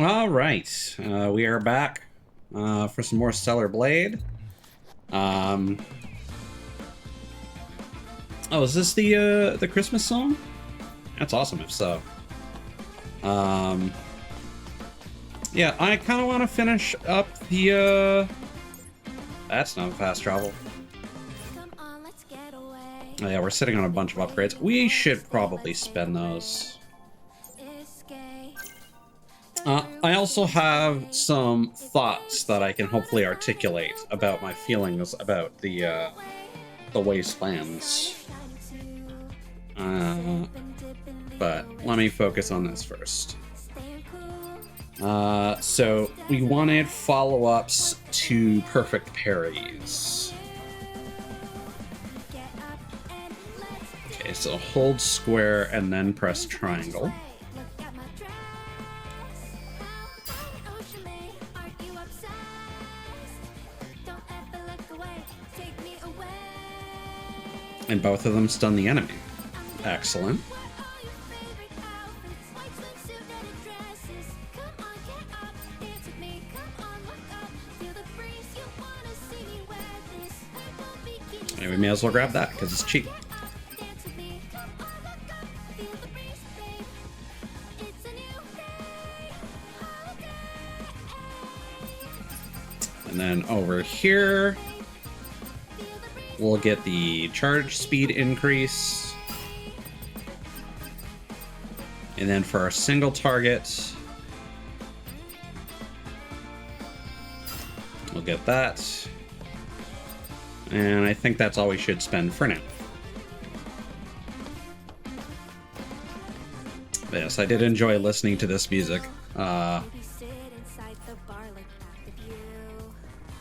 All right, we are back for some more Stellar Blade. Oh, is this the Christmas song? That's awesome if so. Yeah, I kind of want to finish up the that's not fast travel. Oh, yeah, we're sitting on a bunch of upgrades. We should probably spend those. I also have some thoughts that I can hopefully articulate about my feelings about the wastelands. But let me focus on this first. So we wanted follow-ups to perfect parries. Okay, so hold square and then press triangle. And both of them stun the enemy. Excellent. And we may as well grab that because it's cheap. And then over here, we'll get the charge speed increase. And then for our single target, we'll get that. And I think that's all we should spend for now. But yes, I did enjoy listening to this music.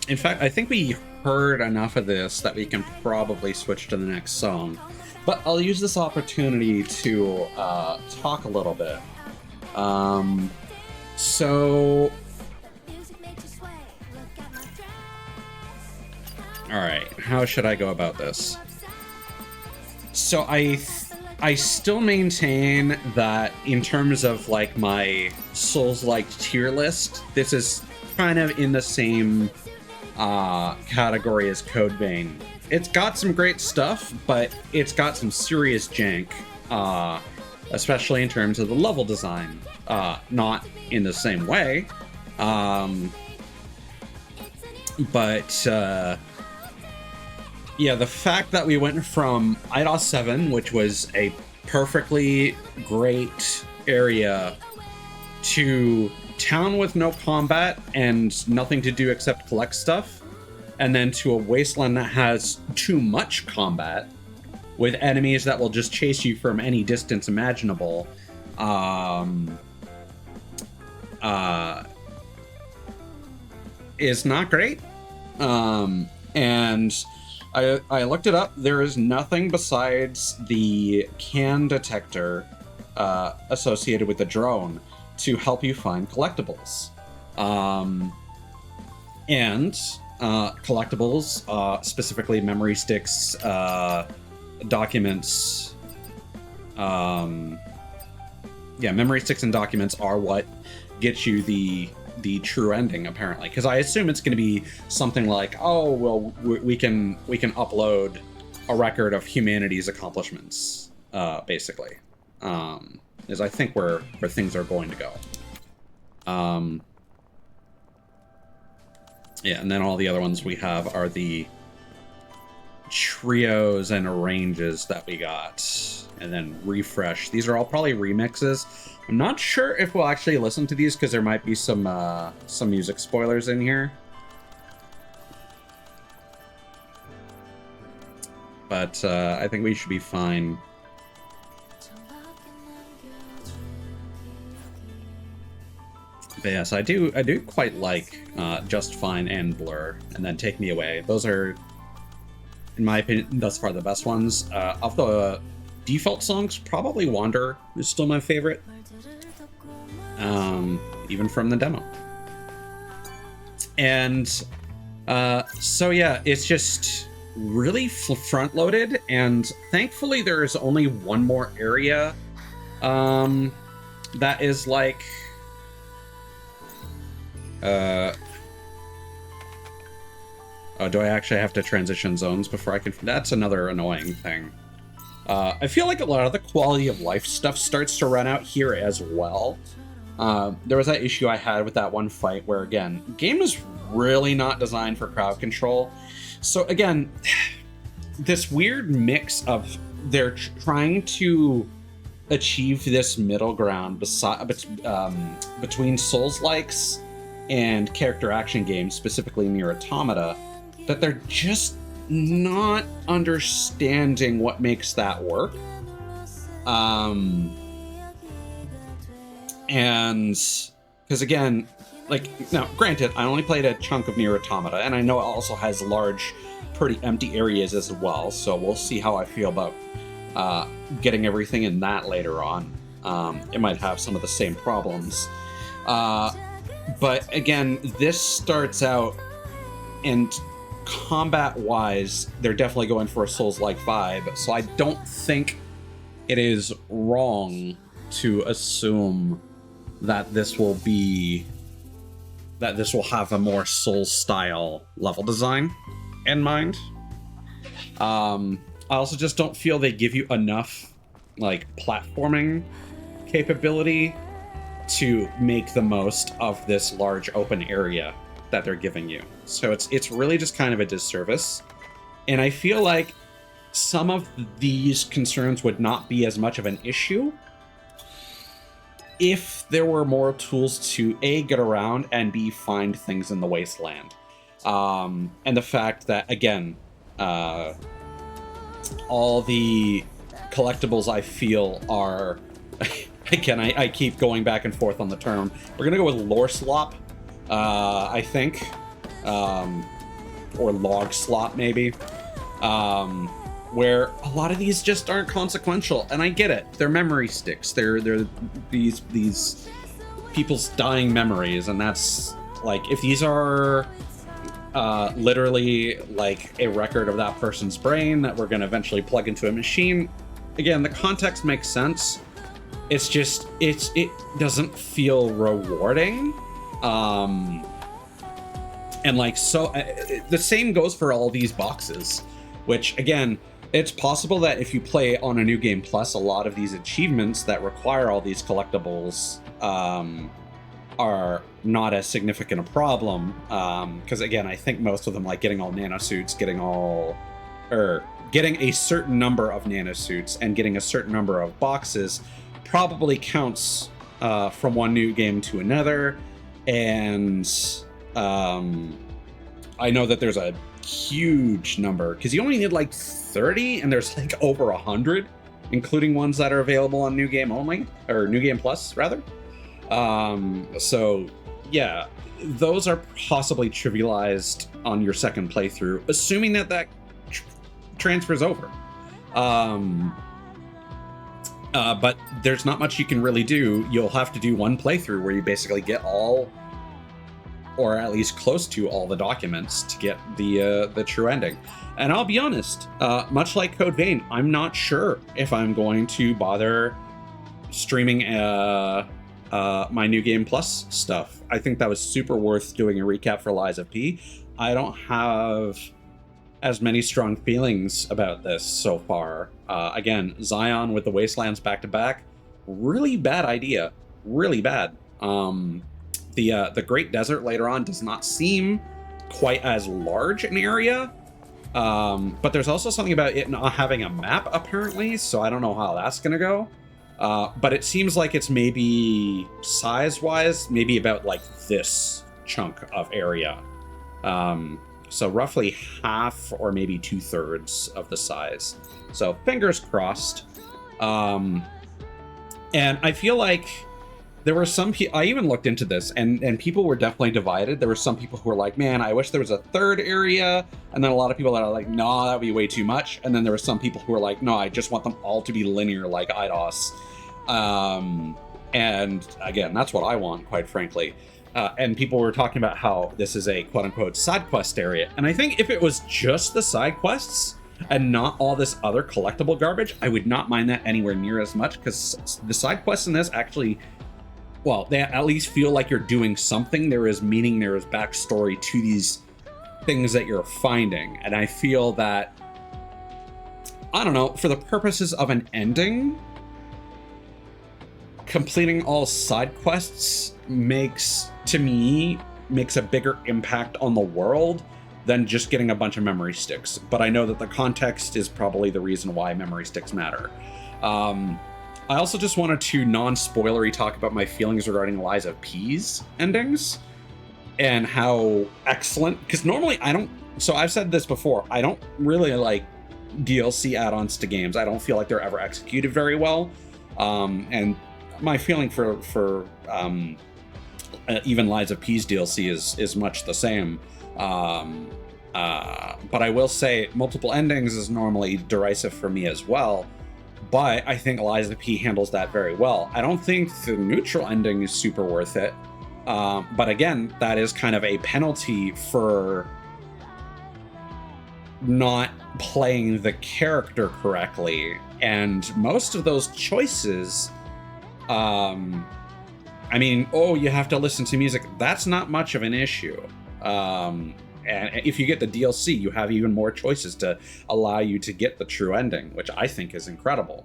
In fact, I think we heard enough of this that we can probably switch to the next song. But I'll use this opportunity to talk a little bit. Alright, how should I go about this? So I still maintain that in terms of like my Souls-like tier list, this is kind of in the same category as Code Vein. It's got some great stuff, but it's got some serious jank, especially in terms of the level design. Not in the same way, but yeah, the fact that we went from IDOS 7, which was a perfectly great area, to town with no combat and nothing to do except collect stuff, and then to a wasteland that has too much combat with enemies that will just chase you from any distance imaginable, is not great. And I looked it up. There is nothing besides the can detector associated with the drone to help you find collectibles. And collectibles, specifically memory sticks, documents. Yeah, memory sticks and documents are what gets you the true ending, apparently, because I assume it's going to be something like, oh well, we can upload a record of humanity's accomplishments, basically, is I think where things are going to go. Yeah, and then all the other ones we have are the trios and arranges that we got, and then refresh. These are all probably remixes. I'm not sure if we'll actually listen to these because there might be some music spoilers in here. But I think we should be fine. But yes, I do quite like Just Fine and Blur, and then Take Me Away. Those are, in my opinion, thus far the best ones. Of the default songs, probably Wander is still my favorite. Even from the demo. And so yeah, it's just really front loaded, and thankfully there is only one more area that is like Oh, do I actually have to transition zones before I can? That's another annoying thing. I feel like a lot of the quality of life stuff starts to run out here as well. There was that issue I had with that one fight where, again, the game is really not designed for crowd control. So again, this weird mix of they're trying to achieve this middle ground between Souls-likes and character action games, specifically Nier Automata, that they're just not understanding what makes that work. And because again, like, now granted, I only played a chunk of Nier Automata, and I know it also has large, pretty empty areas as well, so we'll see how I feel about getting everything in that later on. It might have some of the same problems. But again, this starts out, and combat-wise, they're definitely going for a Souls-like vibe, so I don't think it is wrong to assume that this will have a more Souls-style level design in mind. I also just don't feel they give you enough, like, platforming capability to make the most of this large open area that they're giving you. So it's really just kind of a disservice. And I feel like some of these concerns would not be as much of an issue if there were more tools to A, get around, and B, find things in the wasteland. And the fact that, again, all the collectibles I feel are... Again, I keep going back and forth on the term. We're gonna go with lore slop, I think. Or log slop, maybe. Where a lot of these just aren't consequential, and I get it. They're memory sticks. They're these people's dying memories, and that's like, if these are literally like a record of that person's brain that we're gonna eventually plug into a machine, again, the context makes sense. It's just it doesn't feel rewarding. And like, so the same goes for all these boxes, which again, it's possible that if you play on a New Game Plus, a lot of these achievements that require all these collectibles are not as significant a problem. Because again, I think most of them, like getting all nanosuits, getting a certain number of nanosuits and getting a certain number of boxes probably counts from one new game to another. And I know that there's a huge number, because you only need like 30, and there's like over 100, including ones that are available on New Game only, or New Game Plus rather. So yeah, those are possibly trivialized on your second playthrough, assuming that transfers over. But there's not much you can really do. You'll have to do one playthrough where you basically get all, or at least close to all, the documents to get the true ending. And I'll be honest, much like Code Vein, I'm not sure if I'm going to bother streaming my New Game Plus stuff. I think that was super worth doing a recap for Lies of P. I don't have as many strong feelings about this so far. Again, Zion with the Wastelands back-to-back, really bad idea. Really bad. The Great Desert later on does not seem quite as large an area, but there's also something about it not having a map, apparently, so I don't know how that's gonna go. But it seems like it's maybe size-wise, maybe about like this chunk of area. So roughly half or maybe 2/3 of the size. So fingers crossed. And I feel like there were some people, I even looked into this, and people were definitely divided. There were some people who were like, man, I wish there was a third area. And then a lot of people that are like, no, that would be way too much. And then there were some people who were like, no, I just want them all to be linear like IDOS. And again, that's what I want, quite frankly. And people were talking about how this is a quote-unquote side quest area. And I think if it was just the side quests and not all this other collectible garbage, I would not mind that anywhere near as much, because the side quests in this actually well, they at least feel like you're doing something. There is meaning, there is backstory to these things that you're finding. And I feel that, I don't know, for the purposes of an ending, completing all side quests makes a bigger impact on the world than just getting a bunch of memory sticks. But I know that the context is probably the reason why memory sticks matter. I also just wanted to non-spoilery talk about my feelings regarding Lies of P's endings and how excellent, because normally I don't, so I've said this before, I don't really like DLC add-ons to games. I don't feel like they're ever executed very well. And my feeling for even Lies of P's DLC is much the same. But I will say multiple endings is normally derisive for me as well. But I think Lies of P handles that very well. I don't think the neutral ending is super worth it. But again, that is kind of a penalty for not playing the character correctly. And most of those choices, I mean, oh, you have to listen to music. That's not much of an issue. And if you get the DLC, you have even more choices to allow you to get the true ending, which I think is incredible.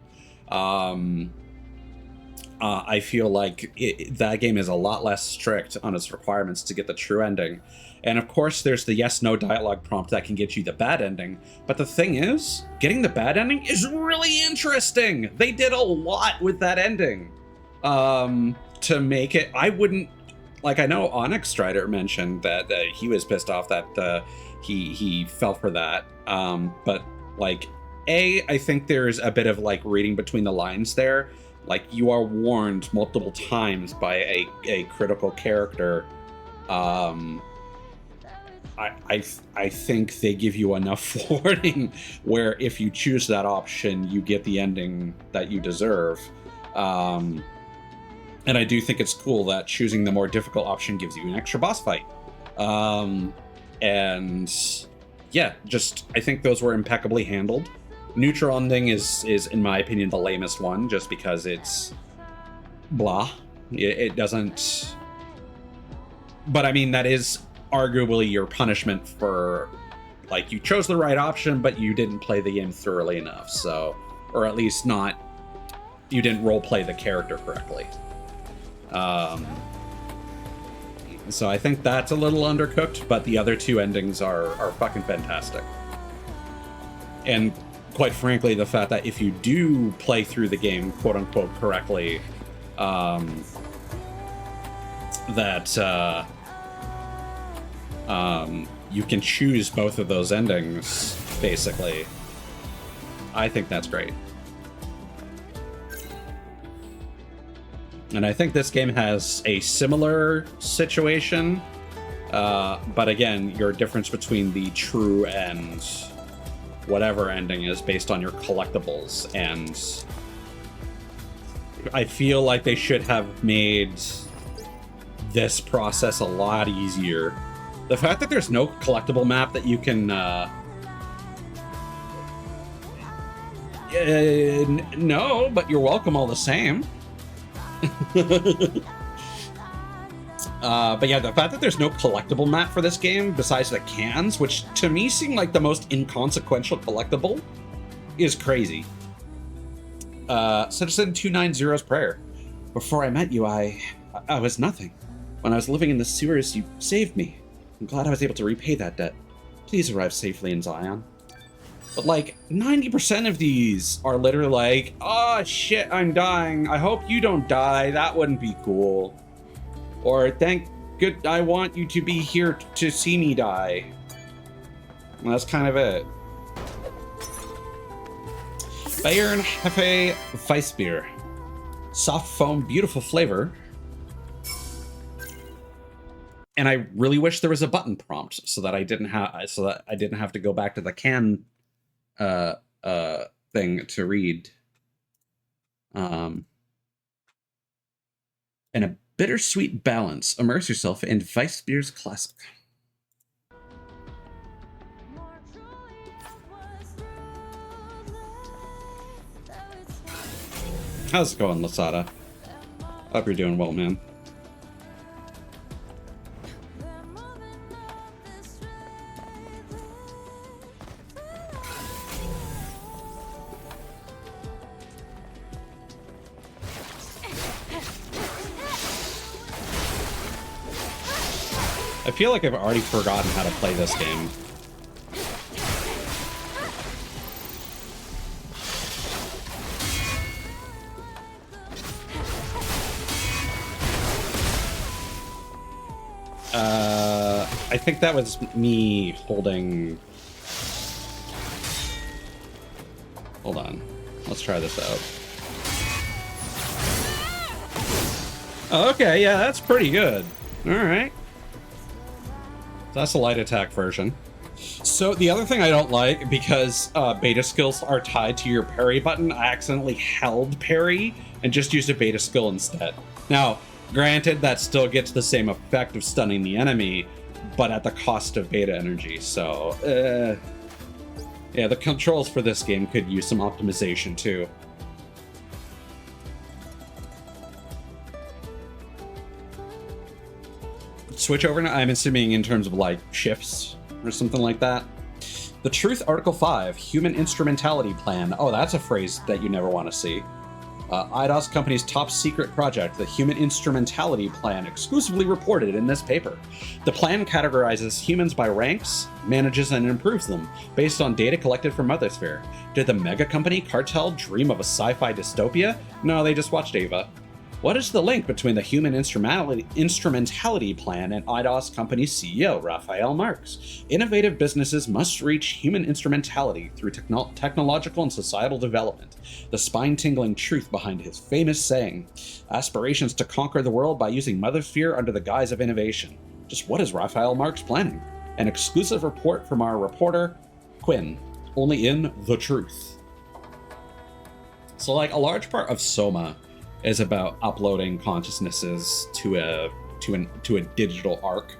I feel like that game is a lot less strict on its requirements to get the true ending. And of course, there's the yes/no dialogue prompt that can get you the bad ending. But the thing is, getting the bad ending is really interesting. They did a lot with that ending to make it. I wouldn't. Like, I know Onyx Strider mentioned that he was pissed off that he fell for that. But, like, I think there's a bit of, like, reading between the lines there. Like, you are warned multiple times by a critical character. I think they give you enough warning where if you choose that option, you get the ending that you deserve. And I do think it's cool that choosing the more difficult option gives you an extra boss fight. And yeah, just, I think those were impeccably handled. Neutral ending is in my opinion, the lamest one, just because it's blah. It doesn't... But I mean, that is arguably your punishment for, like, you chose the right option, but you didn't play the game thoroughly enough, so... Or at least not... You didn't roleplay the character correctly. So I think that's a little undercooked, but the other two endings are fucking fantastic. And quite frankly, the fact that if you do play through the game, quote unquote, correctly, you can choose both of those endings, basically. I think that's great. And I think this game has a similar situation, but again, your difference between the true and whatever ending is based on your collectibles, and I feel like they should have made this process a lot easier. The fact that there's no collectible map that you can... no, but you're welcome all the same. But yeah, the fact that there's no collectible map for this game besides the cans, which to me seem like the most inconsequential collectible, is crazy. Citizen 290's prayer. Before I met you, I was nothing. When I was living in the sewers, you saved me. I'm glad I was able to repay that debt. Please arrive safely in Zion. But like 90% of these are literally like, oh shit, I'm dying. I hope you don't die. That wouldn't be cool. Or I want you to be here to see me die. And that's kind of it. Bayern Hefe Weissbier. Soft foam, beautiful flavor. And I really wish there was a button prompt so that I didn't have to go back to the can thing to read. And a bittersweet balance. Immerse yourself in Weissbier's classic. How's it going, Lasada? Hope you're doing well, man. I feel like I've already forgotten how to play this game. I think that was me holding... Hold on. Let's try this out. Oh, okay, yeah, that's pretty good. Alright. That's a light attack version. So the other thing I don't like, because beta skills are tied to your parry button, I accidentally held parry and just used a beta skill instead. Now, granted, that still gets the same effect of stunning the enemy, but at the cost of beta energy, so... yeah, the controls for this game could use some optimization, too. Switch over now, I'm assuming in terms of, like, shifts or something like that. The Truth Article 5, Human Instrumentality Plan. Oh, that's a phrase that you never want to see. IDOS Company's top secret project, the Human Instrumentality Plan, exclusively reported in this paper. The plan categorizes humans by ranks, manages and improves them, based on data collected from Mothersphere. Did the mega company cartel dream of a sci-fi dystopia? No, they just watched Ava. What is the link between the Human Instrumentality Plan and IDOS Company's CEO, Raphael Marx? Innovative businesses must reach human instrumentality through technological and societal development. The spine-tingling truth behind his famous saying, aspirations to conquer the world by using Mothersphere under the guise of innovation. Just what is Raphael Marx planning? An exclusive report from our reporter, Quinn, only in The Truth. So, like, a large part of Soma is about uploading consciousnesses to a digital arc,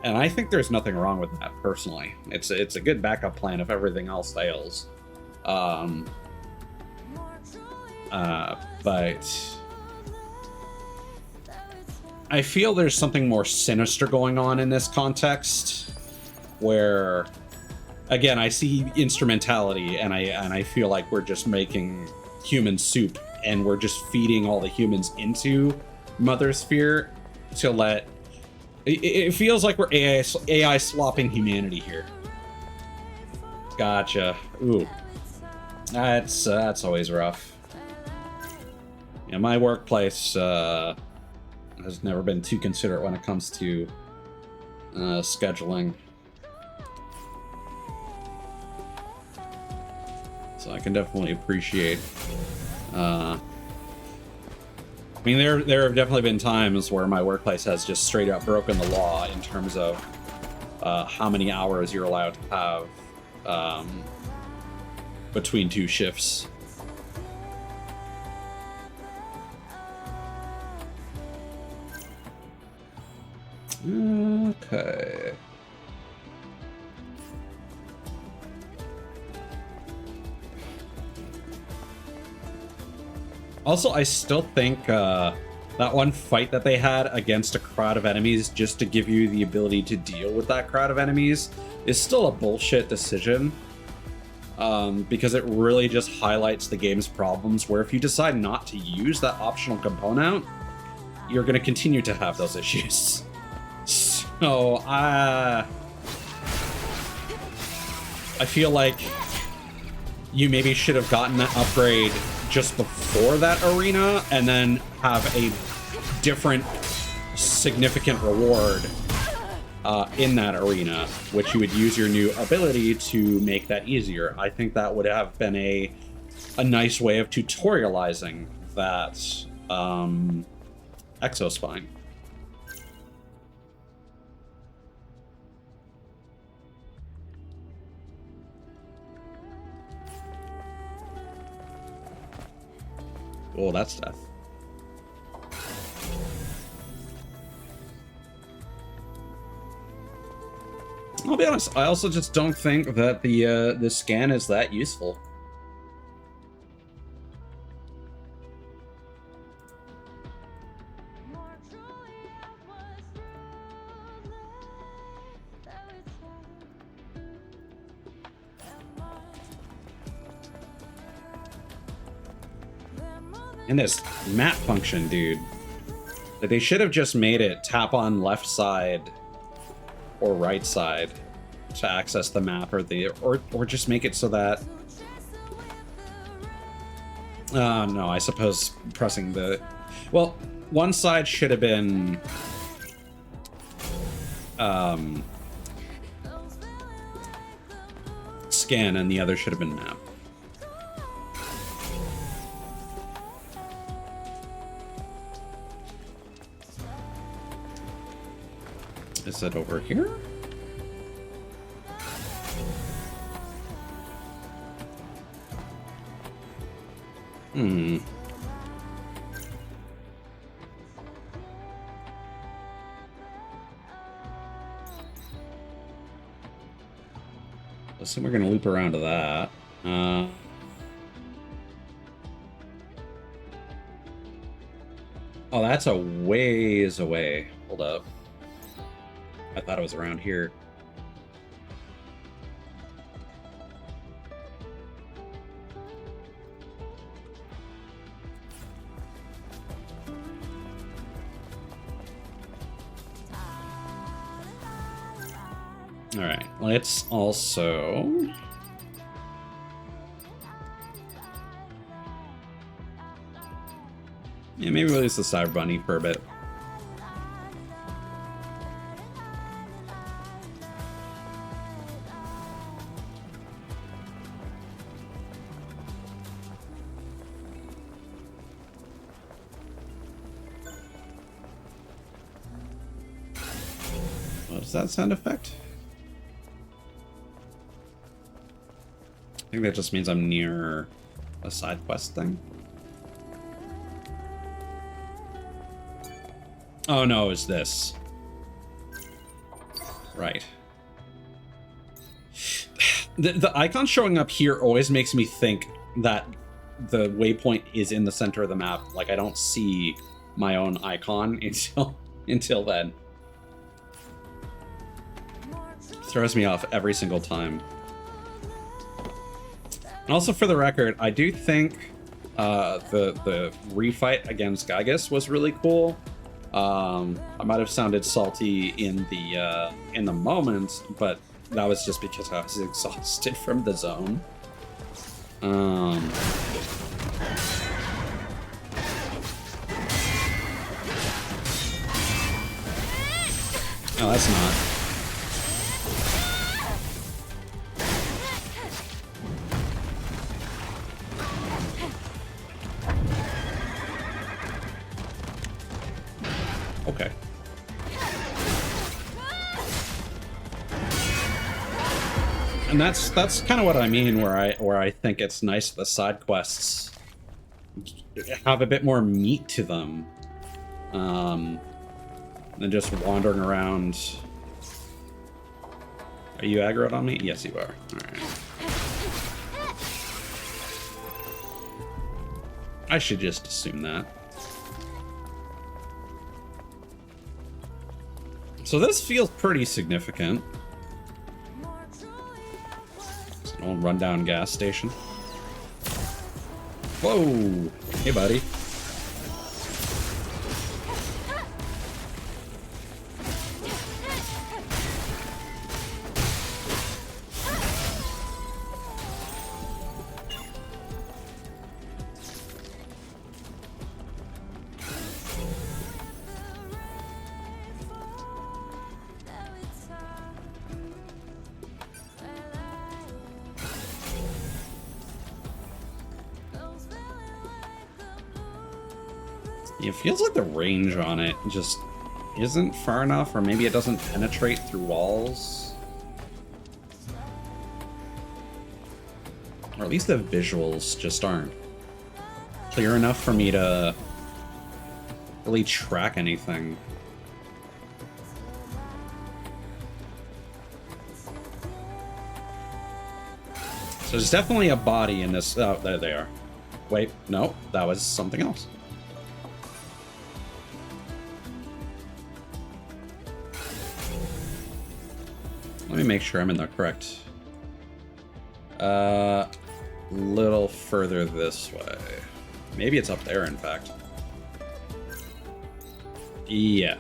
and I think there's nothing wrong with that personally. It's a good backup plan if everything else fails. But I feel there's something more sinister going on in this context, where again I see instrumentality and I feel like we're just making human soup. And we're just feeding all the humans into Mothersphere to let... It feels like we're AI slopping humanity here. Gotcha. Ooh. That's always rough. Yeah, my workplace has never been too considerate when it comes to scheduling. So I can definitely appreciate... I mean, there have definitely been times where my workplace has just straight up broken the law in terms of how many hours you're allowed to have between two shifts. Okay. Also, I still think that one fight that they had against a crowd of enemies just to give you the ability to deal with that crowd of enemies is still a bullshit decision. Because it really just highlights the game's problems, where if you decide not to use that optional component, you're going to continue to have those issues. So, I feel like you maybe should have gotten that upgrade just before that arena, and then have a different significant reward in that arena, which you would use your new ability to make that easier. I think that would have been a nice way of tutorializing that exospine. Oh, that's death. I'll be honest, I also just don't think that the scan is that useful. And this map function, dude. They should have just made it tap on left side or right side to access the map, or just make it so that no, I suppose pressing the, well, one side should have been scan and the other should have been map. Is it over here? Hmm. Assume we're gonna loop around to that. Oh, that's a ways away. Hold up. I thought it was around here. All right, let's also... yeah, maybe we'll use the Cyber Bunny for a bit. What is that sound effect? I think that just means I'm near a side quest thing. Oh no, it's this. Right. The icon showing up here always makes me think that the waypoint is in the center of the map. Like, I don't see my own icon until then. Throws me off every single time. And also, for the record, I do think the refight against Gygus was really cool. I might have sounded salty in the moment, but that was just because I was exhausted from the zone. Oh, that's not. Okay. And that's kind of what I mean, where I think it's nice the side quests have a bit more meat to them, than just wandering around. Are you aggroed on me? Yes, you are. All right. I should just assume that. So this feels pretty significant. It's an old rundown gas station. Whoa! Hey, buddy. It feels like the range on it just isn't far enough, or maybe it doesn't penetrate through walls. Or at least the visuals just aren't clear enough for me to really track anything. So there's definitely a body in this. Oh, there they are. Wait, no, that was something else. Let me make sure I'm in the correct. Little further this way. Maybe it's up there, in fact. Yeah.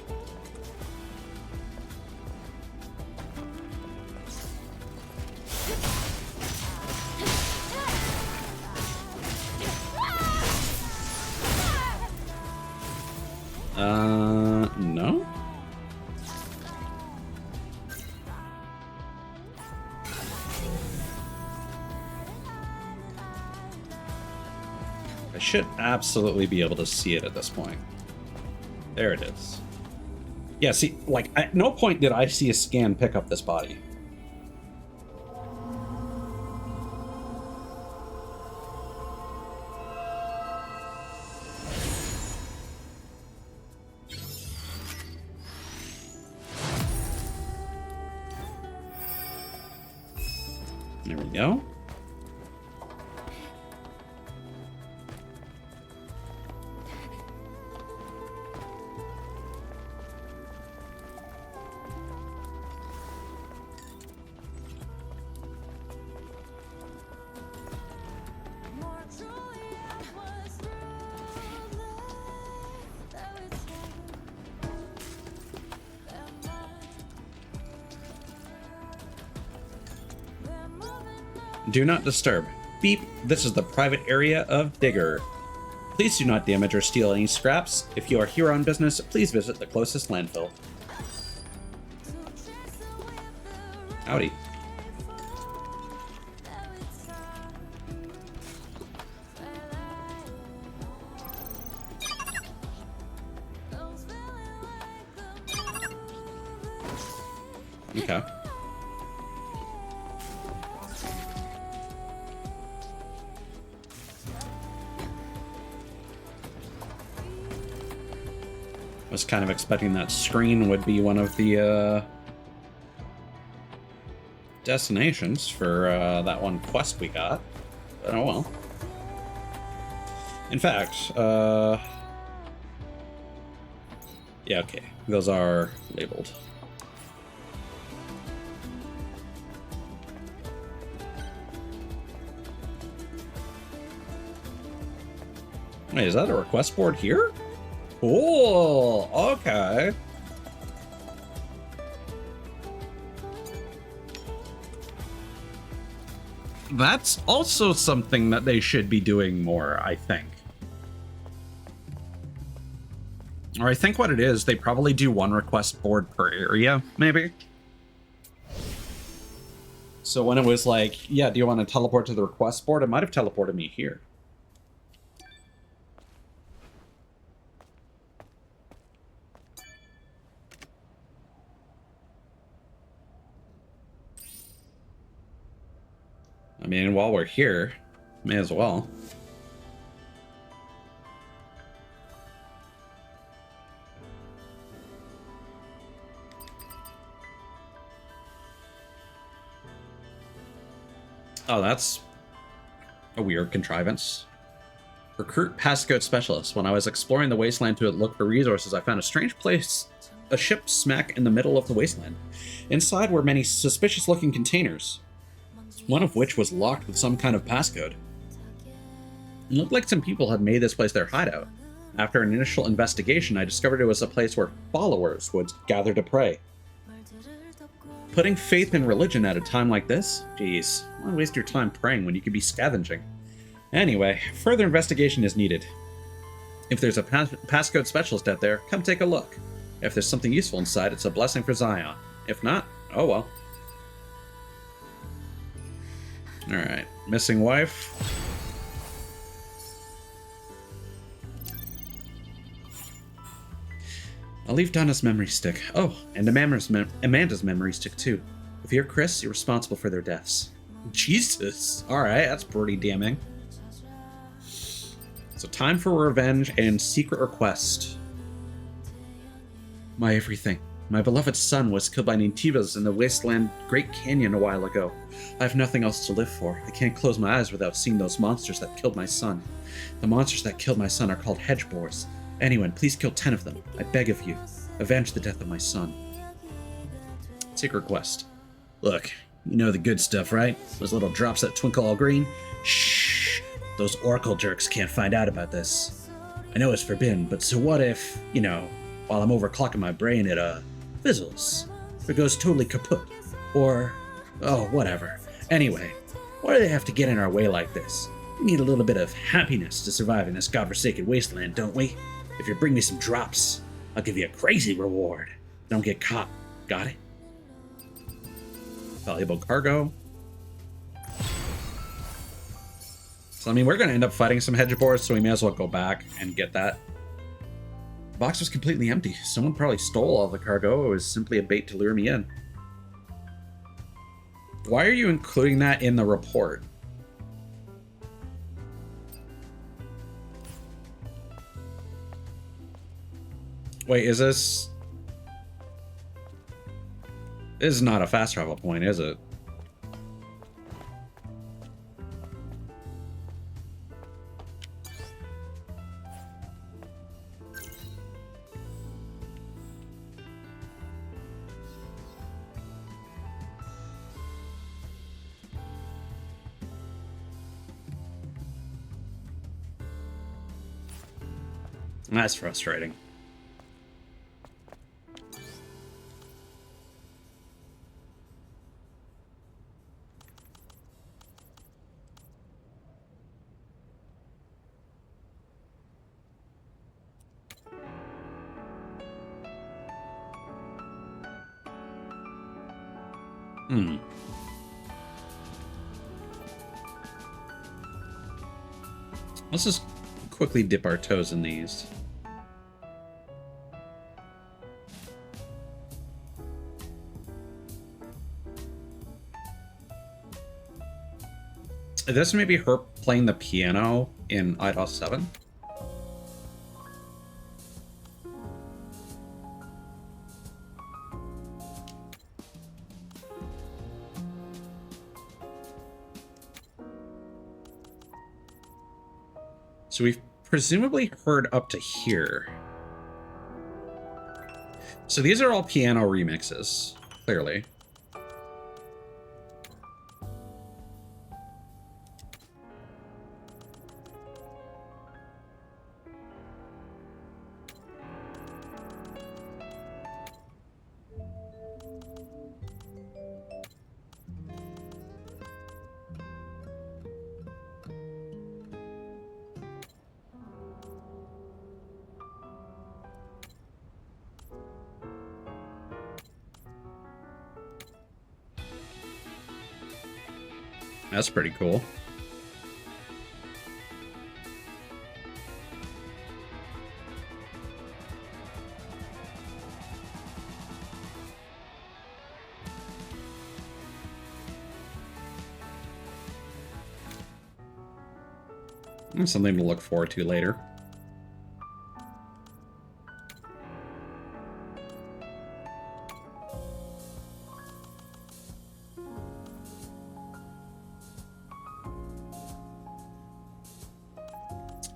No? I should absolutely be able to see it at this point. There it is. Yeah, see, like, at no point did I see a scan pick up this body. There we go. Do not disturb. Beep, this is the private area of Digger. Please do not damage or steal any scraps. If you are here on business, please visit the closest landfill. Howdy. Okay. I was kind of expecting that screen would be one of the destinations for that one quest we got. But oh well. In fact, yeah, okay. Those are labeled. Wait, is that a request board here? Cool. Okay. That's also something that they should be doing more, I think. Or I think what it is, they probably do one request board per area, maybe. So when it was like, yeah, do you want to teleport to the request board? It might have teleported me here. I mean, while we're here, may as well. Oh, that's a weird contrivance. Recruit passcode specialist. When I was exploring the wasteland to look for resources, I found a strange place, a ship smack in the middle of the wasteland. Inside were many suspicious-looking containers, one of which was locked with some kind of passcode. It looked like some people had made this place their hideout. After an initial investigation, I discovered it was a place where followers would gather to pray. Putting faith in religion at a time like this? Jeez, why waste your time praying when you could be scavenging? Anyway, further investigation is needed. If there's a passcode specialist out there, come take a look. If there's something useful inside, it's a blessing for Zion. If not, oh well. Alright, missing wife. I'll leave Donna's memory stick. Oh, and Amanda's memory stick too. If you're Chris, you're responsible for their deaths. Jesus! Alright, that's pretty damning. So time for revenge and secret request. My everything. My beloved son was killed by Nintivas in the wasteland Great Canyon a while ago. I have nothing else to live for. I can't close my eyes without seeing those monsters that killed my son. The monsters that killed my son are called hedge boars. Anyone, please kill 10 of them. I beg of you. Avenge the death of my son. Secret quest. Look, you know the good stuff, right? Those little drops that twinkle all green? Shh! Those oracle jerks can't find out about this. I know it's forbidden, but so what if, you know, while I'm overclocking my brain, it, fizzles? Or goes totally kaput? Or, oh, whatever. Anyway, why do they have to get in our way like this? We need a little bit of happiness to survive in this godforsaken wasteland, don't we? If you bring me some drops, I'll give you a crazy reward. Don't get caught. Got it? Valuable cargo. So, I mean, we're going to end up fighting some hedgeboars, so we may as well go back and get that. The box was completely empty. Someone probably stole all the cargo. It was simply a bait to lure me in. Why are you including that in the report? Wait, is this... This is not a fast travel point, is it? That's frustrating. Let's just quickly dip our toes in these. This may be her playing the piano in IDOS 7. So we've presumably heard up to here. So these are all piano remixes, clearly. That's pretty cool. Something to look forward to later.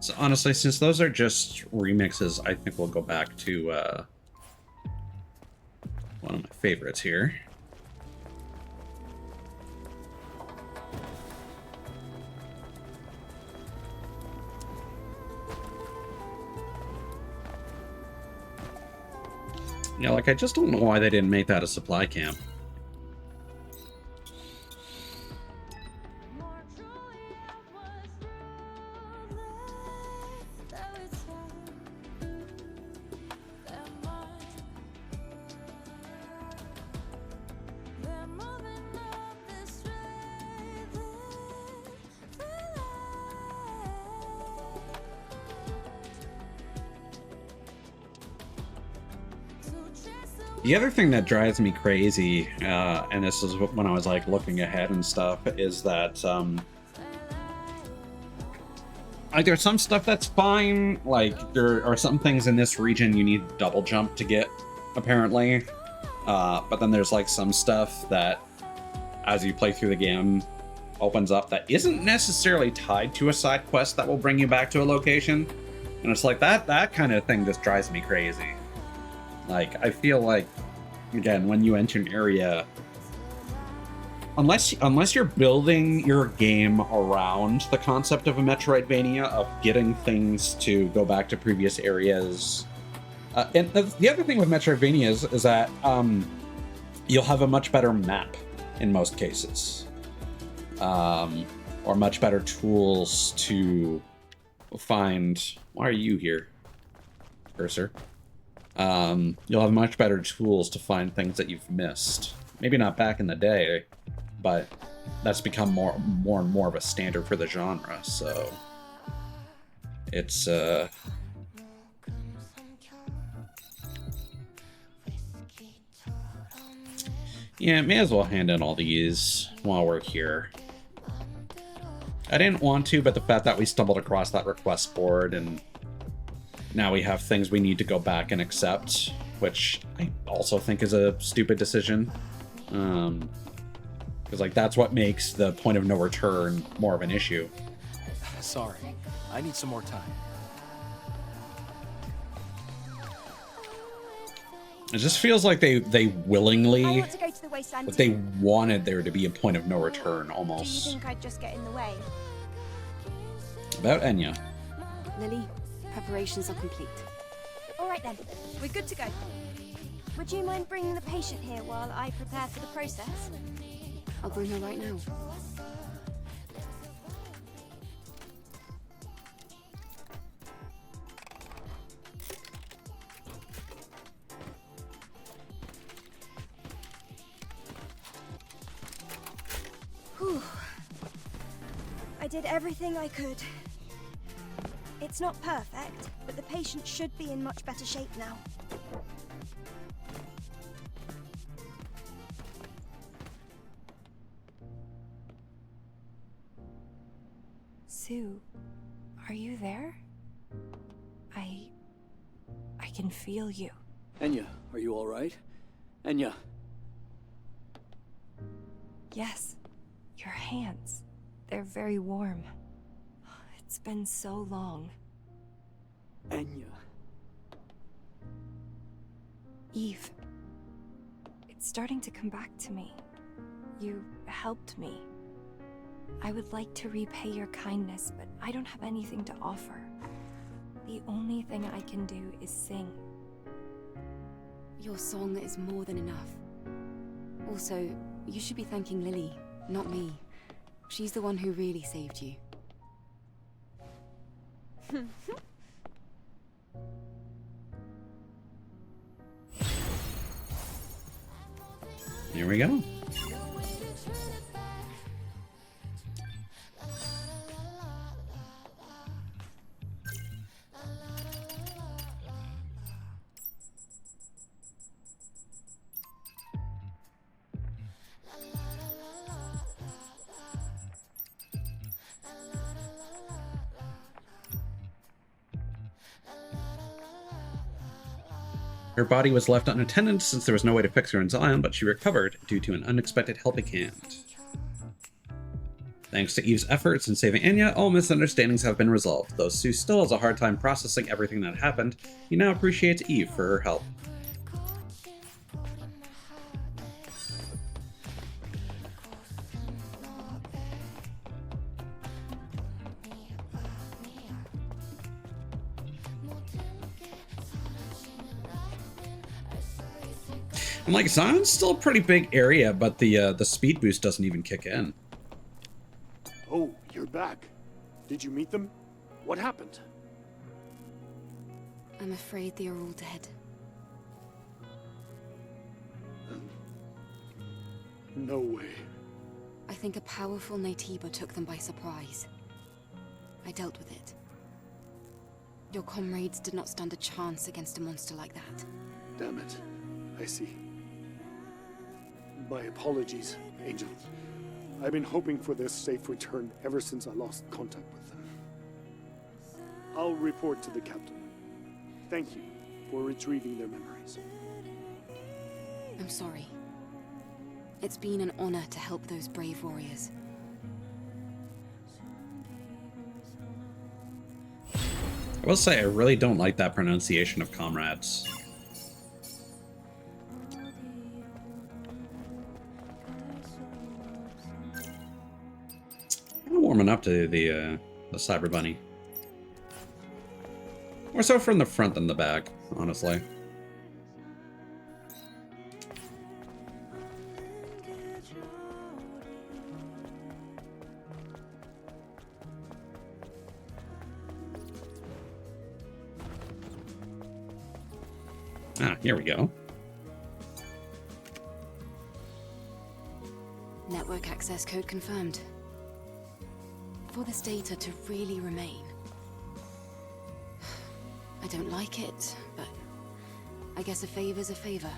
So honestly, since those are just remixes, I think we'll go back to one of my favorites here. Yeah, like, I just don't know why they didn't make that a supply camp. The other thing that drives me crazy, and this is when I was like looking ahead and stuff, is that like there's some stuff that's fine. Like there are some things in this region you need double jump to get, apparently. But then there's like some stuff that, as you play through the game, opens up that isn't necessarily tied to a side quest that will bring you back to a location, and it's like that kind of thing just drives me crazy. Like, I feel like, again, when you enter an area, unless you're building your game around the concept of a Metroidvania, of getting things to go back to previous areas, and the other thing with Metroidvanias is that you'll have a much better map in most cases, or much better tools to find. Why are you here, cursor? you'll have much better tools to find things that you've missed. Maybe not back in the day, but that's become more and more of a standard for the genre, so it's yeah, may as well hand in all these while we're here. I didn't want to, but the fact that we stumbled across that request board and now we have things we need to go back and accept, which I also think is a stupid decision. Because, like, that's what makes the point of no return more of an issue. Sorry, I need some more time. It just feels like they willingly, I want to go to the wasteland but they too. wanted there to be a point of no return, Do you almost. think I'd just get in the way? About Enya. Lily, preparations are complete. All right then, we're good to go. Would you mind bringing the patient here while I prepare for the process? I'll bring her right now. Whew. I did everything I could. It's not perfect, but the patient should be in much better shape now. Sue, are you there? I can feel you. Enya, are you all right? Enya. Yes, your hands. They're very warm. It's been so long. Enya. Eve, it's starting to come back to me. You helped me. I would like to repay your kindness, but I don't have anything to offer. The only thing I can do is sing. Your song is more than enough. Also, you should be thanking Lily, not me. She's the one who really saved you. Here we go. Her body was left unattended since there was no way to fix her in Zion, but she recovered due to an unexpected helping hand. Thanks to Eve's efforts in saving Enya, all misunderstandings have been resolved. Though Sue still has a hard time processing everything that happened, he now appreciates Eve for her help. And like, Zion's still a pretty big area, but the speed boost doesn't even kick in. Oh, you're back. Did you meet them? What happened? I'm afraid they are all dead. No way. I think a powerful VTuber took them by surprise. I dealt with it. Your comrades did not stand a chance against a monster like that. Damn it. I see. My apologies, Angel. I've been hoping for their safe return ever since I lost contact with them. I'll report to the captain. Thank you for retrieving their memories. I'm sorry. It's been an honor to help those brave warriors. I will say I really don't like that pronunciation of comrades. I'm warming up to the Cyber Bunny. More so from the front than the back, honestly. Ah, here we go. Network access code confirmed. For this data to really remain. I don't like it, but I guess a favor's a favor.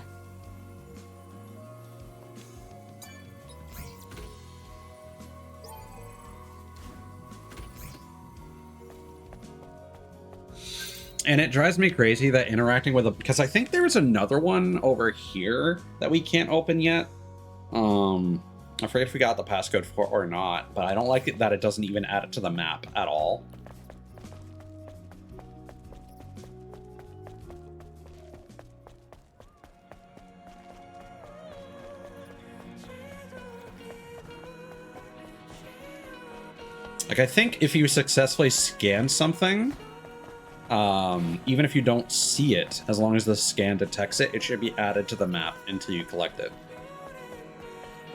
And it drives me crazy that interacting with a, because I think there's another one over here that we can't open yet. I forget if we got the passcode for it or not, but I don't like it that it doesn't even add it to the map at all. Like, I think if you successfully scan something, even if you don't see it, as long as the scan detects it, it should be added to the map until you collect it.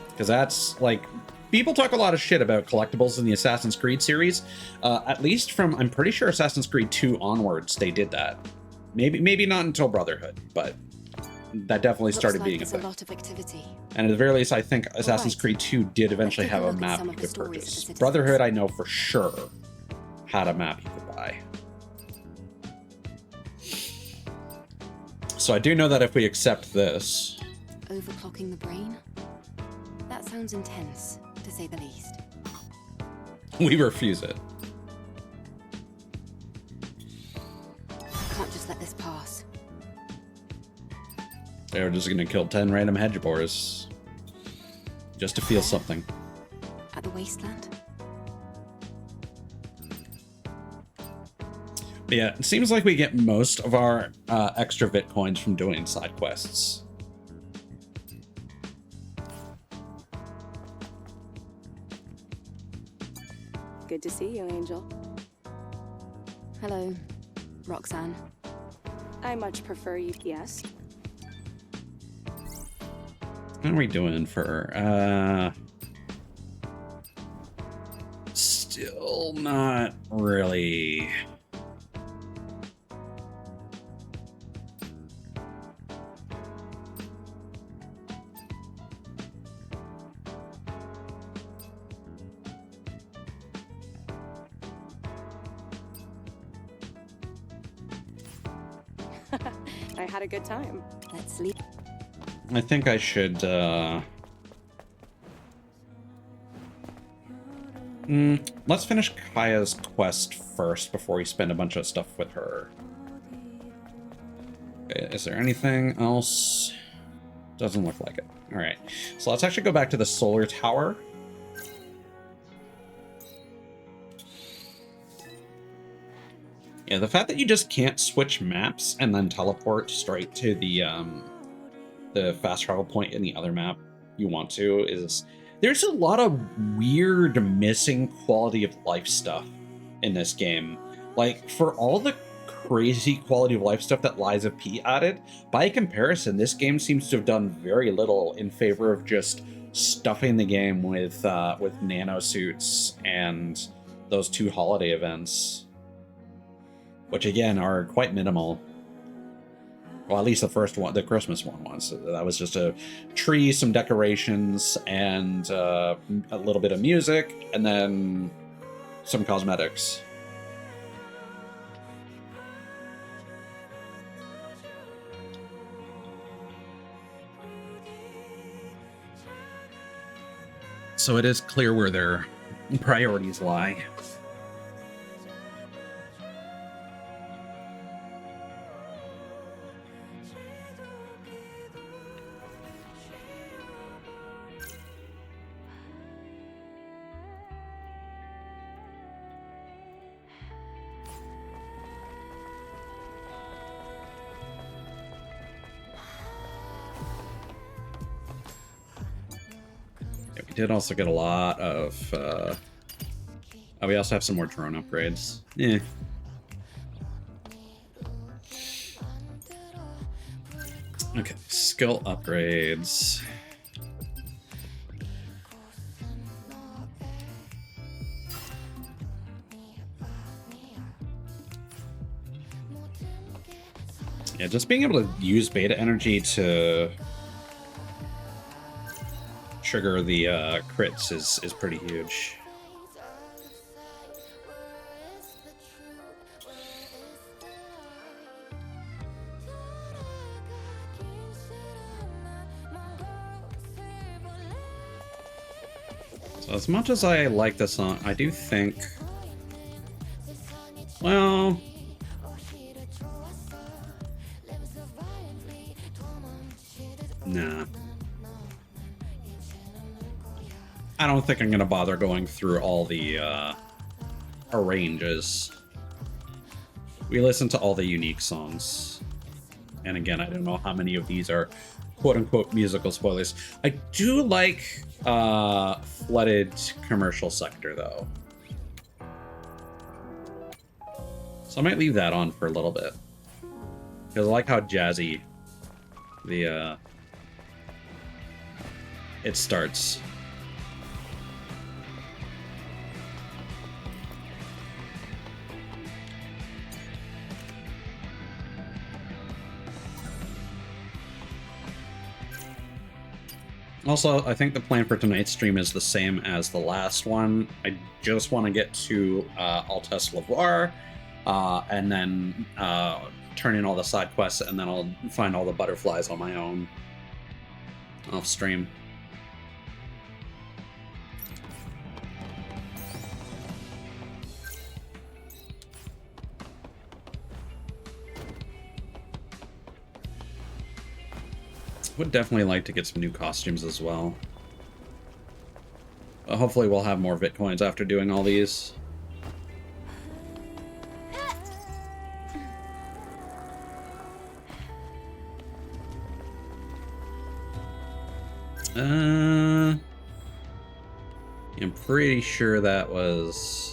Because that's, like, people talk a lot of shit about collectibles in the Assassin's Creed series. At least from, I'm pretty sure Assassin's Creed 2 onwards, they did that. Maybe not until Brotherhood, but that definitely started being a thing. A lot of activity. And at the very least, I think Assassin's Right. Creed 2 did eventually Let's take have a a look at map some you of the could stories of the purchase. citizens. Brotherhood, I know for sure, had a map you could buy. So I do know that if we accept this... Overclocking the brain? That sounds intense, to say the least. we refuse it. I can't just let this pass. They were just gonna kill 10 random hedge boars. Just to feel something. At the wasteland? But yeah, it seems like we get most of our extra Bitcoins from doing side quests. Good to see you, Angel. Hello, Roxanne. I much prefer UPS. What are we doing for, still not really... I had a good time. Let's leave. I think I should, let's finish Kaya's quest first before we spend a bunch of stuff with her. Okay, is there anything else? Doesn't look like it. Alright, so let's actually go back to the solar tower. Yeah, the fact that you just can't switch maps and then teleport straight to the fast travel point in the other map you want to is... There's a lot of weird missing quality of life stuff in this game. Like, for all the crazy quality of life stuff that Lies of P added, by comparison, this game seems to have done very little in favor of just stuffing the game with nano suits and those 2 holiday events. Which, again, are quite minimal. Well, at least the first one, the Christmas one was. That was just a tree, some decorations, and a little bit of music, and then some cosmetics. So it is clear where their priorities lie. We did also get a lot of, oh, we also have some more drone upgrades. Yeah. Okay, skill upgrades. Yeah, just being able to use beta energy to trigger the crits is pretty huge. So as much as I like this song, I do think, well, nah. I don't think I'm gonna bother going through all the arranges. We listened to all the unique songs. And again, I don't know how many of these are quote-unquote musical spoilers. I do like Flooded Commercial Sector, though. So I might leave that on for a little bit. Because I like how jazzy the it starts. Also, I think the plan for tonight's stream is the same as the last one. I just want to get to Altesse Lavoir, and then turn in all the side quests, and then I'll find all the butterflies on my own off stream. Would definitely like to get some new costumes as well. Hopefully we'll have more Bitcoins after doing all these. I'm pretty sure that was...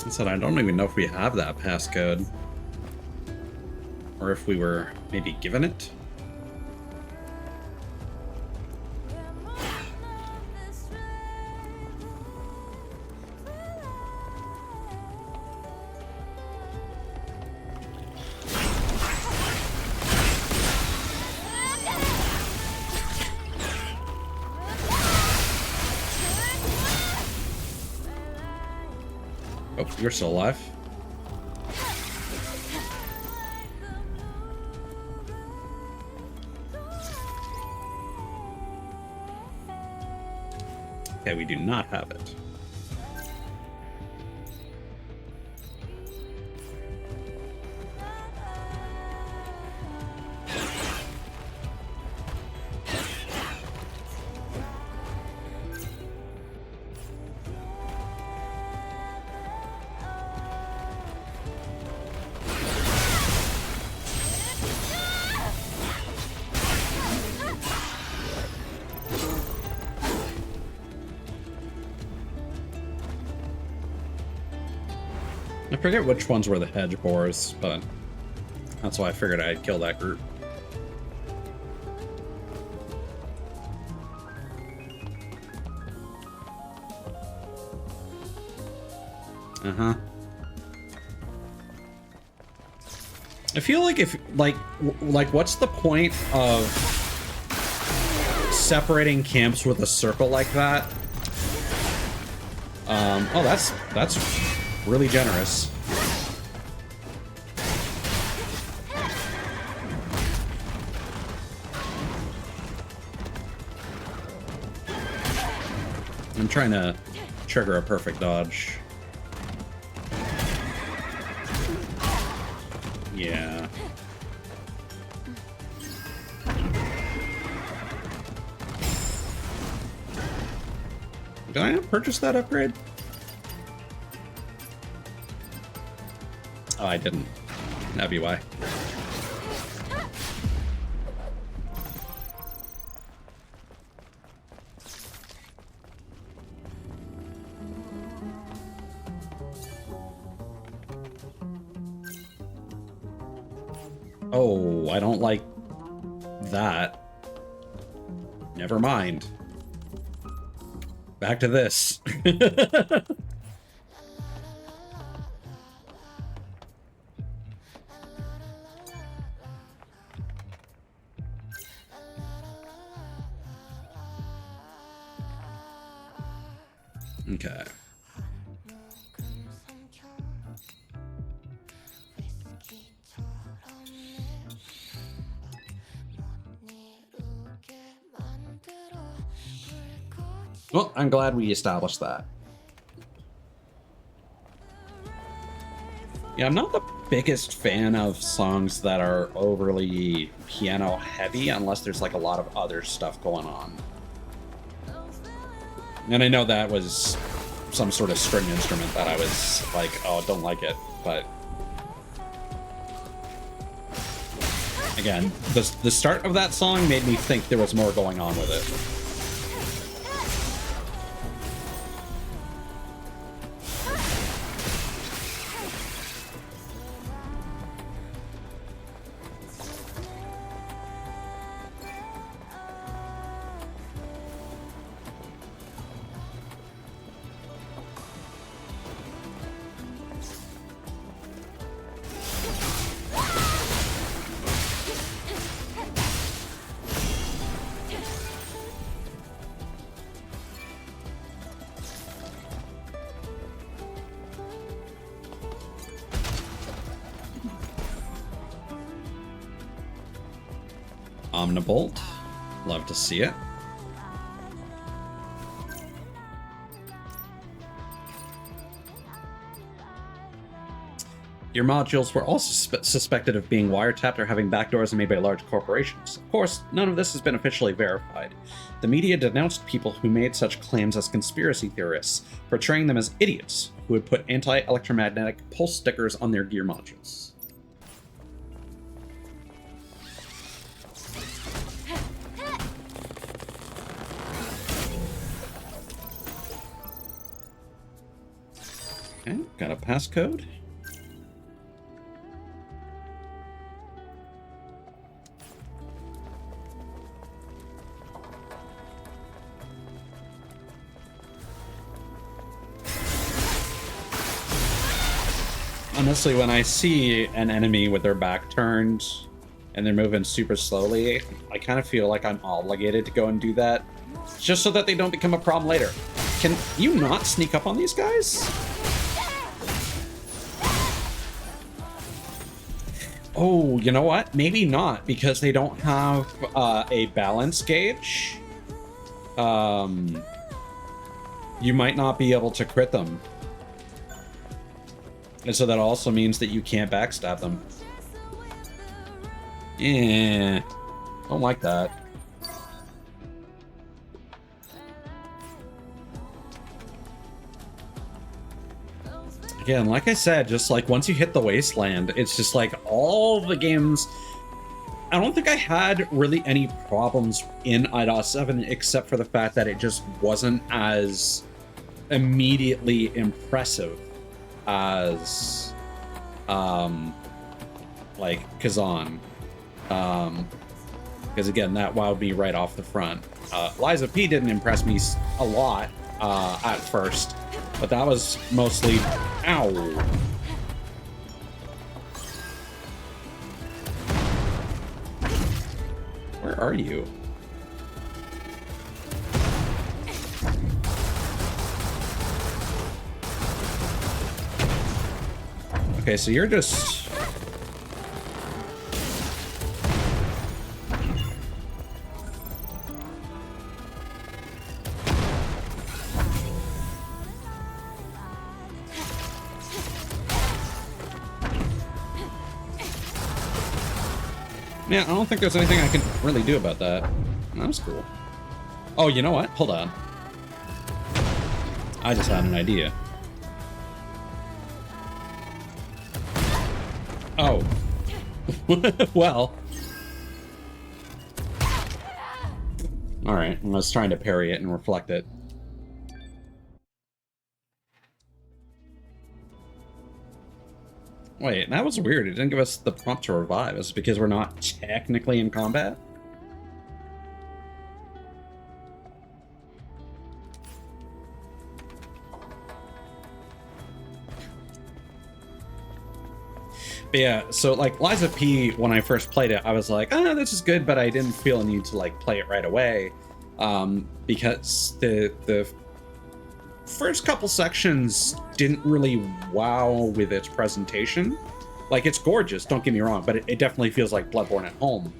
I said I don't even know if we have that passcode. Or if we were maybe given it. Oh, you're still alive. Okay, we do not have it. I forget which ones were the hedge boars, but that's why I figured I'd kill that group. Uh-huh. I feel like if, like, what's the point of separating camps with a circle like that? Oh, that's really generous. I'm trying to trigger a perfect dodge. Yeah. Did I not purchase that upgrade? Oh, I didn't. That'd be why. Oh, I don't like that. Never mind. Back to this. Okay. Well, I'm glad we established that. Yeah, I'm not the biggest fan of songs that are overly piano heavy unless there's like a lot of other stuff going on. And I know that was some sort of string instrument that I was like, oh, don't like it, but again, the start of that song made me think there was more going on with it. Omnibolt. Love to see it. Your modules were also suspected of being wiretapped or having backdoors made by large corporations. Of course, none of this has been officially verified. The media denounced people who made such claims as conspiracy theorists, portraying them as idiots who would put anti-electromagnetic pulse stickers on their gear modules. Okay, got a passcode. Honestly, when I see an enemy with their back turned and they're moving super slowly, I kind of feel like I'm obligated to go and do that just so that they don't become a problem later. Can you not sneak up on these guys? Oh, you know what? Maybe not, because they don't have a balance gauge. You might not be able to crit them. And so that also means that you can't backstab them. Yeah, don't like that. Again, like I said, just like once you hit the wasteland, it's just like all the games. I don't think I had really any problems in IDOS 7 except for the fact that it just wasn't as immediately impressive as like Kazan. Because again, that wowed me right off the front. Liza P didn't impress me a lot at first, but that was mostly ow. Where are you? Okay, so you're just... Yeah, I don't think there's anything I can really do about that. That was cool. Oh, you know what? Hold on. I just had an idea. Oh. Well. Alright, I was trying to parry it and reflect it. Wait, that was weird. It didn't give us the prompt to revive. Is it because we're not technically in combat? But yeah, so like Liza P, when I first played it, I was like, oh, this is good, but I didn't feel a need to like play it right away. Because the first couple sections didn't really wow with its presentation. Like, it's gorgeous, don't get me wrong, but it definitely feels like Bloodborne at home.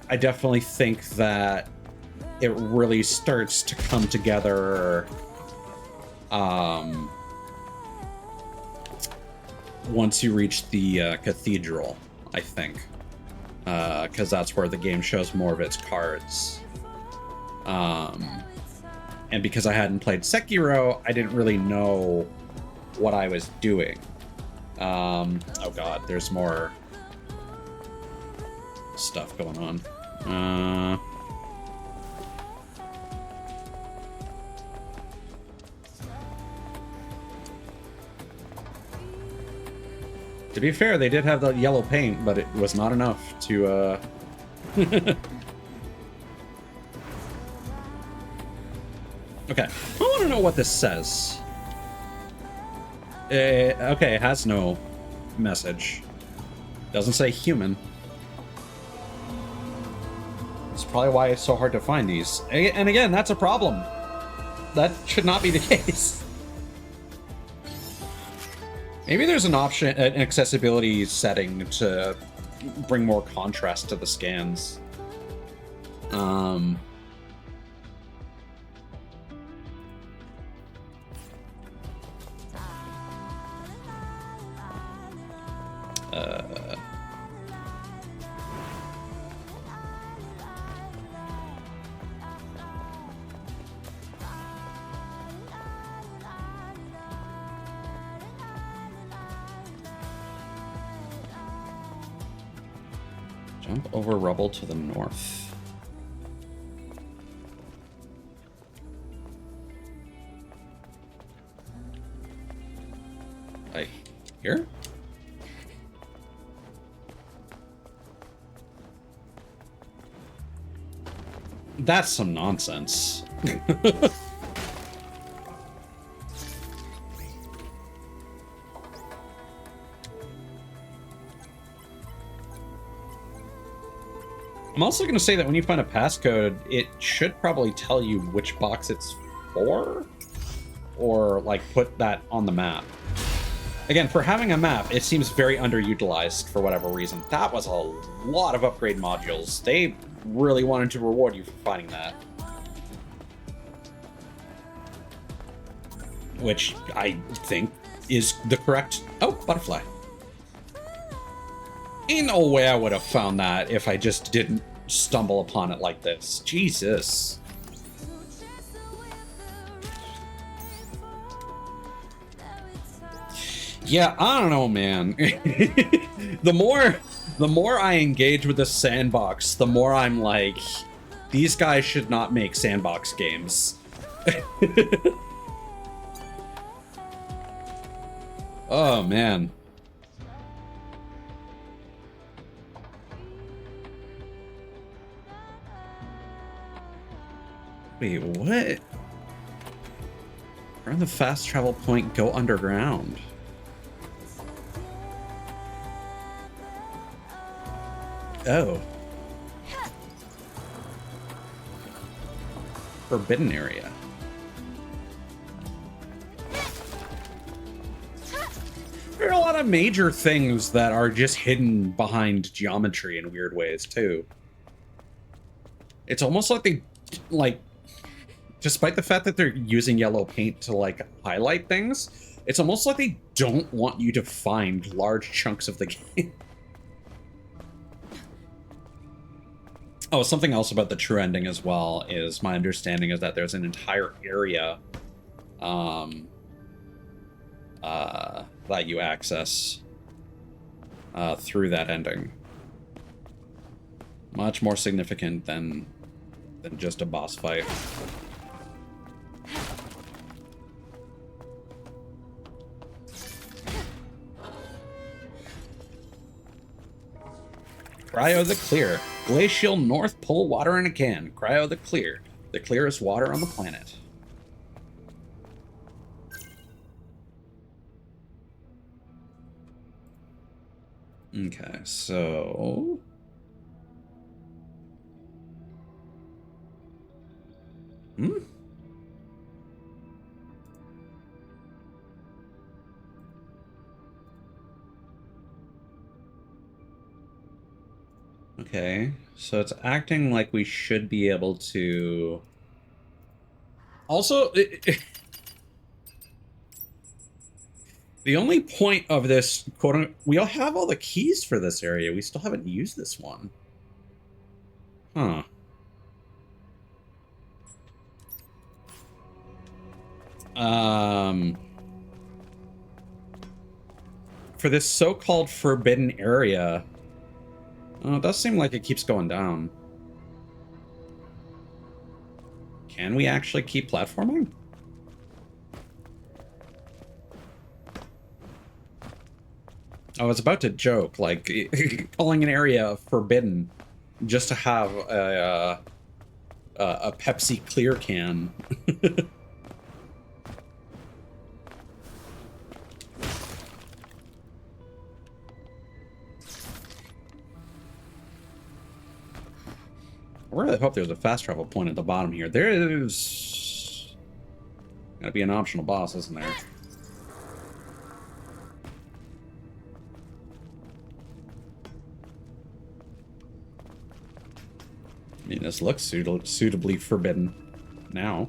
I definitely think that it really starts to come together once you reach the cathedral, I think. Because that's where the game shows more of its cards. And because I hadn't played Sekiro, I didn't really know what I was doing. Oh god, there's more stuff going on. To be fair, they did have the yellow paint, but it was not enough to, Okay, I want to know what this says. Okay, it has no message. Doesn't say human. That's probably why it's so hard to find these. And again, that's a problem. That should not be the case. Maybe there's an option, an accessibility setting to bring more contrast to the scans. Jump over rubble to the north. Like, here? That's some nonsense. I'm also going to say that when you find a passcode, it should probably tell you which box it's for, or like put that on the map. Again, for having a map, it seems very underutilized for whatever reason. That was a lot of upgrade modules. They really wanted to reward you for finding that. Which I think is the correct... Oh, butterfly. Ain't no way I would have found that if I just didn't stumble upon it like this. Jesus. Yeah, I don't know, man. The more I engage with the sandbox, the more I'm like, these guys should not make sandbox games. Oh, man. Wait, what? Around the fast travel point, go underground. Oh. Forbidden area. There are a lot of major things that are just hidden behind geometry in weird ways, too. It's almost like they, like, despite the fact that they're using yellow paint to, like, highlight things, it's almost like they don't want you to find large chunks of the game. Oh, something else about the true ending as well is my understanding is that there's an entire area that you access through that ending. Much more significant than just a boss fight. Cryo the Clear. Glacial North Pole water in a can. Cryo the Clear. The clearest water on the planet. Okay, so... Hmm? Okay, so it's acting like we should be able to... Also, the only point of this, we all have all the keys for this area. We still haven't used this one. Huh. For this so-called forbidden area, it does seem like it keeps going down. Can we actually keep platforming? I was about to joke, like, calling an area forbidden just to have a Pepsi clear can. I really hope there's a fast travel point at the bottom here. There is... Gotta be an optional boss, isn't there? I mean, this looks suitably forbidden now.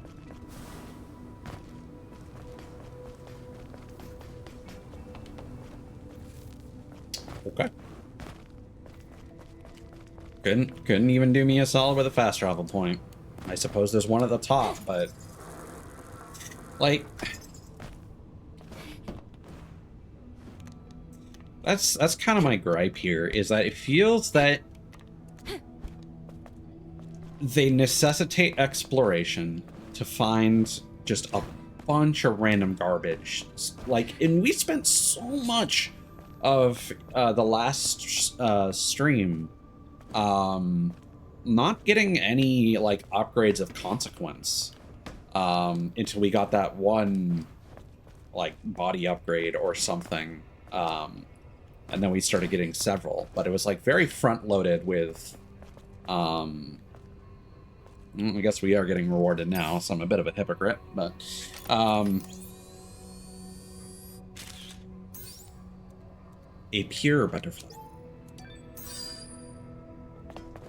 Okay. Couldn't even do me a solid with a fast travel point. I suppose there's one at the top, but... Like... That's kind of my gripe here, is that it feels that they necessitate exploration to find just a bunch of random garbage. Like, and we spent so much of the last stream not getting any, like, upgrades of consequence until we got that one, like, body upgrade or something. And then we started getting several, but it was, like, very front-loaded with... I guess we are getting rewarded now, so I'm a bit of a hypocrite, but... a pure butterfly.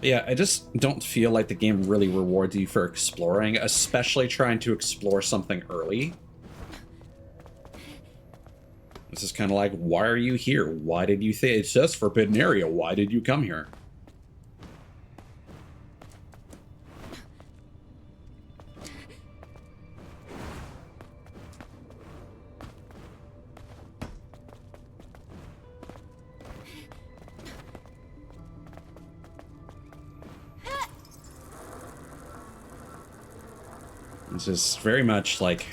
Yeah, I just don't feel like the game really rewards you for exploring, especially trying to explore something early. This is kind of like, why are you here? Why did you think it says forbidden area? Why did you come here? This is very much like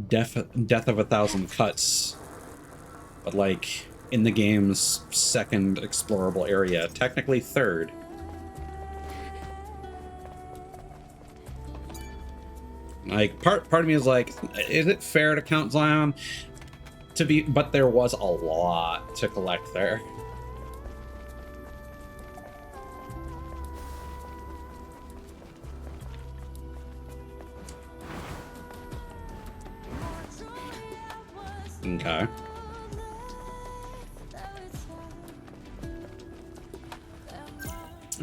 Death of a Thousand Cuts, but like in the game's second explorable area, technically third. Like part of me is like, is it fair to count Zion to be? But there was a lot to collect there. Okay.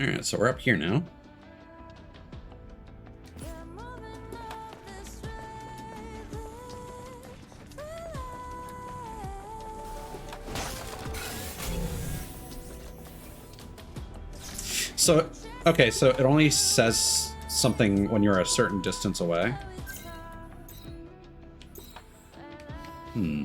Alright, so we're up here now. So, okay, so it only says something when you're a certain distance away. Hmm.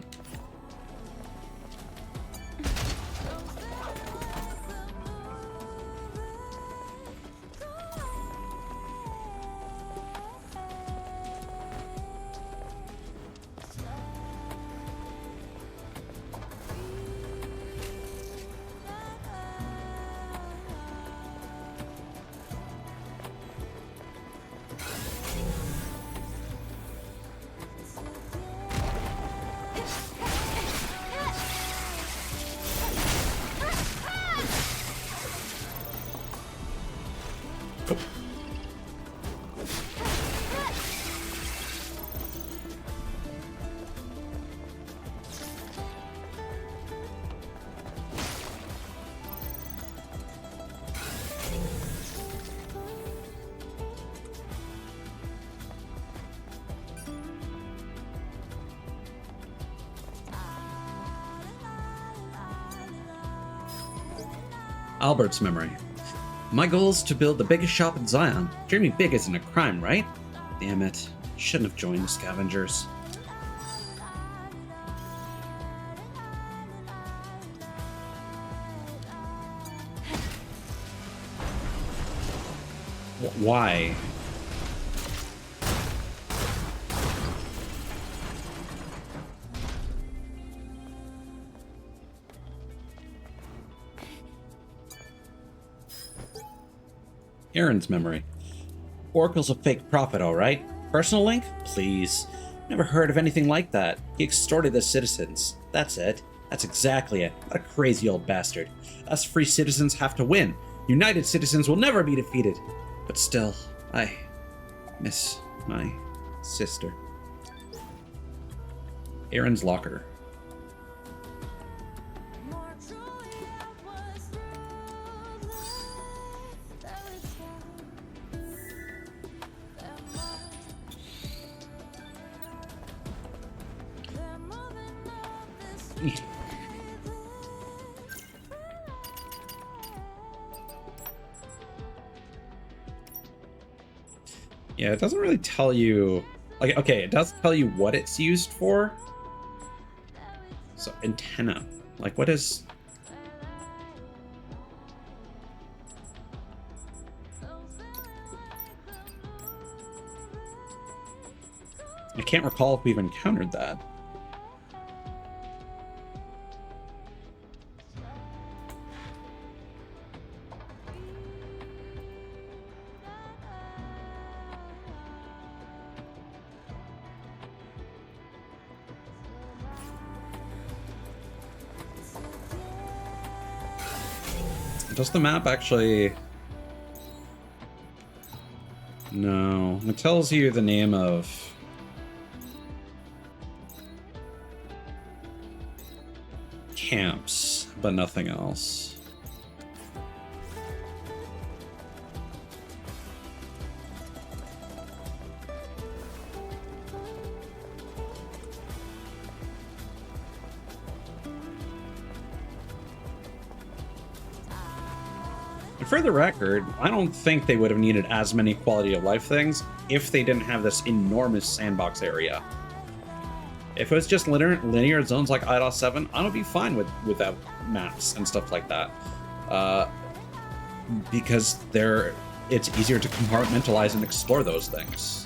Albert's memory. My goal is to build the biggest shop in Zion. Dreaming big isn't a crime, right? Damn it. Shouldn't have joined the scavengers. Why? Aaron's memory. Oracle's a fake prophet, alright? Personal link? Please. Never heard of anything like that. He extorted the citizens. That's it. That's exactly it. What a crazy old bastard. Us free citizens have to win. United citizens will never be defeated. But still, I miss my sister. Aaron's locker. Yeah, it doesn't really tell you, like, okay, it does tell you what it's used for. So, antenna. Like, what is... I can't recall if we've encountered that. Does the map actually... No. It tells you the name of... camps, but nothing else. For the record, I don't think they would have needed as many quality of life things if they didn't have this enormous sandbox area. If it was just linear zones like IDOS 7, I would be fine without maps and stuff like that. Because it's easier to compartmentalize and explore those things.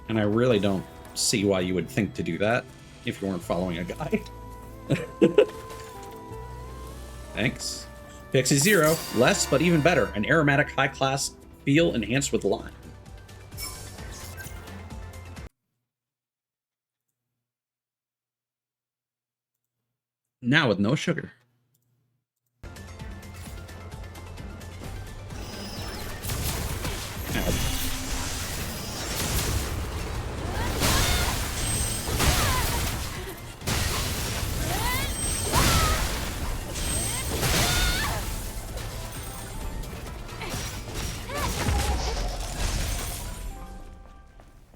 And I really don't see why you would think to do that if you weren't following a guide. Thanks. Pixie Zero, less but even better. An aromatic high-class feel enhanced with lime. Now with no sugar.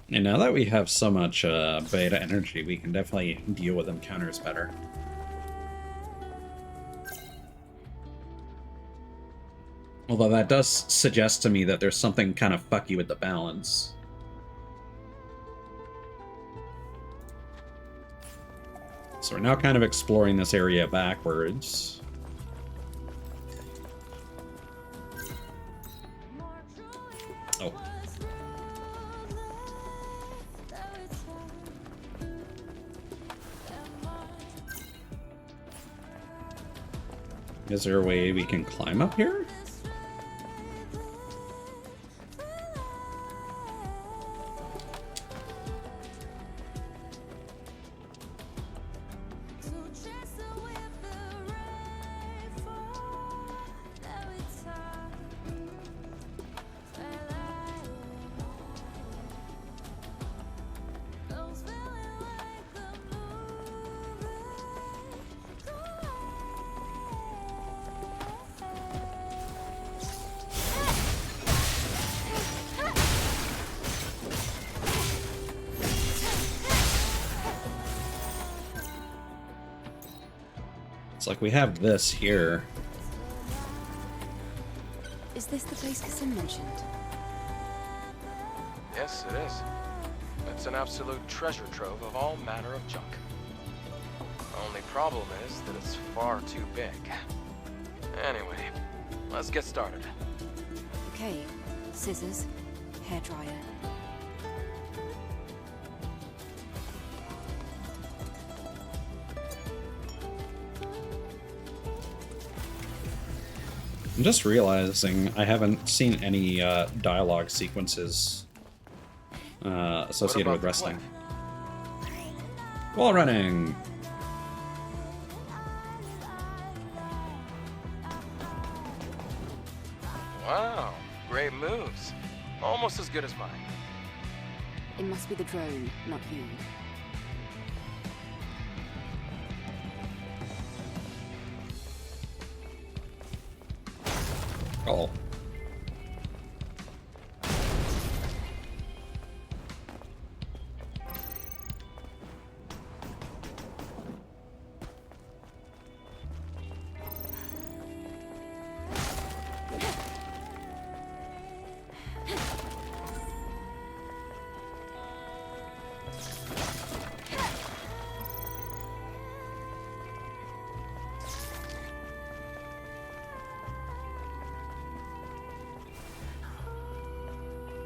And now that we have so much beta energy, we can definitely deal with encounters better. Although that does suggest to me that there's something kind of fucky with the balance. So we're now kind of exploring this area backwards. Oh. Is there a way we can climb up here? It's like we have this here. Is this the place Kassim mentioned? Yes, it is. It's an absolute treasure trove of all manner of junk. Only problem is that it's far too big. Anyway, let's get started. Okay, scissors, hairdryer. I'm just realizing I haven't seen any dialogue sequences associated with wrestling. Wall running! Wow, great moves. Almost as good as mine. It must be the drone, not you. Oh.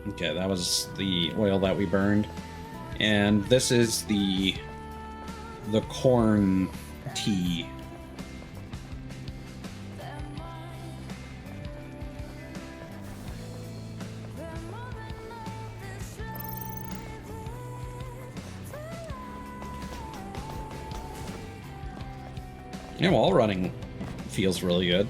Okay, that was the oil that we burned. And this is the corn tea. Yeah, wall running feels really good.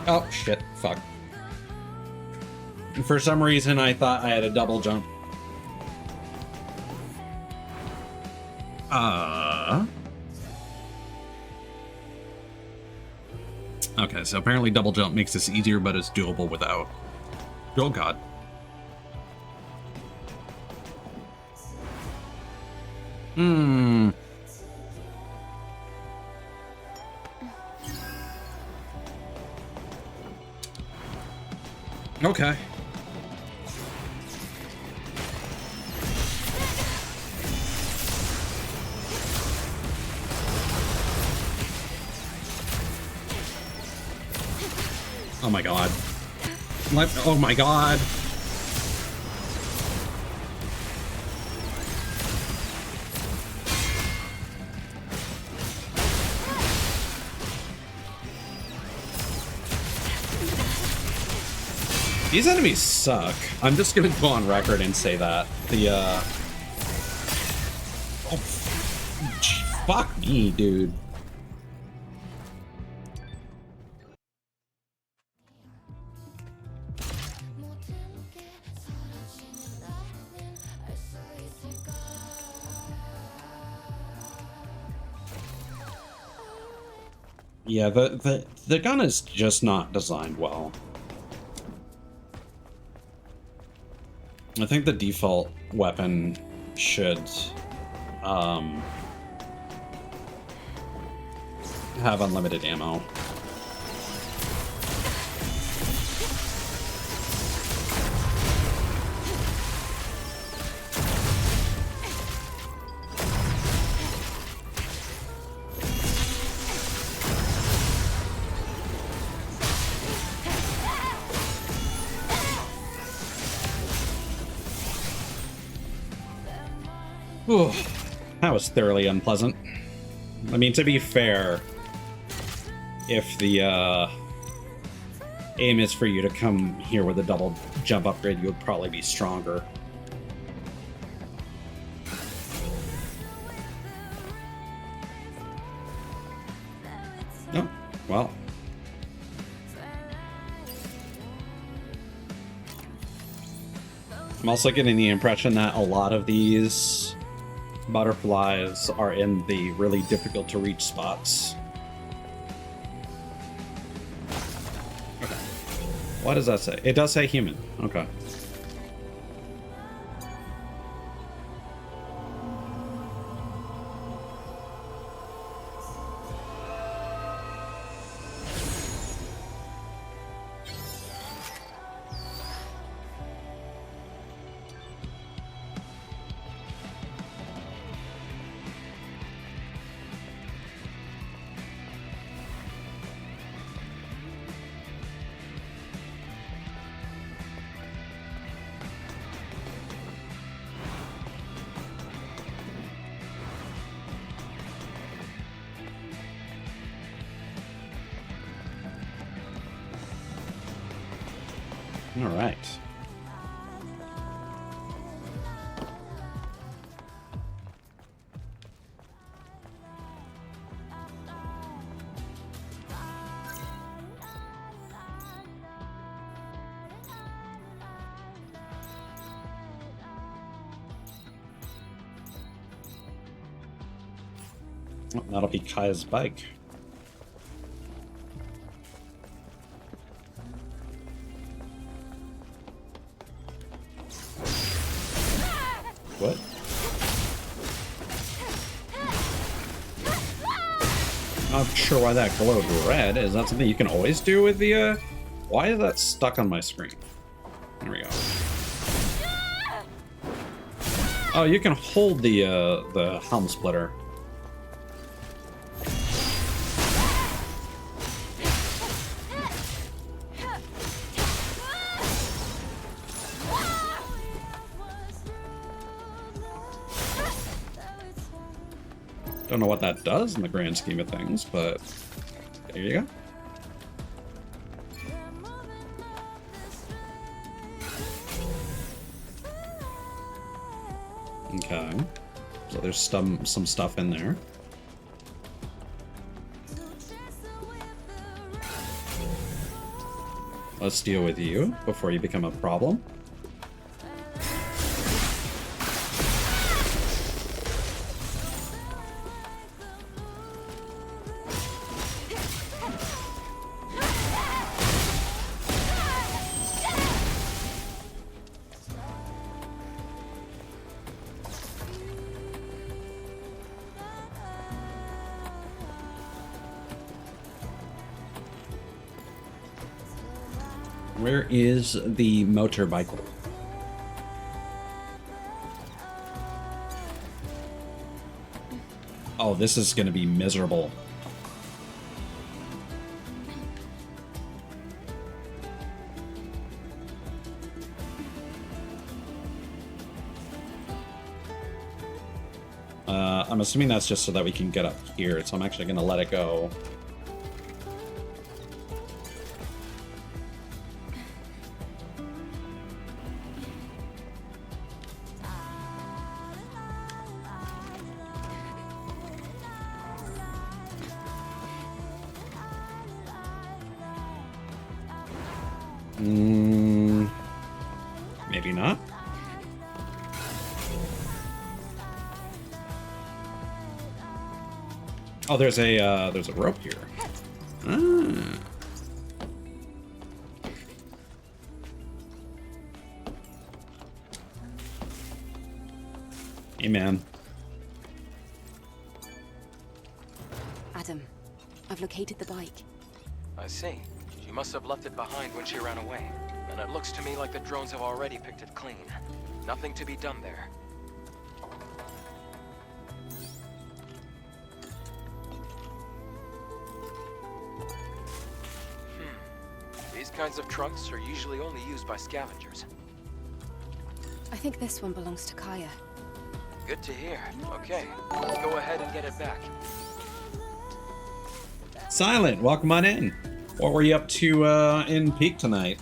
Oh, shit. Fuck. For some reason, I thought I had a double jump. Okay, so apparently double jump makes this easier, but it's doable without. Oh, God. Okay. Oh my god. Oh my god. These enemies suck. I'm just gonna go on record and say that. Oh, fuck me, dude. Yeah, the gun is just not designed well. I think the default weapon should have unlimited ammo. Ooh, that was thoroughly unpleasant. I mean, to be fair, if the aim is for you to come here with a double jump upgrade, you would probably be stronger. Oh, well. I'm also getting the impression that a lot of these butterflies are in the really difficult to reach spots. Okay. What does that say? It does say human. Okay. All right. Oh, that'll be Kaya's bike. What? Not sure why that glowed red. Is that something you can always do with the, Why is that stuck on my screen? There we go. Oh, you can hold the helm splitter. Don't know what that does in the grand scheme of things, but there you go. Okay, so there's some stuff in there. Let's deal with you before you become a problem. Where is the motorbike? Oh, this is going to be miserable. I'm assuming that's just so that we can get up here, so I'm actually going to let it go. Maybe not. Oh, there's a rope here. Ah. Hey, man. Adam, I've located the bike. I see. She must have left it behind when she ran away. And it looks to me like the drones have already picked it clean. Nothing to be done there. These kinds of trunks are usually only used by scavengers. I think this one belongs to Kaya. Good to hear. Okay, go ahead and get it back. Silent, welcome on in. What were you up to in Peak tonight?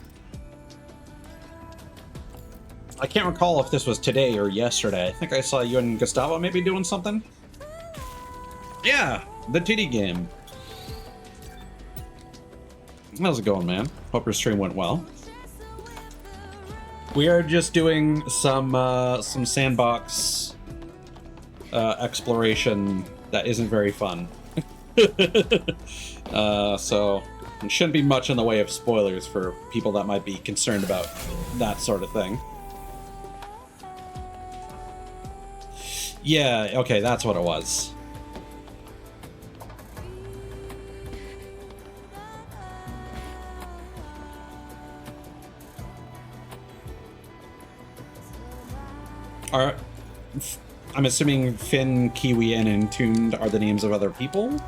I can't recall if this was today or yesterday. I think I saw you and Gustavo maybe doing something. Yeah, the TD game. How's it going, man? Hope your stream went well. We are just doing some sandbox exploration that isn't very fun. So It shouldn't be much in the way of spoilers for people that might be concerned about that sort of thing. Yeah, okay, that's what it was. I'm assuming Finn, Kiwi, and Entombed are the names of other people?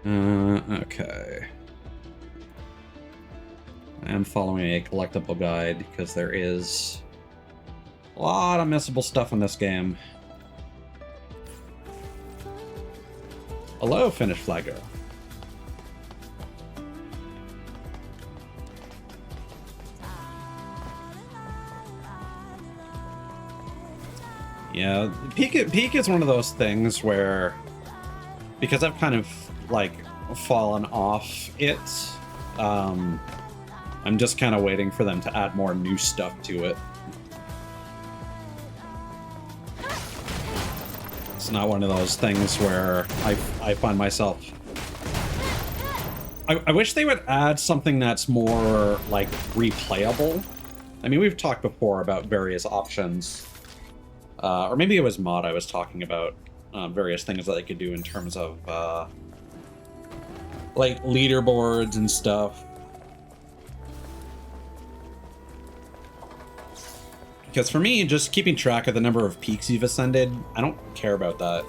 Okay. I am following a collectible guide because there is a lot of missable stuff in this game. Hello, Finnish Flag Girl. Yeah, Peak is one of those things where, because I've kind of like fallen off it, I'm just kind of waiting for them to add more new stuff to it. It's not one of those things where I find myself... I wish they would add something that's more like replayable. I mean, we've talked before about various options. Or maybe it was Mod I was talking about, various things that they could do in terms of, like, leaderboards and stuff. Because for me, just keeping track of the number of peaks you've ascended, I don't care about that.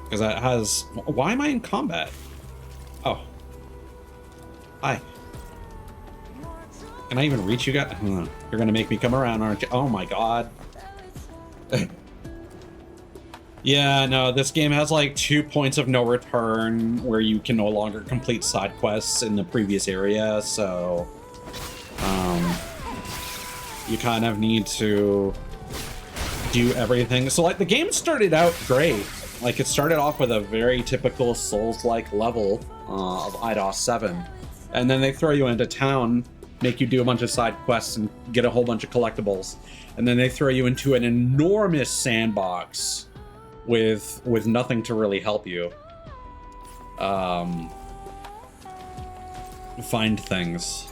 Because that has... Why am I in combat? Oh. Hi. Can I even reach you guys? You're gonna make me come around, aren't you? Oh my god. Yeah, no, this game has like 2 points of no return where you can no longer complete side quests in the previous area, so... you kind of need to do everything. So, like, the game started out great. Like, it started off with a very typical Souls-like level of IDOS 7. And then they throw you into town, make you do a bunch of side quests and get a whole bunch of collectibles. And then they throw you into an enormous sandbox with nothing to really help you find things.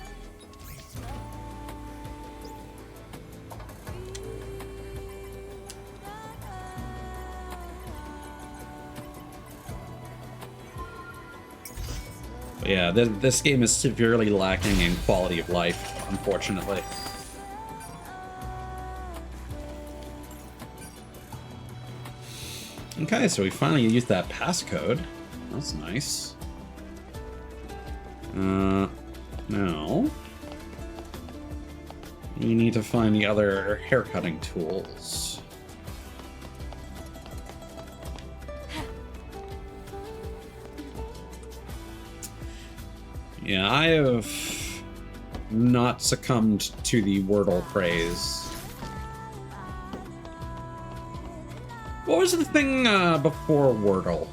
But yeah, this game is severely lacking in quality of life, unfortunately. Okay, so we finally used that passcode. That's nice. Now... we need to find the other haircutting tools. Yeah, I have not succumbed to the Wordle craze. What was the thing before Wordle?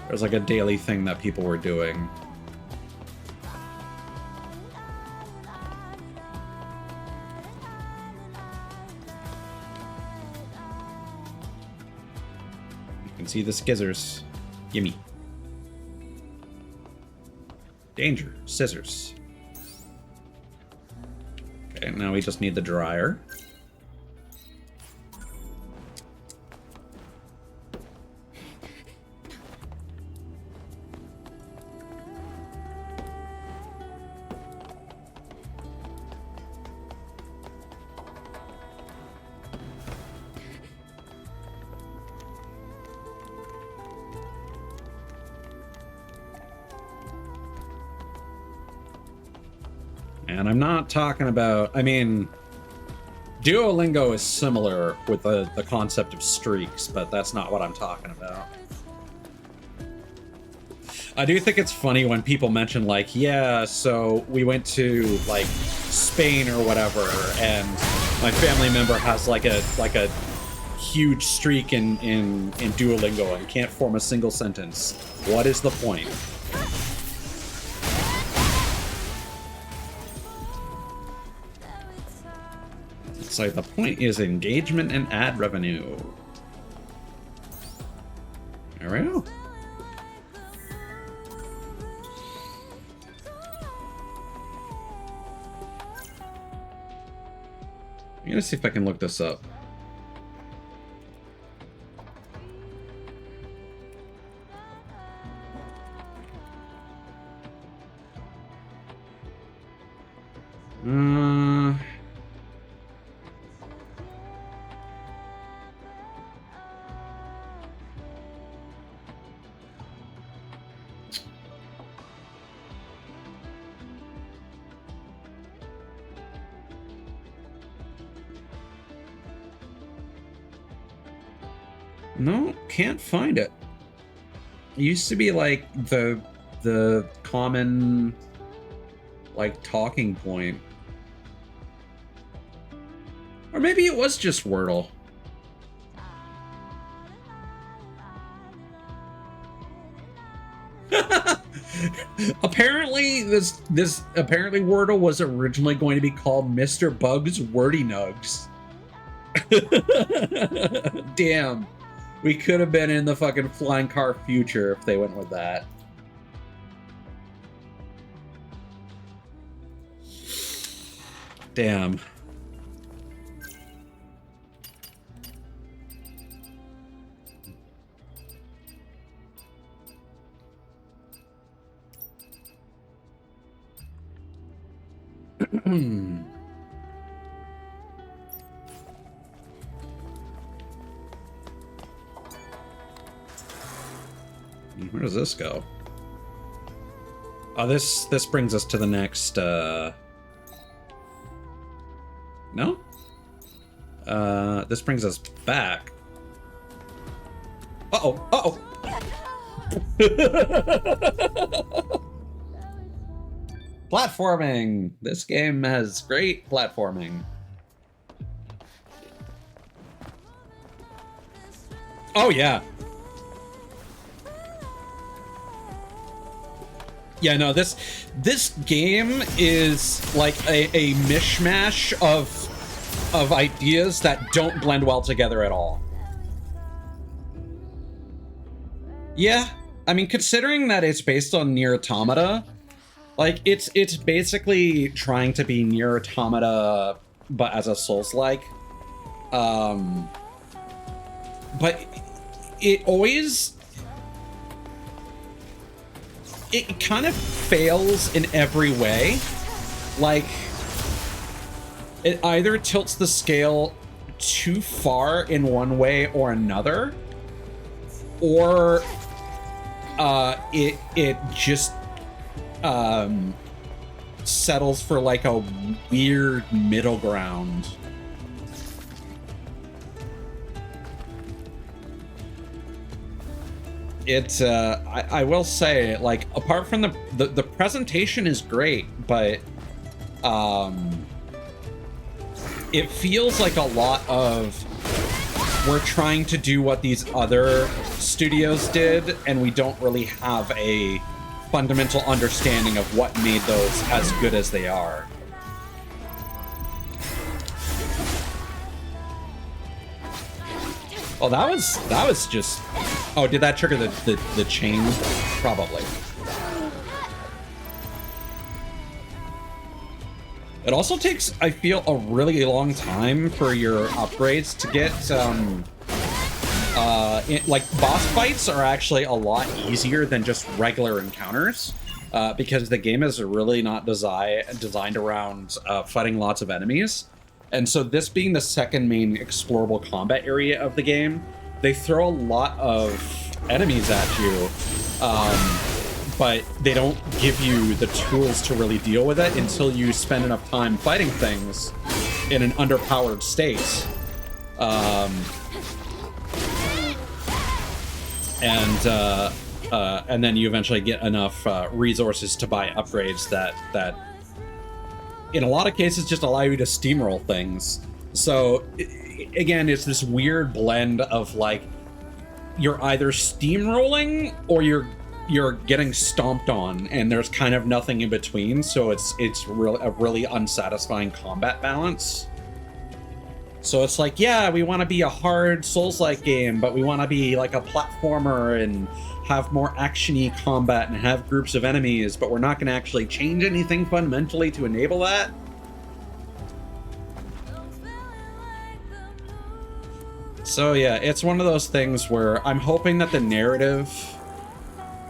There was like a daily thing that people were doing. You can see the skizzers. Gimme. Danger. Scissors. Okay, now we just need the dryer. And I'm not talking about, I mean, Duolingo is similar with the concept of streaks, but that's not what I'm talking about. I do think it's funny when people mention, like, yeah, so we went to, like, Spain or whatever, and my family member has, like a huge streak in Duolingo and can't form a single sentence. What is the point? So the point is engagement and ad revenue. There we go. I'm gonna see if I can look this up. No, can't find it. It used to be like the common like talking point. Or maybe it was just Wordle. Apparently apparently Wordle was originally going to be called Mr. Bug's Wordy Nugs. Damn. We could have been in the fucking flying car future if they went with that. Damn. Where does this go? Oh, this brings us to the next, no? This brings us back. Uh-oh, uh-oh! Platforming! This game has great platforming. Oh, yeah. Yeah, no, this game is like a mishmash of ideas that don't blend well together at all. Yeah, I mean, considering that it's based on Nier Automata, like it's basically trying to be Nier Automata, but as a Souls-like. But it always... It kind of fails in every way. Like, it either tilts the scale too far in one way or another, or it just settles for like a weird middle ground. It's I will say, like, apart from the presentation is great, but it feels like a lot of we're trying to do what these other studios did, and we don't really have a fundamental understanding of what made those as good as they are. Oh, that was just... Oh, did that trigger the chain? Probably. It also takes, I feel, a really long time for your upgrades to get, like, boss fights are actually a lot easier than just regular encounters, because the game is really not designed around fighting lots of enemies. And so this being the second main explorable combat area of the game, they throw a lot of enemies at you, but they don't give you the tools to really deal with it until you spend enough time fighting things in an underpowered state. And then you eventually get enough resources to buy upgrades that in a lot of cases just allow you to steamroll things. So again, it's this weird blend of, like, you're either steamrolling or you're getting stomped on, and there's kind of nothing in between. So it's a really unsatisfying combat balance. So it's like, yeah, we want to be a hard Souls-like game, but we want to be like a platformer and have more action-y combat and have groups of enemies, but we're not going to actually change anything fundamentally to enable that. So yeah, it's one of those things where I'm hoping that the narrative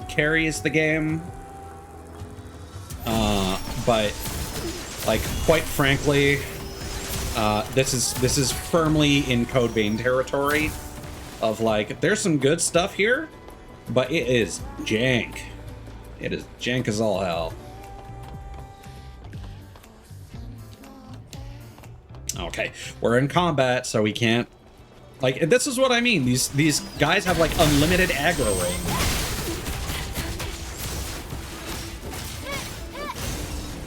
carries the game. But like, quite frankly, this is firmly in Code Vein territory of like, there's some good stuff here, but it is jank. It is jank as all hell. Okay, we're in combat, so we can't. Like, this is what I mean. These guys have like unlimited aggro range.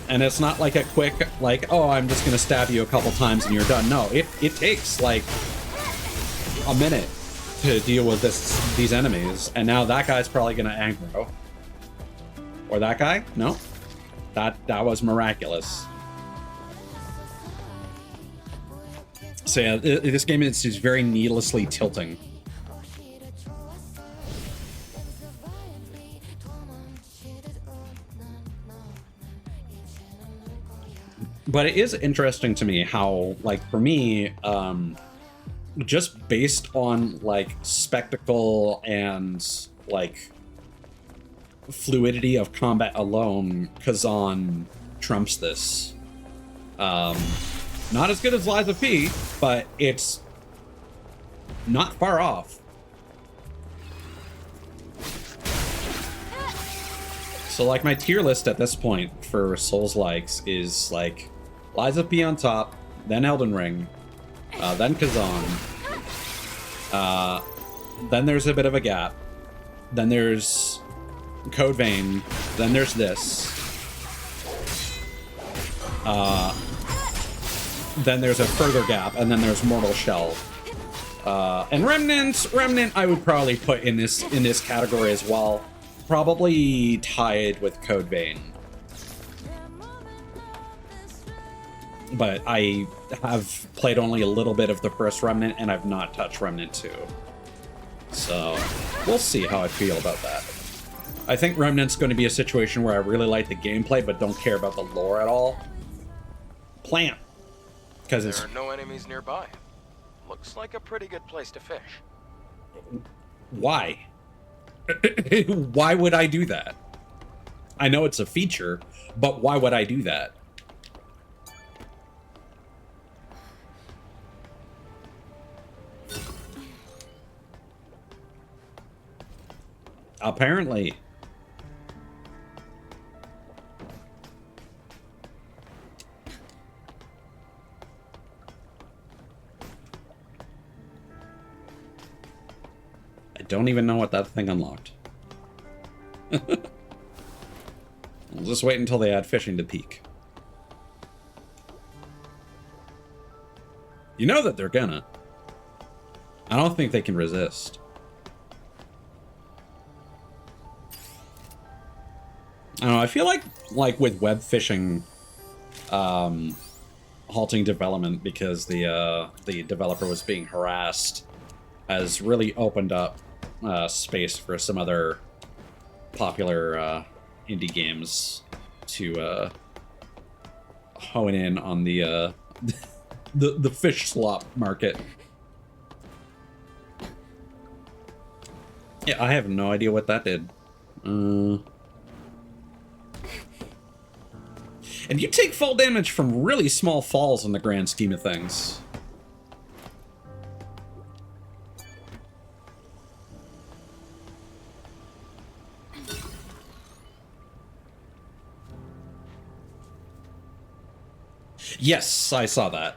And it's not like a quick, like, oh, I'm just gonna stab you a couple times and you're done. No, it takes like a minute to deal with these enemies. And now that guy's probably gonna aggro. Or that guy? No? That was miraculous. So yeah, this game is just very needlessly tilting. But it is interesting to me how, like, for me, just based on, like, spectacle and, like, fluidity of combat alone, Kazan trumps this. Not as good as Lies of P, but it's not far off. So, like, my tier list at this point for Souls-likes is, like, Lies of P on top, then Elden Ring, then Kazan, then there's a bit of a gap, then there's Code Vein, then there's this, then there's a further gap, and then there's Mortal Shell. And Remnant I would probably put in this category as well. Probably tied with Code Vein. But I have played only a little bit of the first Remnant, and I've not touched Remnant 2. So, we'll see how I feel about that. I think Remnant's going to be a situation where I really like the gameplay, but don't care about the lore at all. Plant. Because there are no enemies nearby. Looks like a pretty good place to fish. Why? Why would I do that? I know it's a feature, but why would I do that? Apparently. I don't even know what that thing unlocked. We'll just wait until they add fishing to peak. You know that they're gonna. I don't think they can resist. I don't know, I feel like with web fishing halting development because the developer was being harassed has really opened up space for some other popular indie games to hone in on the the fish slop market. Yeah, I have no idea what that did. And you take fall damage from really small falls in the grand scheme of things. Yes, I saw that.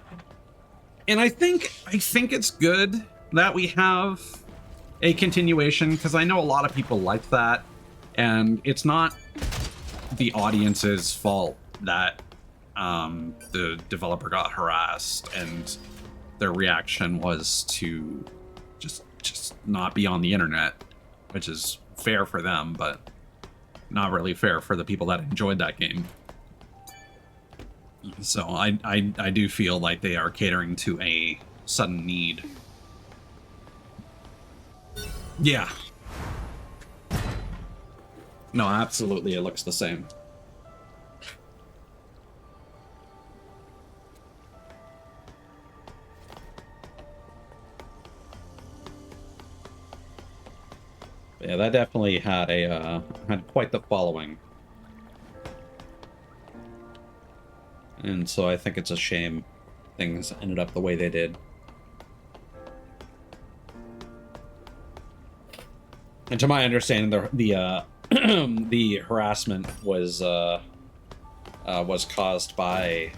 And I think it's good that we have a continuation, because I know a lot of people like that, and it's not the audience's fault that the developer got harassed and their reaction was to just not be on the internet, which is fair for them, but not really fair for the people that enjoyed that game. So I do feel like they are catering to a sudden need. Yeah. No, absolutely, it looks the same. Yeah, that definitely had a had quite the following. And so I think it's a shame things ended up the way they did. And to my understanding, the the harassment was caused by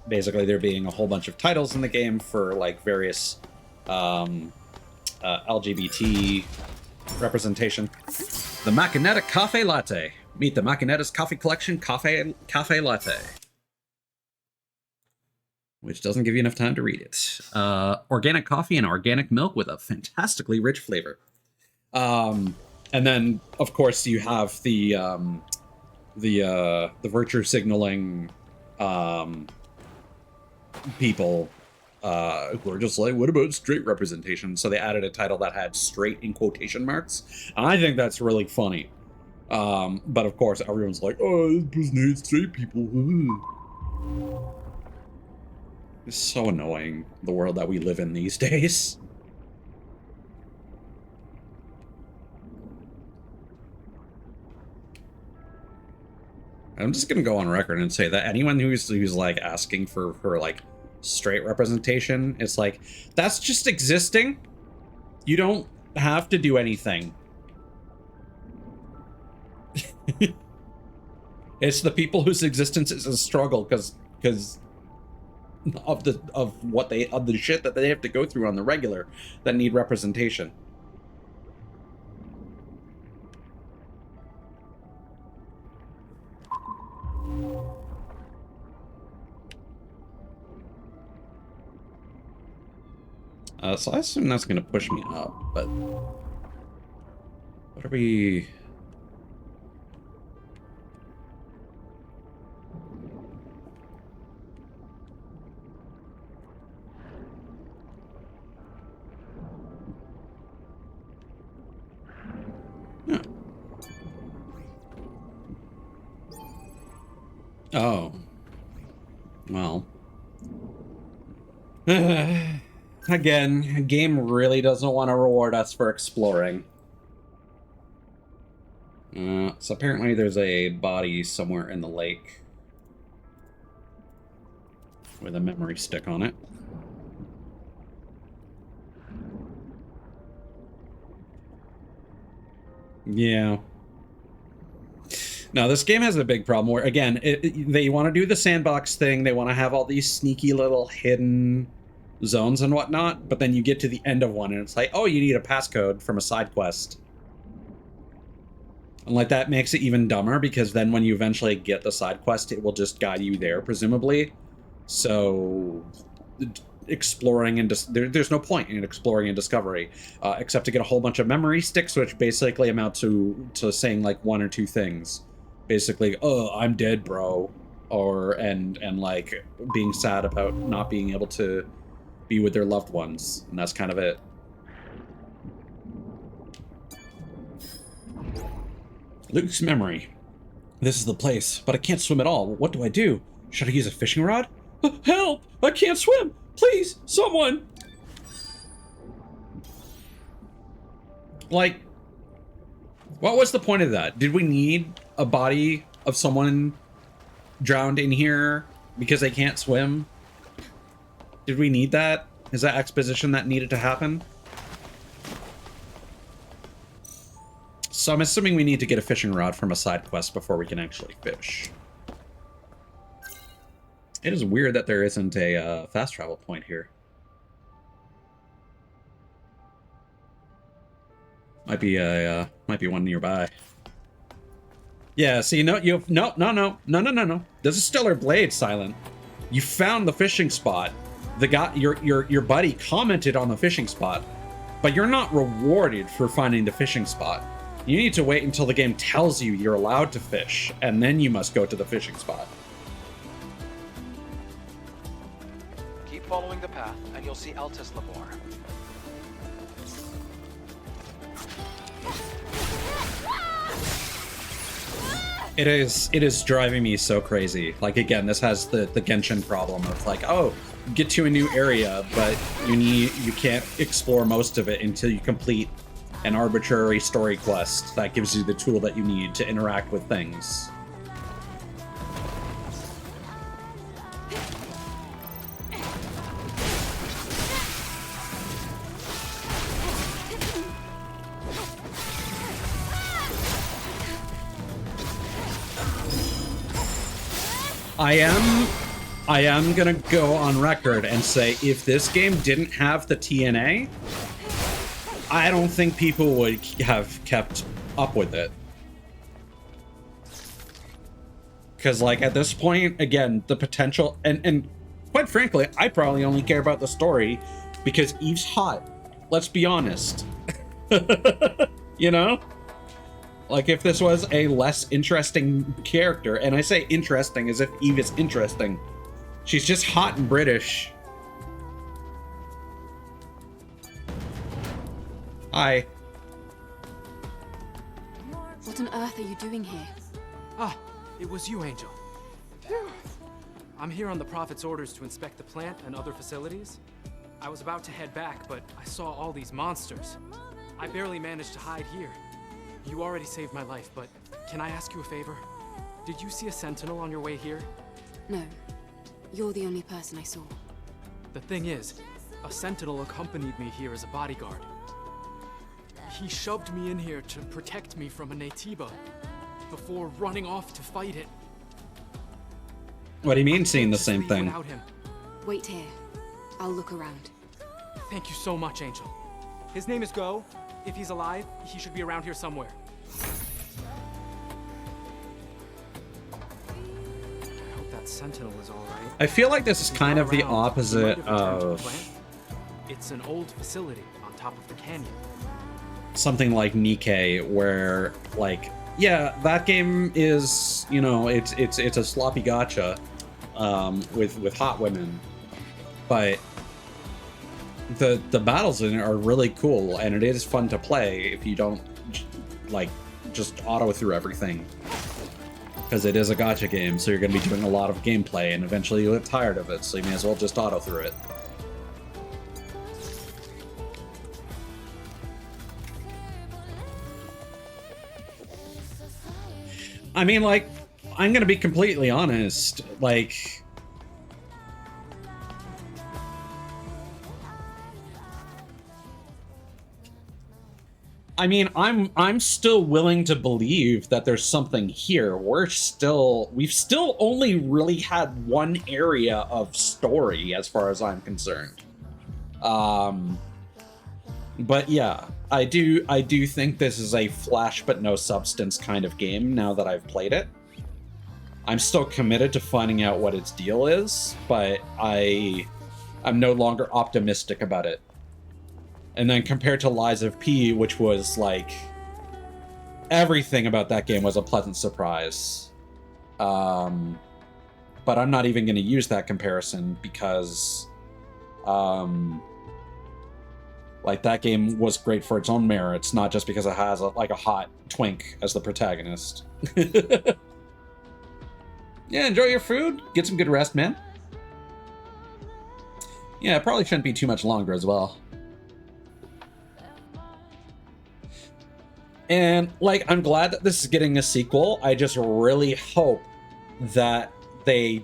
basically there being a whole bunch of titles in the game for like various LGBT representation. The Machinetta Cafe Latte. Meet the Machinetta's Coffee Collection Cafe Latte. Which doesn't give you enough time to read it. Organic coffee and organic milk with a fantastically rich flavor. And then, of course, you have the virtue signaling people who are just like, what about straight representation? So they added a title that had straight in quotation marks. And I think that's really funny. But of course, everyone's like, oh, this person hates straight people. It's so annoying, the world that we live in these days. I'm just gonna go on record and say that anyone who's like asking for like straight representation, it's like, that's just existing. You don't have to do anything. It's the people whose existence is a struggle because of the shit that they have to go through on the regular that need representation. So I assume that's going to push me up, but what are we... Yeah. Oh. Well. Again, a game really doesn't want to reward us for exploring. So apparently there's a body somewhere in the lake with a memory stick on it. Yeah. Now, this game has a big problem where, again, they want to do the sandbox thing. They want to have all these sneaky little hidden zones and whatnot, but then you get to the end of one and it's like, oh, you need a passcode from a side quest. And like that makes it even dumber because then when you eventually get the side quest, it will just guide you there, presumably. So exploring and there's no point in exploring and discovery except to get a whole bunch of memory sticks, which basically amount to saying like one or two things. Basically, oh, I'm dead, bro, and like being sad about not being able to be with their loved ones, and that's kind of it. Luke's memory. This is the place, but I can't swim at all. What do I do? Should I use a fishing rod? Help! I can't swim! Please, someone! Like, what was the point of that? Did we need a body of someone drowned in here because they can't swim? Did we need that? Is that exposition that needed to happen? So I'm assuming we need to get a fishing rod from a side quest before we can actually fish. It is weird that there isn't a fast travel point here. Might be one nearby. Yeah, see, no, no. There's a stellar blade, Silent. You found the fishing spot. The guy, your buddy commented on the fishing spot, but you're not rewarded for finding the fishing spot. You need to wait until the game tells you you're allowed to fish, and then you must go to the fishing spot. Keep following following the path, and you'll see Altus Labor. It is driving me so crazy. Like, again, this has the Genshin problem of like, oh, get to a new area, but you can't explore most of it until you complete an arbitrary story quest that gives you the tool that you need to interact with things. I am gonna go on record and say if this game didn't have the TNA, I don't think people would have kept up with it. Because, like, at this point, again, the potential, and quite frankly, I probably only care about the story because Eve's hot. Let's be honest. You know? Like, if this was a less interesting character, and I say interesting as if Eve is interesting, she's just hot and British. Hi. What on earth are you doing here? Ah, it was you, Angel. I'm here on the Prophet's orders to inspect the plant and other facilities. I was about to head back, but I saw all these monsters. I barely managed to hide here. You already saved my life, but can I ask you a favor? Did you see a sentinel on your way here? No. You're the only person I saw. The thing is, a sentinel accompanied me here as a bodyguard. He shoved me in here to protect me from a Naytiba before running off to fight it. What do you mean seeing the same thing? Without him. Wait here. I'll look around. Thank you so much, Angel. His name is Go. If he's alive, he should be around here somewhere. I hope that sentinel is all right. I feel like this is kind of the opposite of It's an old facility on top of the canyon. something like Nikkei, where, like, yeah, that game is, you know, it's a sloppy gacha with hot women, but the battles in it are really cool, and it is fun to play if you don't, like, just auto through everything. Because it is a gacha game, so you're going to be doing a lot of gameplay, and eventually you'll get tired of it, so you may as well just auto through it. I mean, like, I'm going to be completely honest, like, I mean, I'm still willing to believe that there's something here. We've still only really had one area of story as far as I'm concerned. But yeah, I do think this is a flash but no substance kind of game now that I've played it. I'm still committed to finding out what its deal is, but I'm no longer optimistic about it. And then compared to Lies of P, which was like, everything about that game was a pleasant surprise. But I'm not even going to use that comparison because, like, that game was great for its own merits, not just because it has a hot twink as the protagonist. Yeah, enjoy your food. Get some good rest, man. Yeah, it probably shouldn't be too much longer as well. And, like, I'm glad that this is getting a sequel. I just really hope that they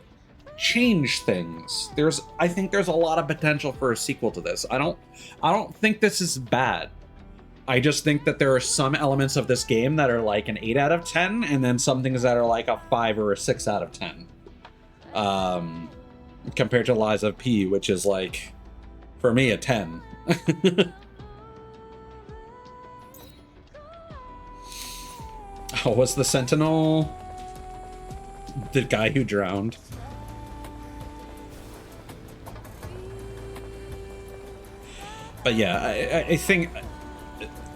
change things. I think there's a lot of potential for a sequel to this. I don't think this is bad. I just think that there are some elements of this game that are like an 8 out of 10, and then some things that are like a 5 or a 6 out of 10. Compared to Lies of P, which is like, for me, a 10. Oh, was the Sentinel the guy who drowned? But yeah, I think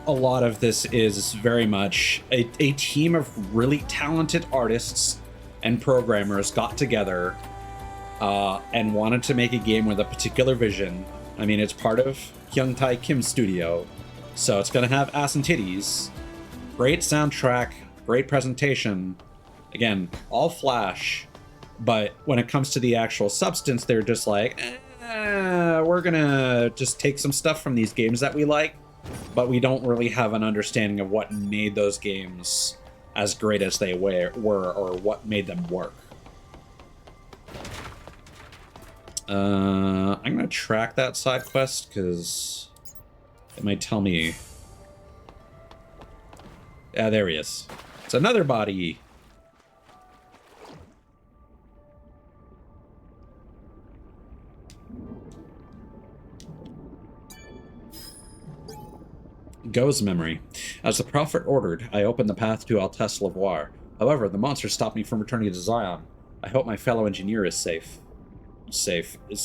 a lot of this is very much a team of really talented artists and programmers got together and wanted to make a game with a particular vision. I mean, it's part of Hyung Tae Kim's studio, so it's going to have ass and titties. Great soundtrack, great presentation. Again, all Flash, but when it comes to the actual substance, they're just like, we're going to just take some stuff from these games that we like, but we don't really have an understanding of what made those games as great as they were or what made them work. I'm gonna track that side quest because it might tell me. Yeah, there he is. It's another body. Go's memory. As the Prophet ordered, I opened the path to Altesse Lavoir. However, the monster stopped me from returning to Zion. I hope my fellow engineer is safe. Safe. I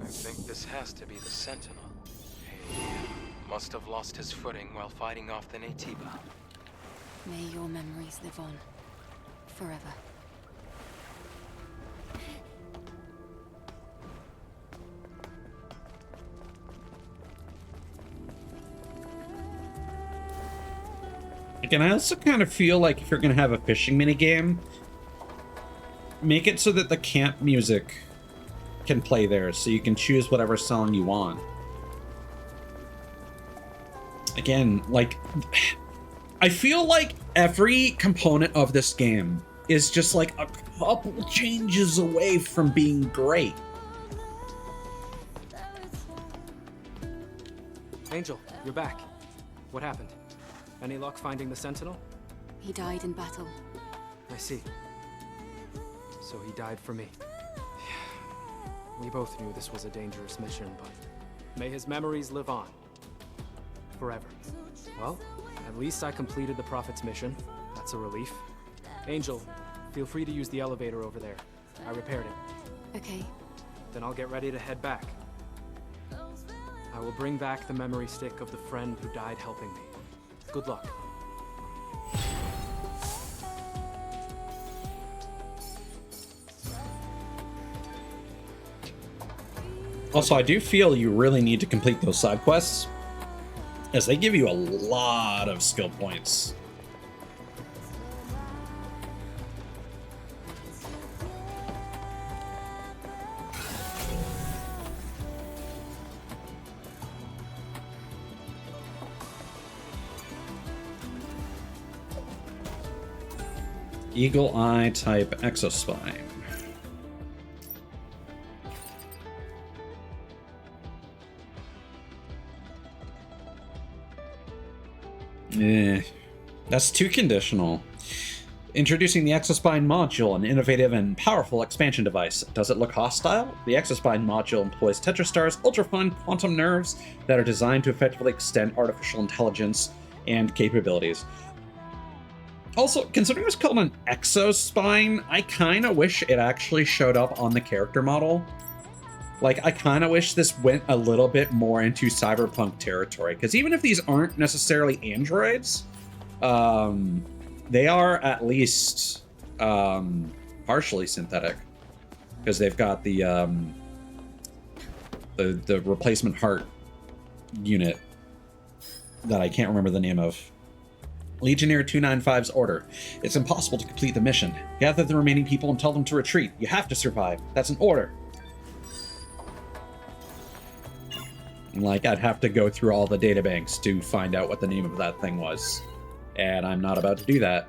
think this has to be the Sentinel. He must have lost his footing while fighting off the Naytiba. May your memories live on. Forever. Again, I also kind of feel like if you're going to have a fishing minigame, make it so that the camp music can play there, so you can choose whatever song you want. Again, like, I feel like every component of this game is just like a couple changes away from being great. Angel, you're back. What happened? Any luck finding the Sentinel? He died in battle. I see. So he died for me. We both knew this was a dangerous mission, but may his memories live on. Forever. Well, at least I completed the Prophet's mission. That's a relief. Angel, feel free to use the elevator over there. I repaired it. Okay. Then I'll get ready to head back. I will bring back the memory stick of the friend who died helping me. Good luck. Also, I do feel you really need to complete those side quests, as they give you a lot of skill points. Eagle Eye type exospine. That's too conditional. Introducing the Exospine module, an innovative and powerful expansion device. Does it look hostile? The Exospine module employs Tetrastar's ultra-fine quantum nerves that are designed to effectively extend artificial intelligence and capabilities. Also, considering it's called an Exospine, I kind of wish it actually showed up on the character model. Like, I kind of wish this went a little bit more into cyberpunk territory, because even if these aren't necessarily androids, they are at least partially synthetic, because they've got the replacement heart unit that I can't remember the name of. Legionnaire 295's order. It's impossible to complete the mission. Gather the remaining people and tell them to retreat. You have to survive. That's an order. Like, I'd have to go through all the databanks to find out what the name of that thing was. And I'm not about to do that.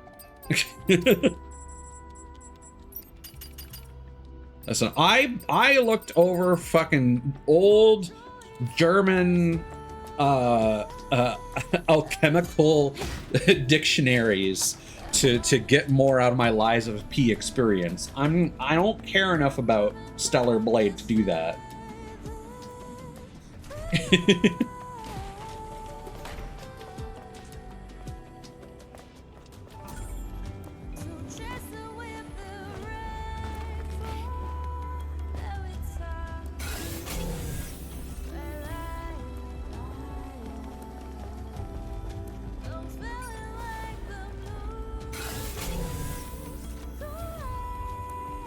Listen, I looked over fucking old German alchemical dictionaries to get more out of my Lies of P experience. I don't care enough about Stellar Blade to do that.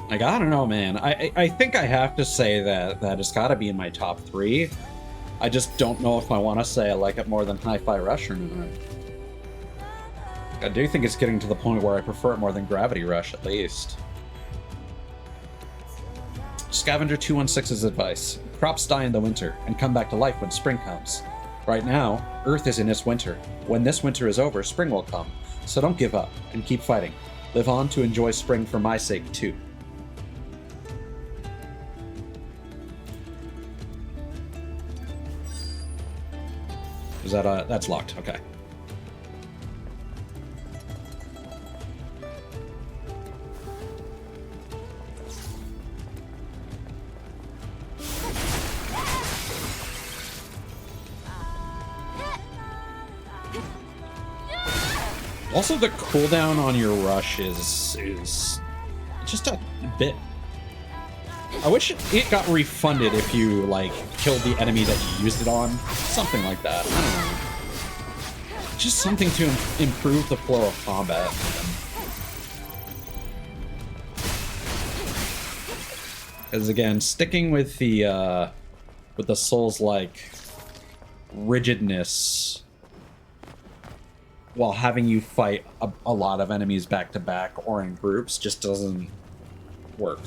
Like, I don't know, man. I think I have to say that it's got to be in my top 3. I just don't know if I want to say I like it more than Hi-Fi Rush or not. I do think it's getting to the point where I prefer it more than Gravity Rush, at least. Scavenger 216's advice. Crops die in the winter and come back to life when spring comes. Right now, Earth is in its winter. When this winter is over, spring will come. So don't give up and keep fighting. Live on to enjoy spring for my sake, too. Is that, that's locked, okay. Also, the cooldown on your rush is just a bit. I wish it got refunded if you, like, killed the enemy that you used it on. Something like that. I don't know. Just something to improve the flow of combat. Because, again, sticking with the Souls-like rigidness while having you fight a lot of enemies back-to-back or in groups just doesn't work.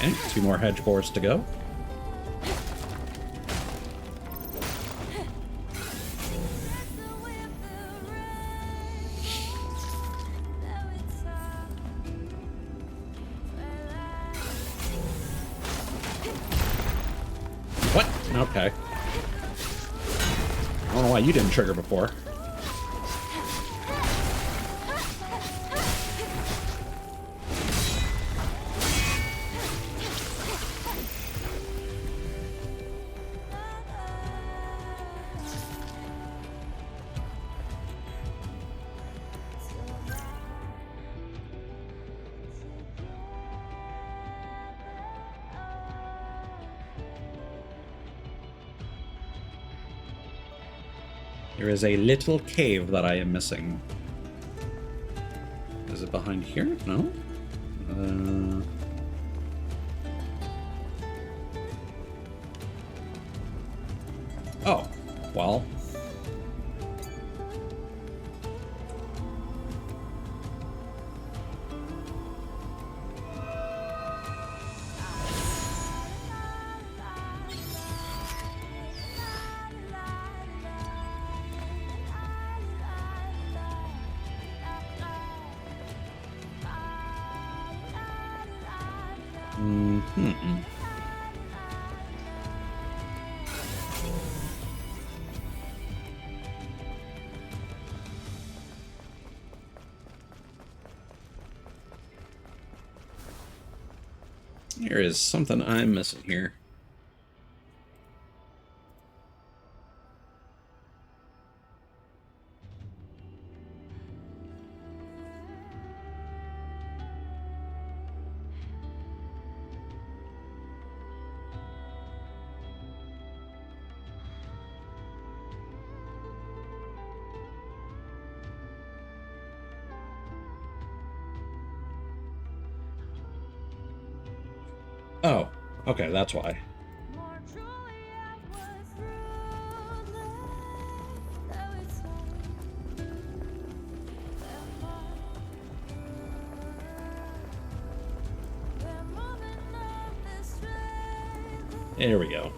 Okay, 2 more hedge boards to go. What? Okay. I don't know why you didn't trigger before. There is a little cave that I am missing. Is it behind here? No? Oh, well. There is something I'm missing here. Oh, okay, that's why. There we go.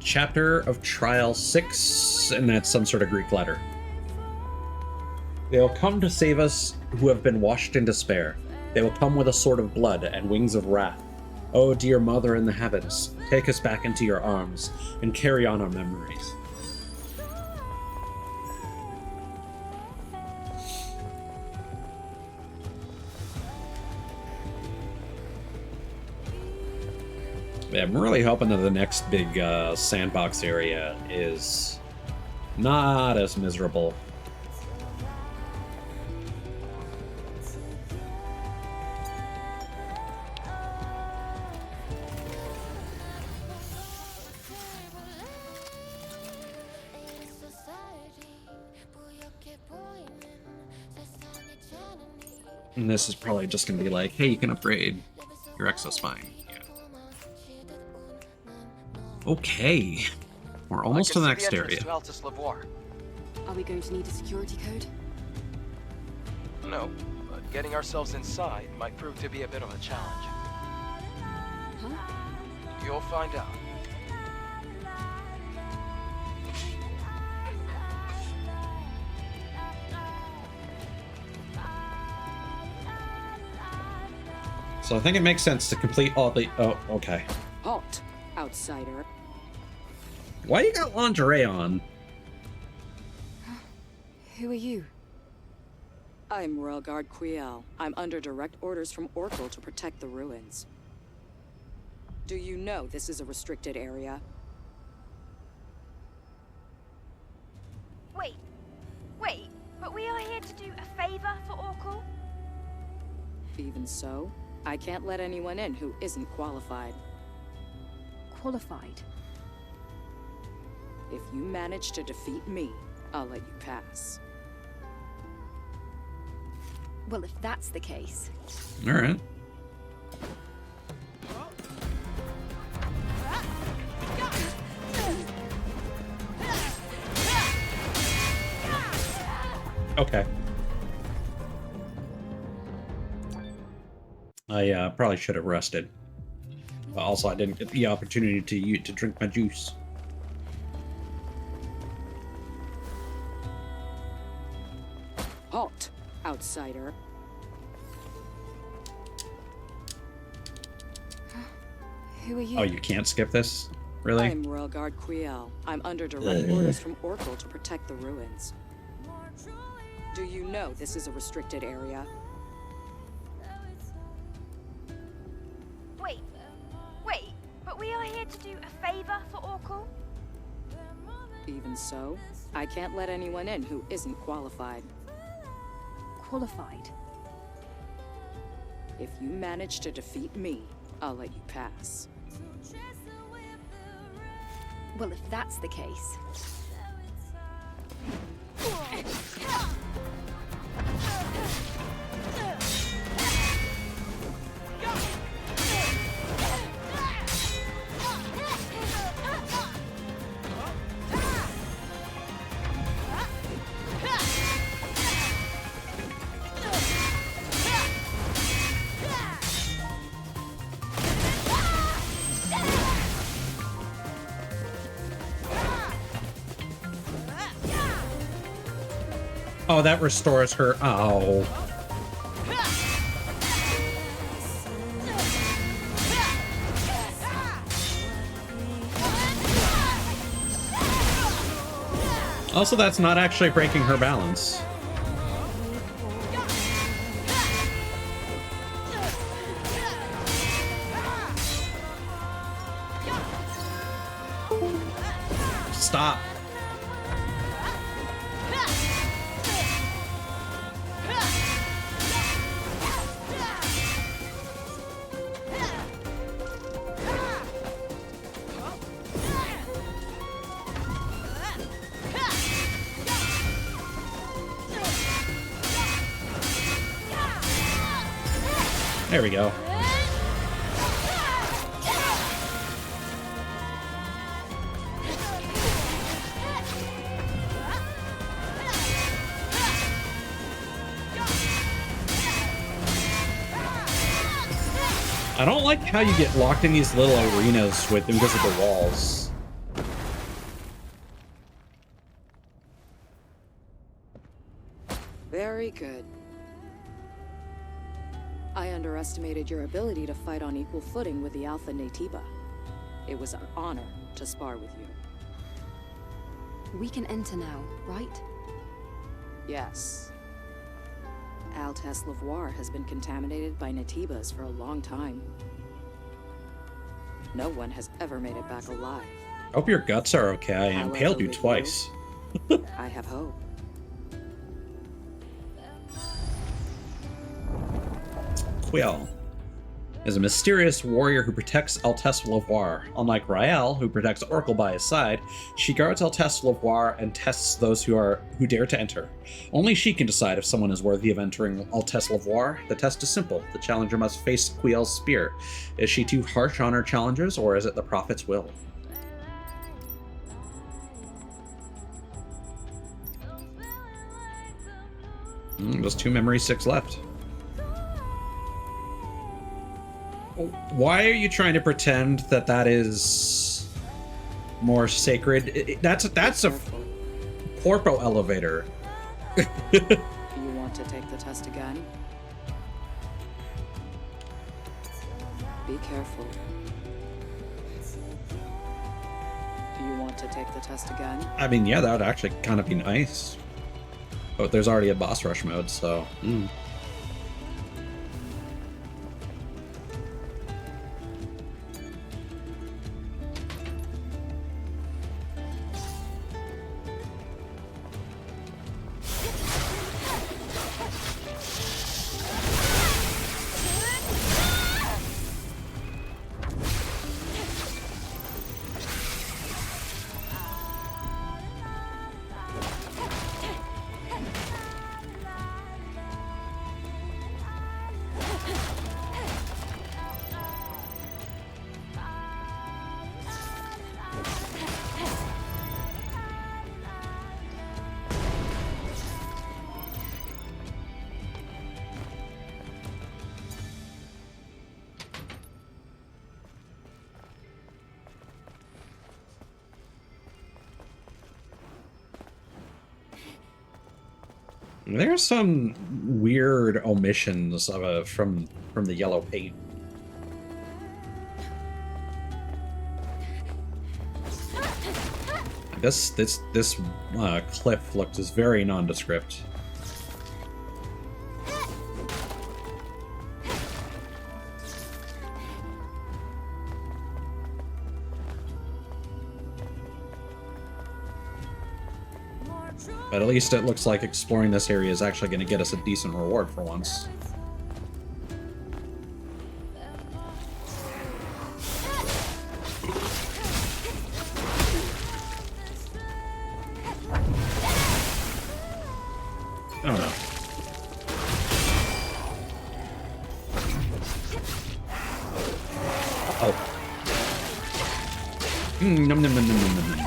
Chapter of Trial 6, and that's some sort of Greek letter. They'll come to save us who have been washed in despair. They will come with a sword of blood and wings of wrath. Oh, dear Mother in the heavens, take us back into your arms and carry on our memories. Yeah, I'm really hoping that the next big sandbox area is not as miserable. And this is probably just going to be like, hey, you can upgrade your exospine. Yeah. Okay. We're almost to the next area. Are we going to need a security code? No, but getting ourselves inside might prove to be a bit of a challenge. Huh? You'll find out. So I think it makes sense to complete all the... Oh, okay. Halt, outsider. Why you got lingerie on? Who are you? I'm Royal Guard Quiel. I'm under direct orders from Oracle to protect the ruins. Do you know this is a restricted area? Wait, but we are here to do a favor for Oracle? Even so, I can't let anyone in who isn't qualified. Qualified? If you manage to defeat me, I'll let you pass. Well, if that's the case... All right. Okay. I probably should have rested. But also, I didn't get the opportunity to drink my juice. Halt, outsider. Who are you? Oh, you can't skip this? Really? I'm Royal Guard Quiel. I'm under direct orders from Oracle to protect the ruins. Do you know this is a restricted area? Wait, but we are here to do a favor for Oracle? Even so, I can't let anyone in who isn't qualified. Qualified? If you manage to defeat me, I'll let you pass. Well, if that's the case... Oh, that restores her. Oh. Also, that's not actually breaking her balance. Stop. There we go. I don't like how you get locked in these little arenas with invisible walls. Very good. I underestimated your ability to fight on equal footing with the Alpha Natiba. It was an honor to spar with you. We can enter now, right? Yes. Altesse Lavoir has been contaminated by Natibas for a long time. No one has ever made it back alive. Hope your guts are okay. I However, impaled you with twice. I have hope. Quill is a mysterious warrior who protects Altesse Lavoir. Unlike Rael, who protects Oracle by his side, she guards Altesse Lavoir and tests those who dare to enter. Only she can decide if someone is worthy of entering Altesse Lavoir. The test is simple. The challenger must face Quiel's spear. Is she too harsh on her challengers, or is it the Prophet's will? Just 2 memory sticks left. Why are you trying to pretend that that is more sacred? That's a Porpo elevator. Do you want to take the test again? Be careful. Do you want to take the test again? I mean, yeah, that would actually kind of be nice. But there's already a boss rush mode, so... There's some weird omissions of from the yellow paint. This cliff looked as very nondescript. But at least it looks like exploring this area is actually going to get us a decent reward for once. Oh no. Oh. Nom nom nom nom nom nom nom.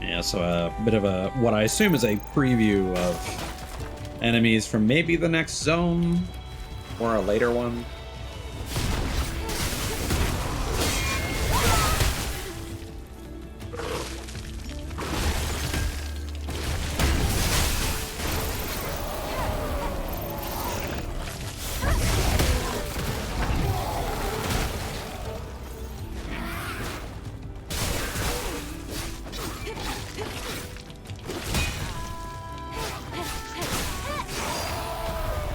Yeah, so a bit of a, what I assume is a preview of enemies from maybe the next zone or a later one.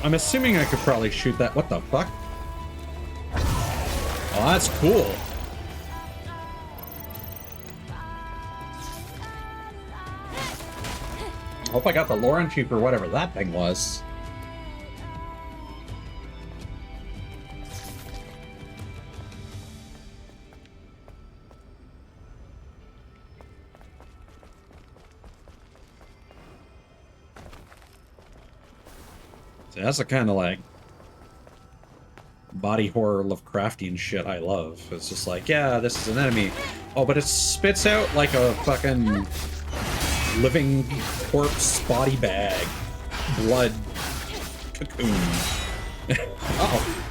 I'm assuming I could probably shoot that. What the fuck? Oh, that's cool. Hope I got the Lauren Cheap or whatever that thing was. See, that's the kind of like body horror Lovecraftian shit I love. It's just like, yeah, this is an enemy. Oh, but it spits out like a fucking living corpse body bag. Blood cocoon. Uh-oh.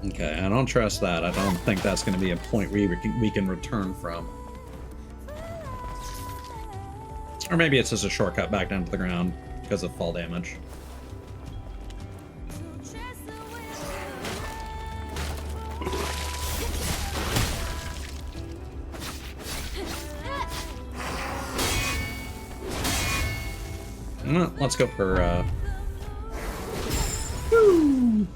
Okay, I don't trust that. I don't think that's going to be a point we can return from. Or maybe it's just a shortcut back down to the ground because of fall damage. Well, let's go for, Woo!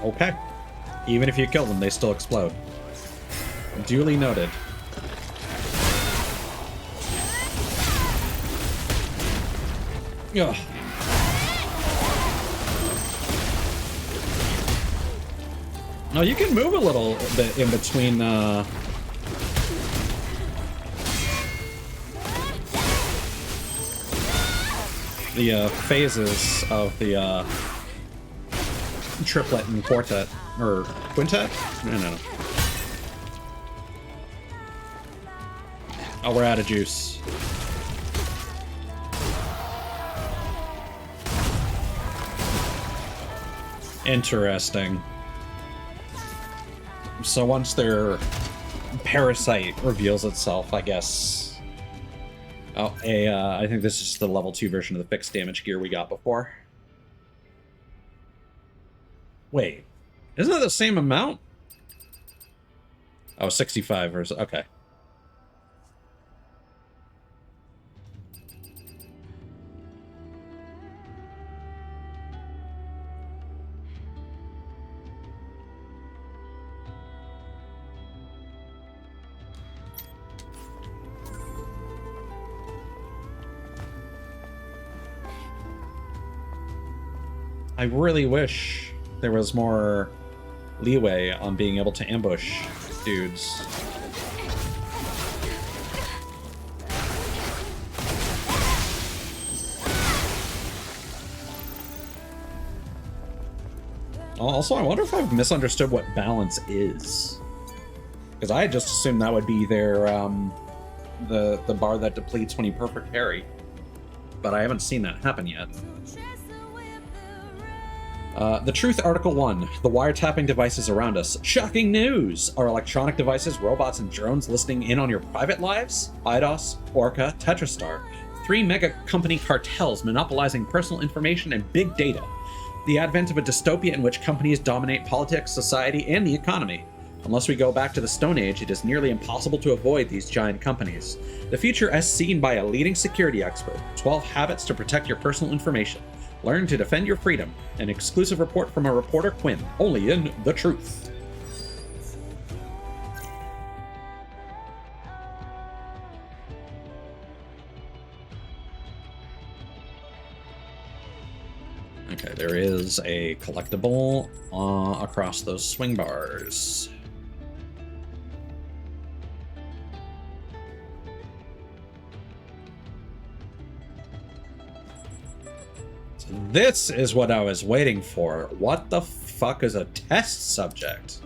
Okay. Even if you kill them, they still explode. Duly noted. Ugh. No, you can move a little bit in between, the phases of the triplet and quartet, or quintet? I don't know. Oh, we're out of juice. Interesting. So once their parasite reveals itself, I guess. Oh, I think this is the level 2 version of the fixed damage gear we got before. Wait, isn't it the same amount? Oh, 65 versus, okay. I really wish there was more leeway on being able to ambush dudes. Also, I wonder if I've misunderstood what balance is. Because I just assumed that would be their, the bar that depletes when you perfect parry. But I haven't seen that happen yet. The Truth Article 1. The wiretapping devices around us. Shocking news! Are electronic devices, robots, and drones listening in on your private lives? IDOS, Orca, Tetrastar. 3 mega company cartels monopolizing personal information and big data. The advent of a dystopia in which companies dominate politics, society, and the economy. Unless we go back to the Stone Age, it is nearly impossible to avoid these giant companies. The future as seen by a leading security expert. 12 habits to protect your personal information. Learn to defend your freedom. An exclusive report from a reporter Quinn, only in The Truth. Okay, there is a collectible across those swing bars. This is what I was waiting for. What the fuck is a test subject?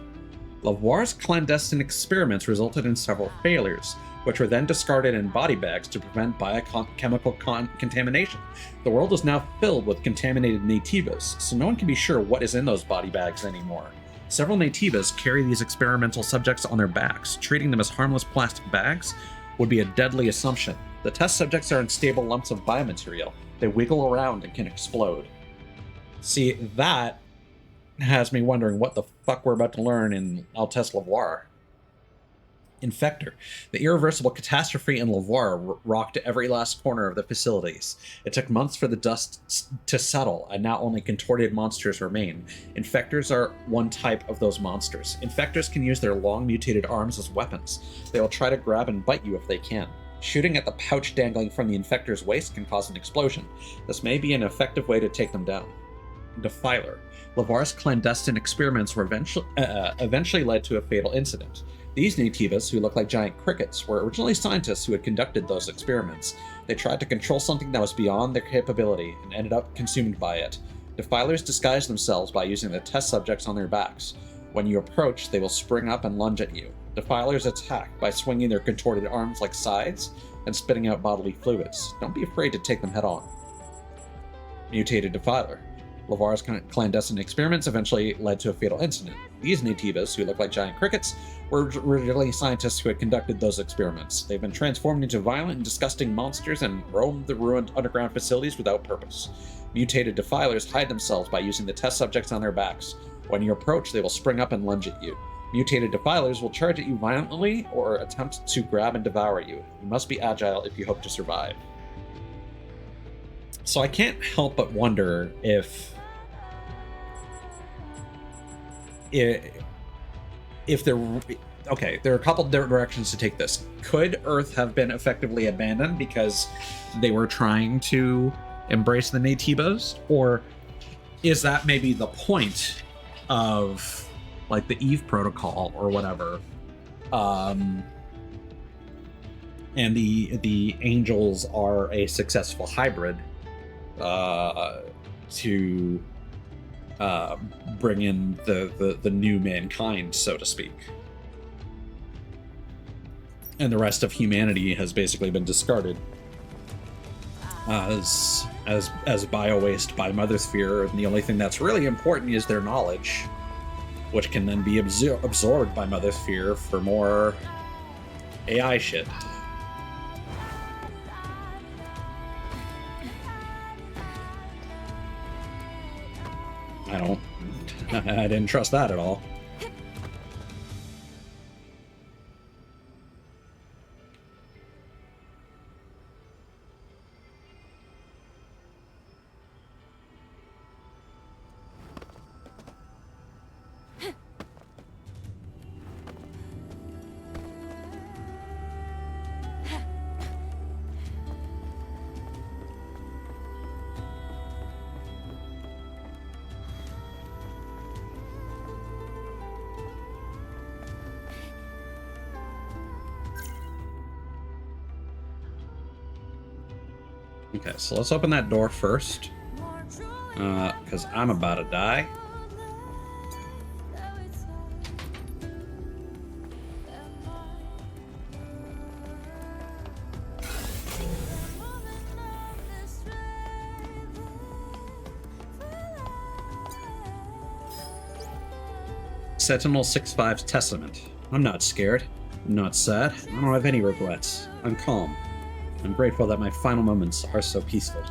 Lavoir's clandestine experiments resulted in several failures, which were then discarded in body bags to prevent biochemical contamination. The world is now filled with contaminated nativas, so no one can be sure what is in those body bags anymore. Several nativas carry these experimental subjects on their backs. Treating them as harmless plastic bags would be a deadly assumption. The test subjects are unstable lumps of biomaterial. They wiggle around and can explode. See, that has me wondering what the fuck we're about to learn in Altesse Lavoir. Infector. The irreversible catastrophe in Lavoir rocked every last corner of the facilities. It took months for the dust to settle, and now only contorted monsters remain. Infectors are one type of those monsters. Infectors can use their long mutated arms as weapons. They will try to grab and bite you if they can. Shooting at the pouch dangling from the infector's waist can cause an explosion. This may be an effective way to take them down. Defiler. Lavoir's clandestine experiments were eventually led to a fatal incident. These nativas, who look like giant crickets, were originally scientists who had conducted those experiments. They tried to control something that was beyond their capability and ended up consumed by it. Defilers disguise themselves by using the test subjects on their backs. When you approach, they will spring up and lunge at you. Defilers attack by swinging their contorted arms like scythes and spitting out bodily fluids. Don't be afraid to take them head on. Mutated Defiler. Lavoir's clandestine experiments eventually led to a fatal incident. These nativas, who look like giant crickets, were originally scientists who had conducted those experiments. They've been transformed into violent and disgusting monsters and roam the ruined underground facilities without purpose. Mutated Defilers hide themselves by using the test subjects on their backs. When you approach, they will spring up and lunge at you. Mutated Defilers will charge at you violently or attempt to grab and devour you. You must be agile if you hope to survive. So I can't help but wonder if there... Okay, there are a couple different directions to take this. Could Earth have been effectively abandoned because they were trying to embrace the Naytibas? Or is that maybe the point of, like, the Eve Protocol or whatever? And the Angels are a successful hybrid to bring in the new mankind, so to speak. And the rest of humanity has basically been discarded as bio waste by Mother Sphere, and the only thing that's really important is their knowledge, which can then be absorbed by Mother Sphere for more AI shit. I didn't trust that at all. Okay, so let's open that door first. Because I'm about to die. Sentinel 6-5's Testament. I'm not scared. I'm not sad. I don't have any regrets. I'm calm. I'm grateful that my final moments are so peaceful.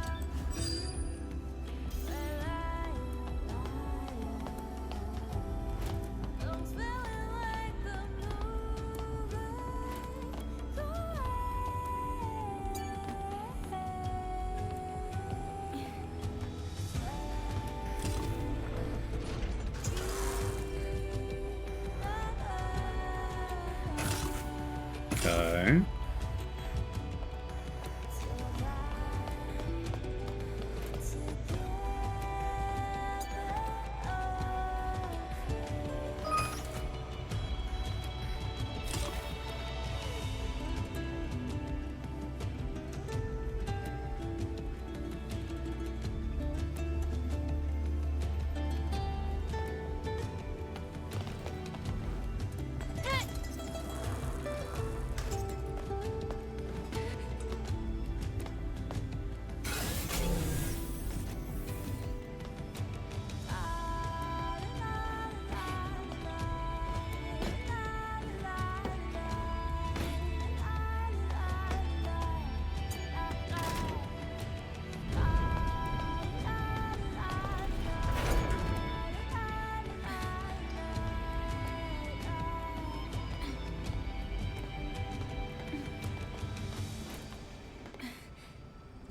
Okay.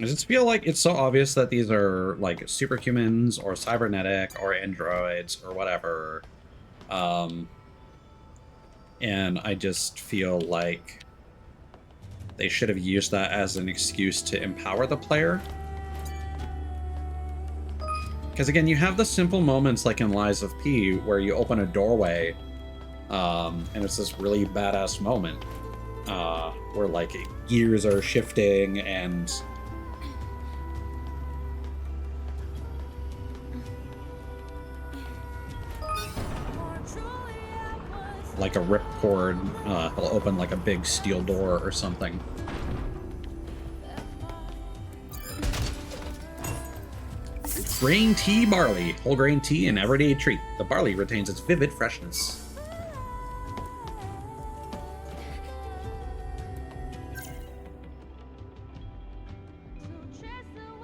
I just feel like it's so obvious that these are like superhumans or cybernetic or androids or whatever. And I just feel like they should have used that as an excuse to empower the player. Because again, you have the simple moments like in Lies of P where you open a doorway, and it's this really badass moment where like gears are shifting and like a ripcord will open like a big steel door or something. Grain tea barley. Whole grain tea, an everyday treat. The barley retains its vivid freshness.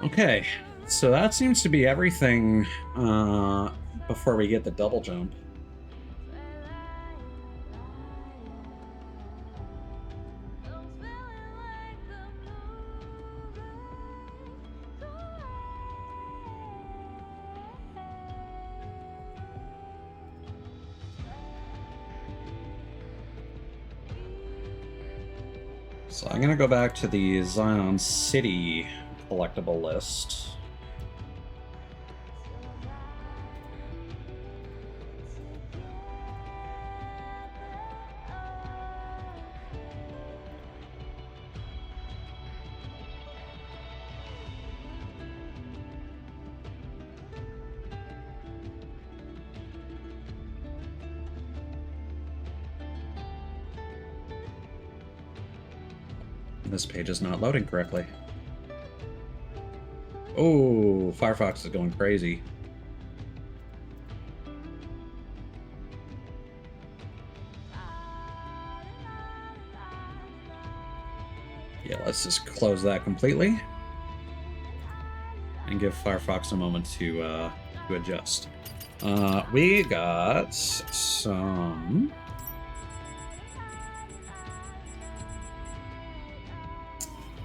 Okay, so that seems to be everything before we get the double jump. So I'm gonna go back to the Zion City collectible list. This page is not loading correctly. Oh, Firefox is going crazy. Yeah, let's just close that completely and give Firefox a moment to adjust. We got some.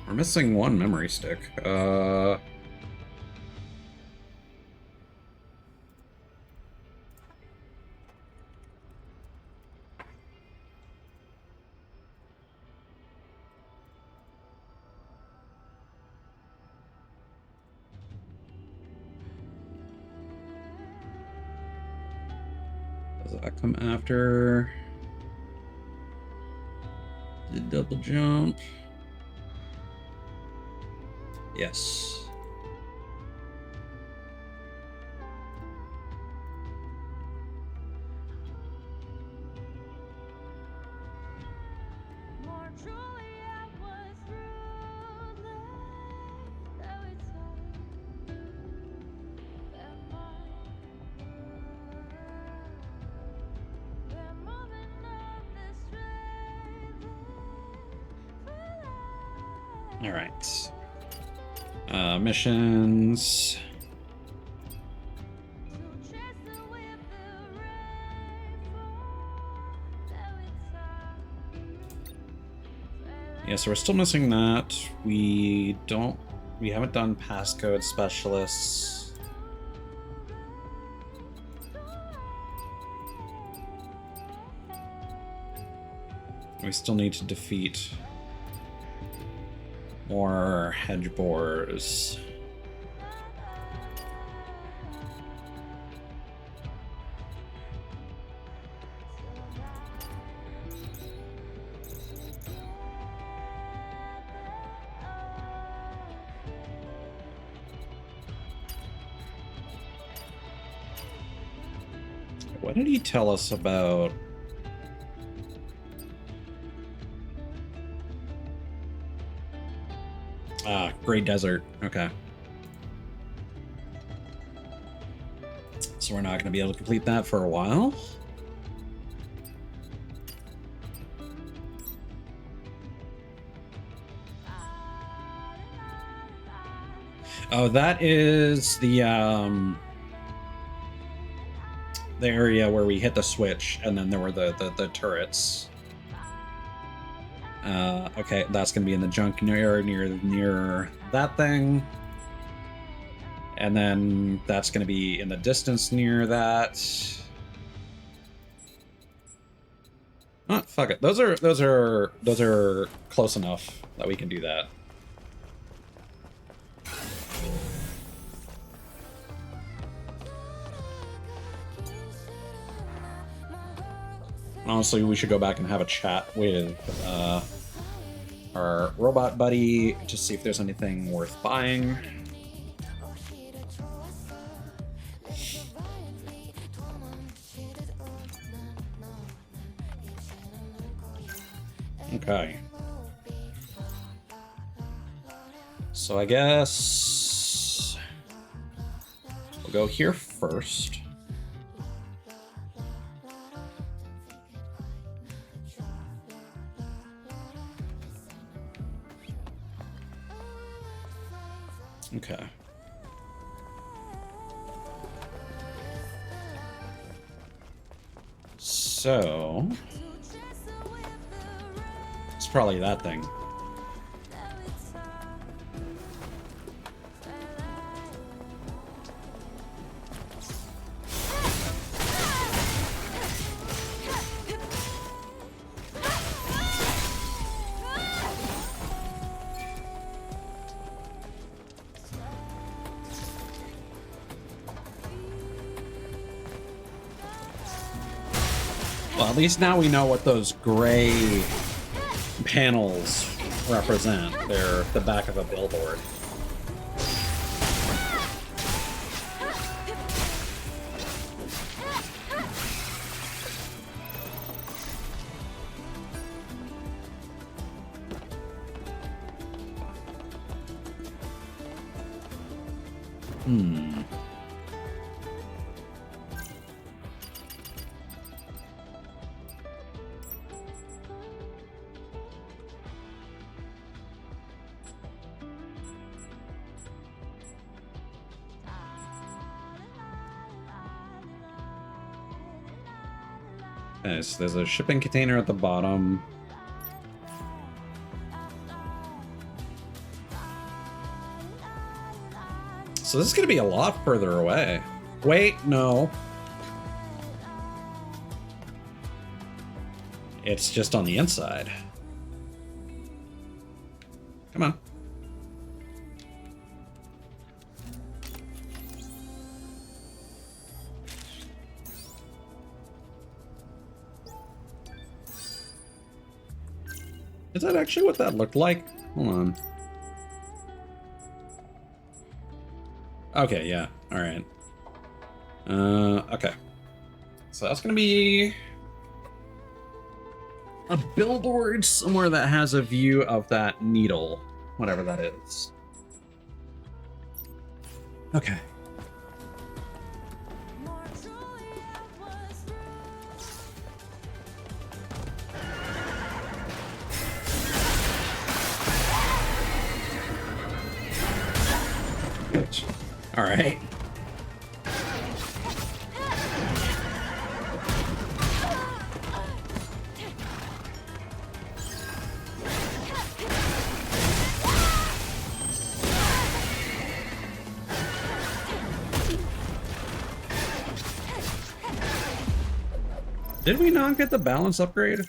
We're missing one memory stick. Does that come after the double jump? Yes. All right. Missions. Yeah, so we're still missing that. We haven't done passcode specialists. We still need to defeat more hedge borers. What did he tell us about? Ah, Great Desert. Okay. So we're not going to be able to complete that for a while. Oh, that is the area where we hit the switch, and then there were the turrets. Okay, that's gonna be in the junkyard near that thing. And then that's gonna be in the distance near that. Oh, fuck it. Those are close enough that we can do that. Honestly, we should go back and have a chat with our robot buddy to see if there's anything worth buying. Okay. So I guess we'll go here first. Okay. So it's probably that thing. Well, at least now we know what those gray panels represent. They're the back of a billboard. Okay, so there's a shipping container at the bottom. So this is going to be a lot further away. Wait, no. It's just on the inside. Come on. Is that actually what that looked like? Hold on. Okay, yeah. Alright. Okay. So that's gonna be a billboard somewhere that has a view of that needle, whatever that is. Okay. All right. Did we not get the balance upgrade?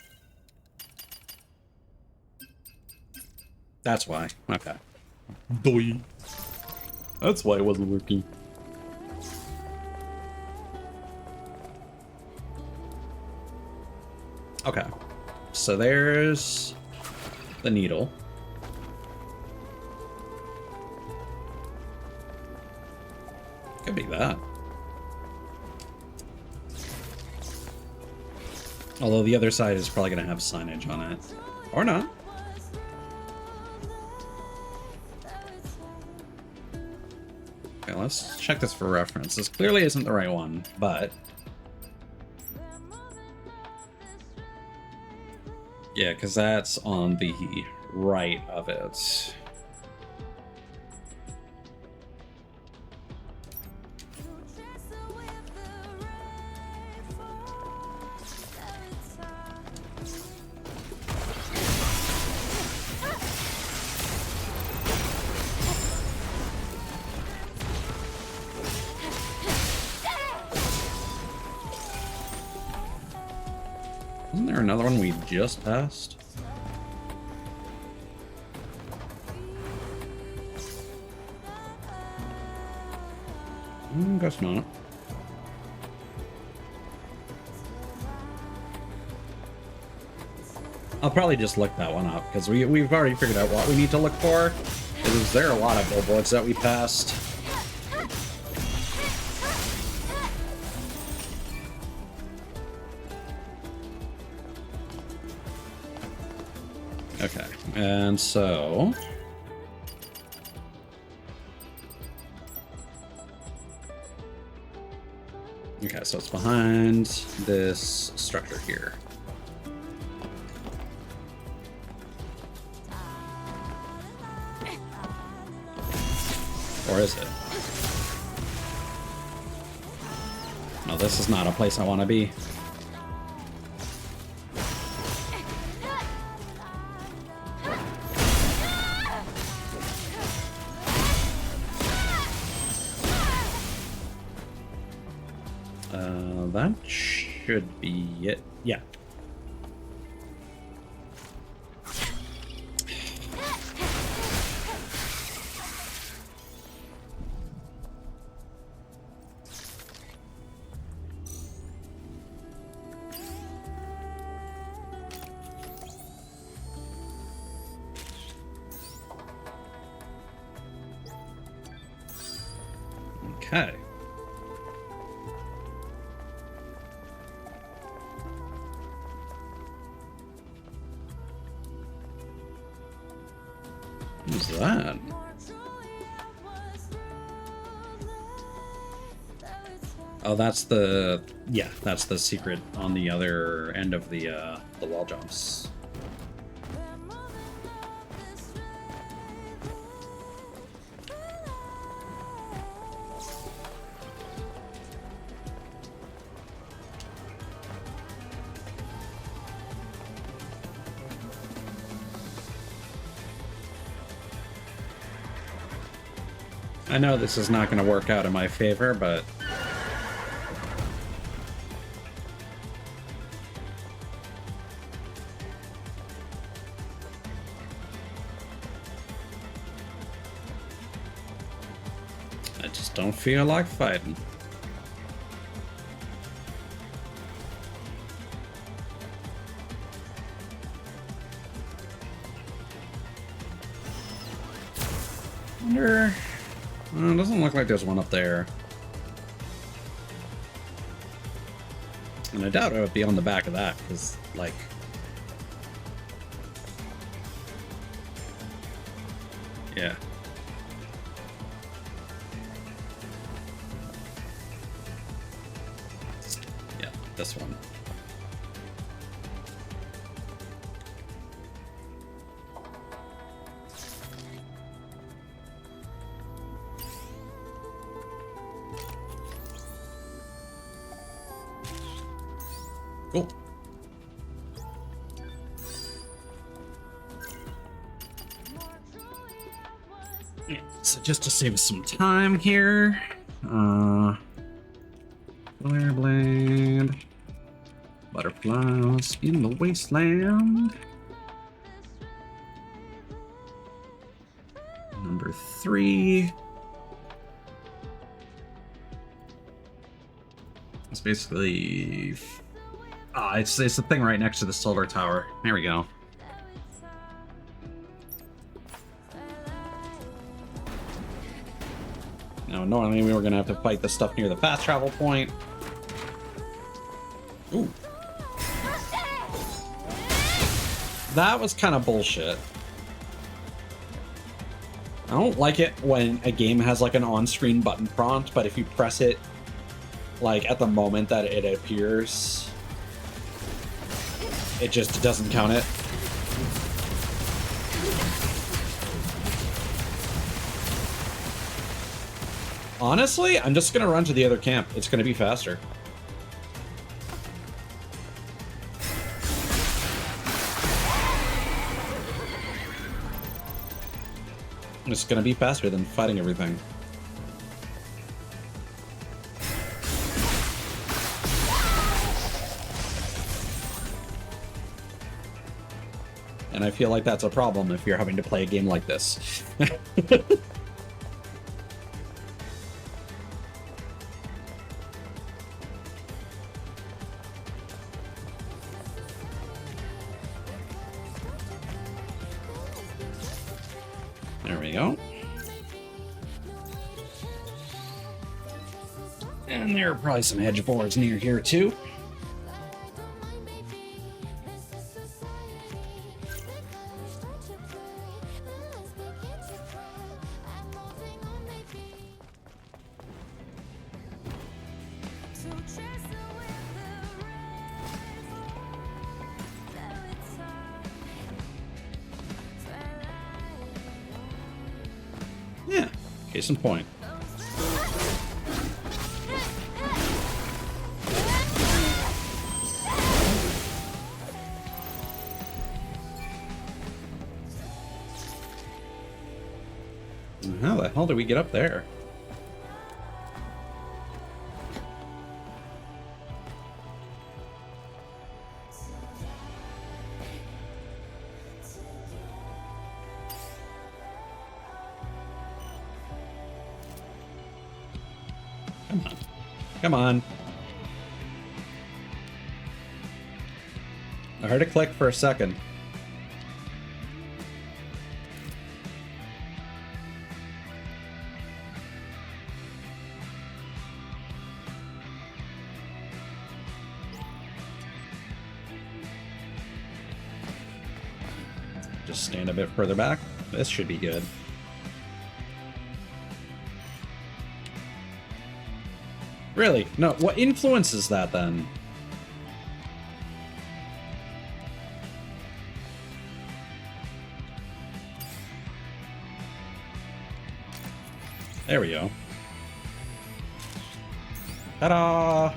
That's why. Okay. Boy. That's why it wasn't working. Okay. So there's the needle. Could be that. Although the other side is probably going to have signage on it. Or not. Okay, let's check this for reference. This clearly isn't the right one, but... yeah, because that's on the right of it. Isn't there another one we just passed? Guess not. I'll probably just look that one up, because we've already figured out what we need to look for. Is there a lot of billboards that we passed? Okay, and so... Okay, so it's behind this structure here. Or is it? No, this is not a place I want to be. That should be it. Yeah. Okay. What's that? Oh, that's the... Yeah, that's the secret on the other end of the wall jumps. I know this is not going to work out in my favor, but... I just don't feel like fighting. Wonder... It doesn't look like there's one up there. And I doubt it would be on the back of that, because, like... Yeah. Yeah, this one. Cool. Yeah, so just to save us some time here, Flare Blade, Butterflies in the Wasteland, number 3. It's basically... it's the thing right next to the solar tower. There we go. Now, normally we were gonna have to fight the stuff near the fast travel point. Ooh. That was kind of bullshit. I don't like it when a game has like an on-screen button prompt, but if you press it like at the moment that it appears, it just doesn't count it. Honestly, I'm just gonna run to the other camp. It's gonna be faster. It's gonna be faster than fighting everything. And I feel like that's a problem if you're having to play a game like this. There we go. And there are probably some hedge boards near here too. Yeah, case in point. How the hell did we get up there? Come on. Come on. I heard a click for a second. Just stand a bit further back. This should be good. Really? No, what influences that then? There we go. Ta-da!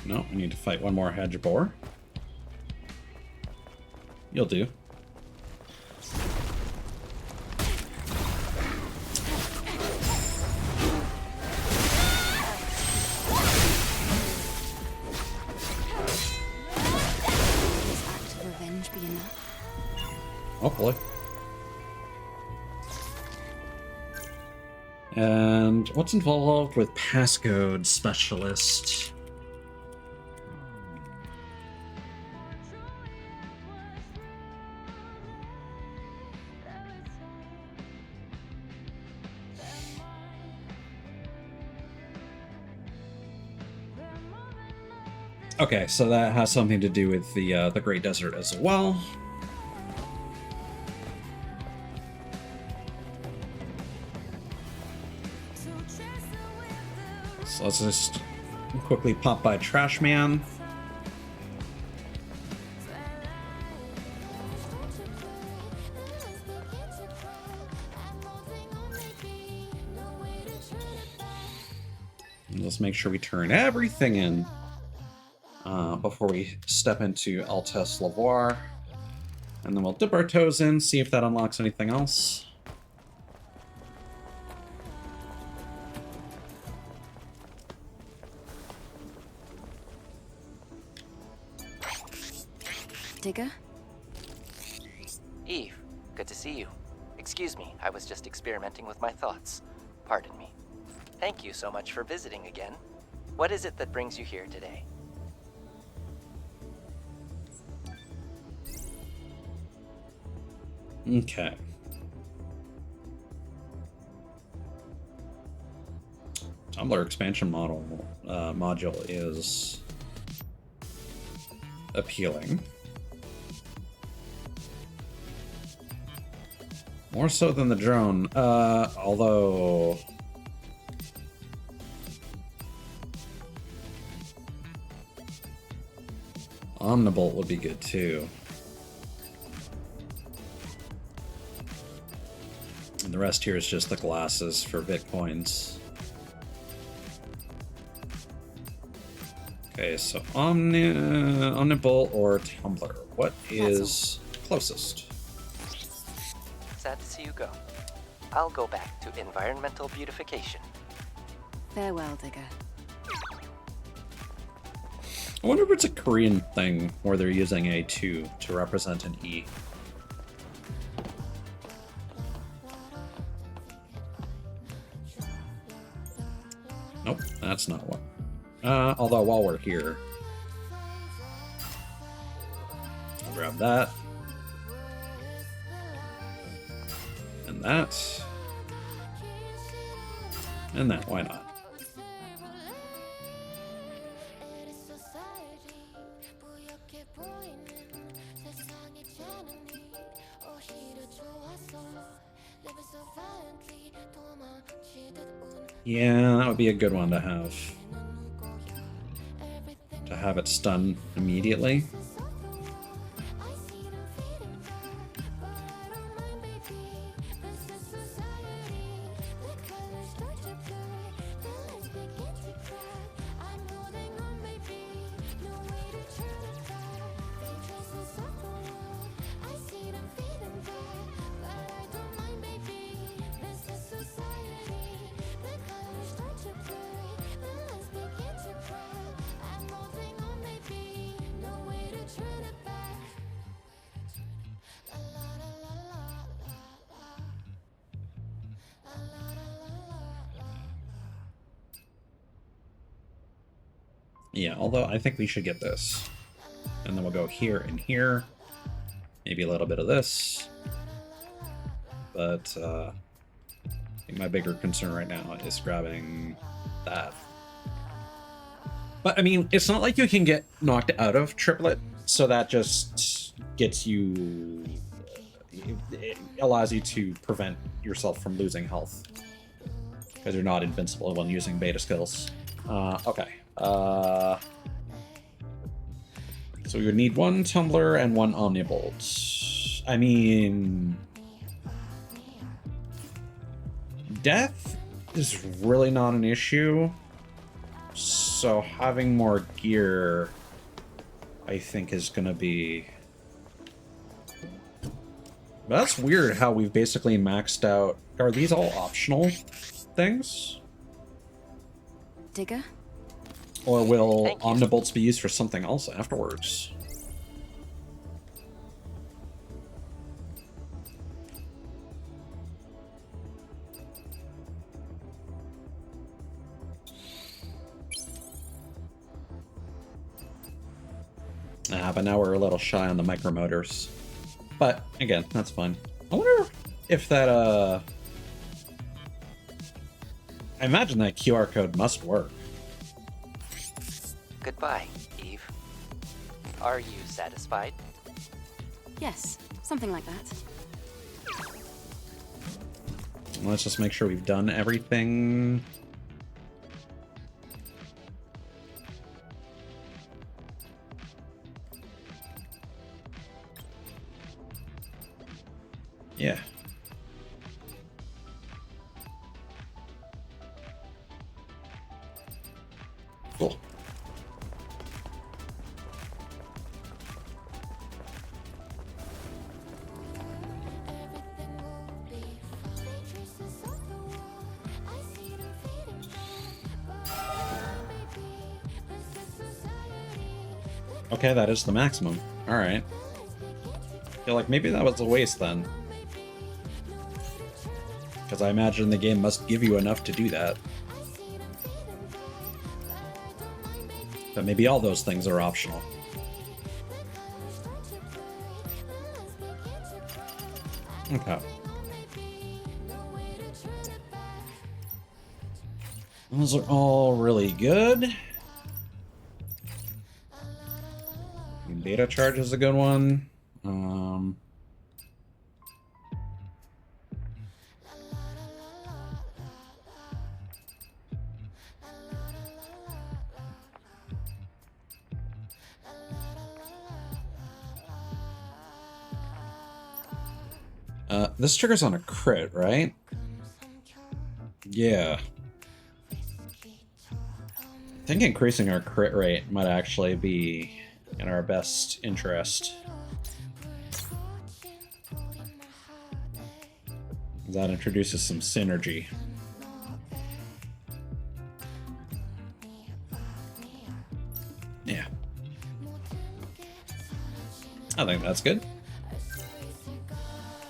No, I need to fight one more hedge boar. You'll do. Hopefully. And what's involved with passcode specialist? Okay, so that has something to do with the Great Desert as well. So let's just quickly pop by Trash Man. And let's make sure we turn everything in before we step into Altesse Lavoir. And then we'll dip our toes in, see if that unlocks anything else. Digger? Eve, good to see you. Excuse me, I was just experimenting with my thoughts. Pardon me. Thank you so much for visiting again. What is it that brings you here today? Okay. Tumblr expansion module is appealing. More so than the drone, although... Omnibolt would be good too. And the rest here is just the glasses for Bitcoins. Okay, so Omnibolt or Tumblr. What is closest? Sad to see you go. I'll go back to environmental beautification. Farewell, Digger. I wonder if it's a Korean thing where they're using a 2 to represent an E. Nope, that's not what. Although while we're here, I'll grab that. And that. And that, why not? Yeah, that would be a good one to have. To have it stun immediately. Yeah, although I think we should get this. And then we'll go here and here. Maybe a little bit of this. But I think my bigger concern right now is grabbing that. But I mean, it's not like you can get knocked out of triplet, so that just gets you... It allows you to prevent yourself from losing health. Because you're not invincible when using beta skills. Okay. So we would need one Tumbler and one Omnibolt. I mean... Death is really not an issue. So having more gear, I think, is gonna be... But that's weird how we've basically maxed out... Are these all optional things? Digger? Or will Omnibolts be used for something else afterwards? But now we're a little shy on the micromotors. But, again, that's fine. I wonder if that, I imagine that QR code must work. Goodbye, Eve. Are you satisfied? Yes, something like that. Let's just make sure we've done everything. Yeah. Cool. Okay, that is the maximum. Alright. Feel like maybe that was a waste then. Because I imagine the game must give you enough to do that. But maybe all those things are optional. Okay. Those are all really good. Data charge is a good one. This triggers on a crit, right? Yeah. I think increasing our crit rate might actually be in our best interest. That introduces some synergy. I think that's good.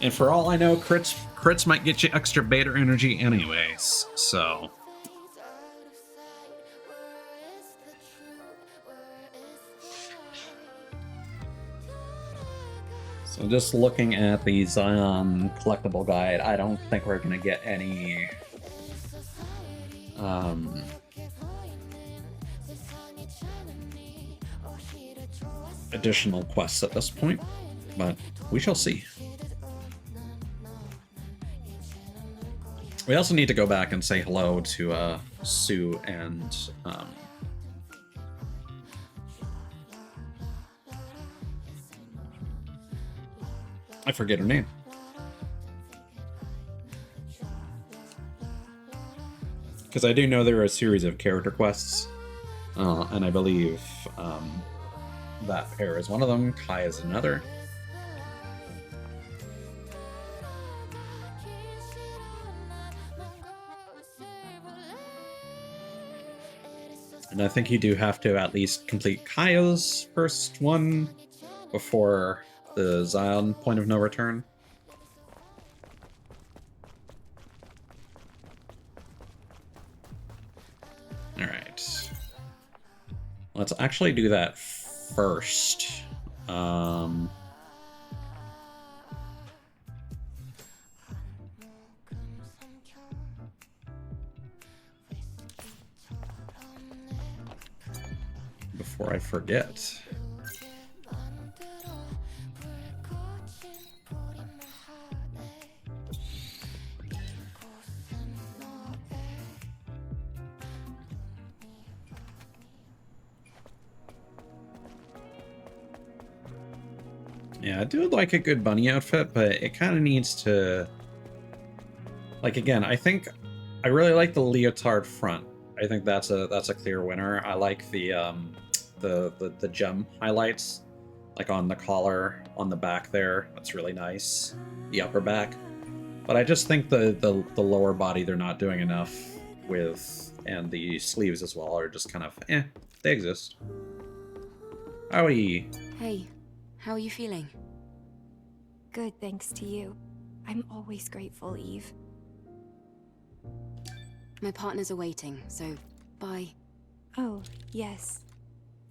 And for all I know, crits might get you extra beta energy anyways, so... So just looking at the Zion collectible guide, I don't think we're going to get any additional quests at this point, but we shall see. We also need to go back and say hello to Sue and I forget her name. Because I do know there are a series of character quests, and I believe that pair is one of them, Kai is another. And I think you do have to at least complete Kaya's first one before the Zion point of no return. Alright. Let's actually do that first. Before I forget. Yeah, I do like a good bunny outfit, but it kind of needs to... Like, again, I think I really like the leotard front. I think that's a clear winner. I like the gem highlights, like on the collar, on the back there. That's really nice. The upper back. But I just think the lower body they're not doing enough with, and the sleeves as well are just kind of, they exist. Howdy. Hey, how are you feeling? Good, thanks to you. I'm always grateful, Eve. My partners are waiting, so bye. Oh, yes.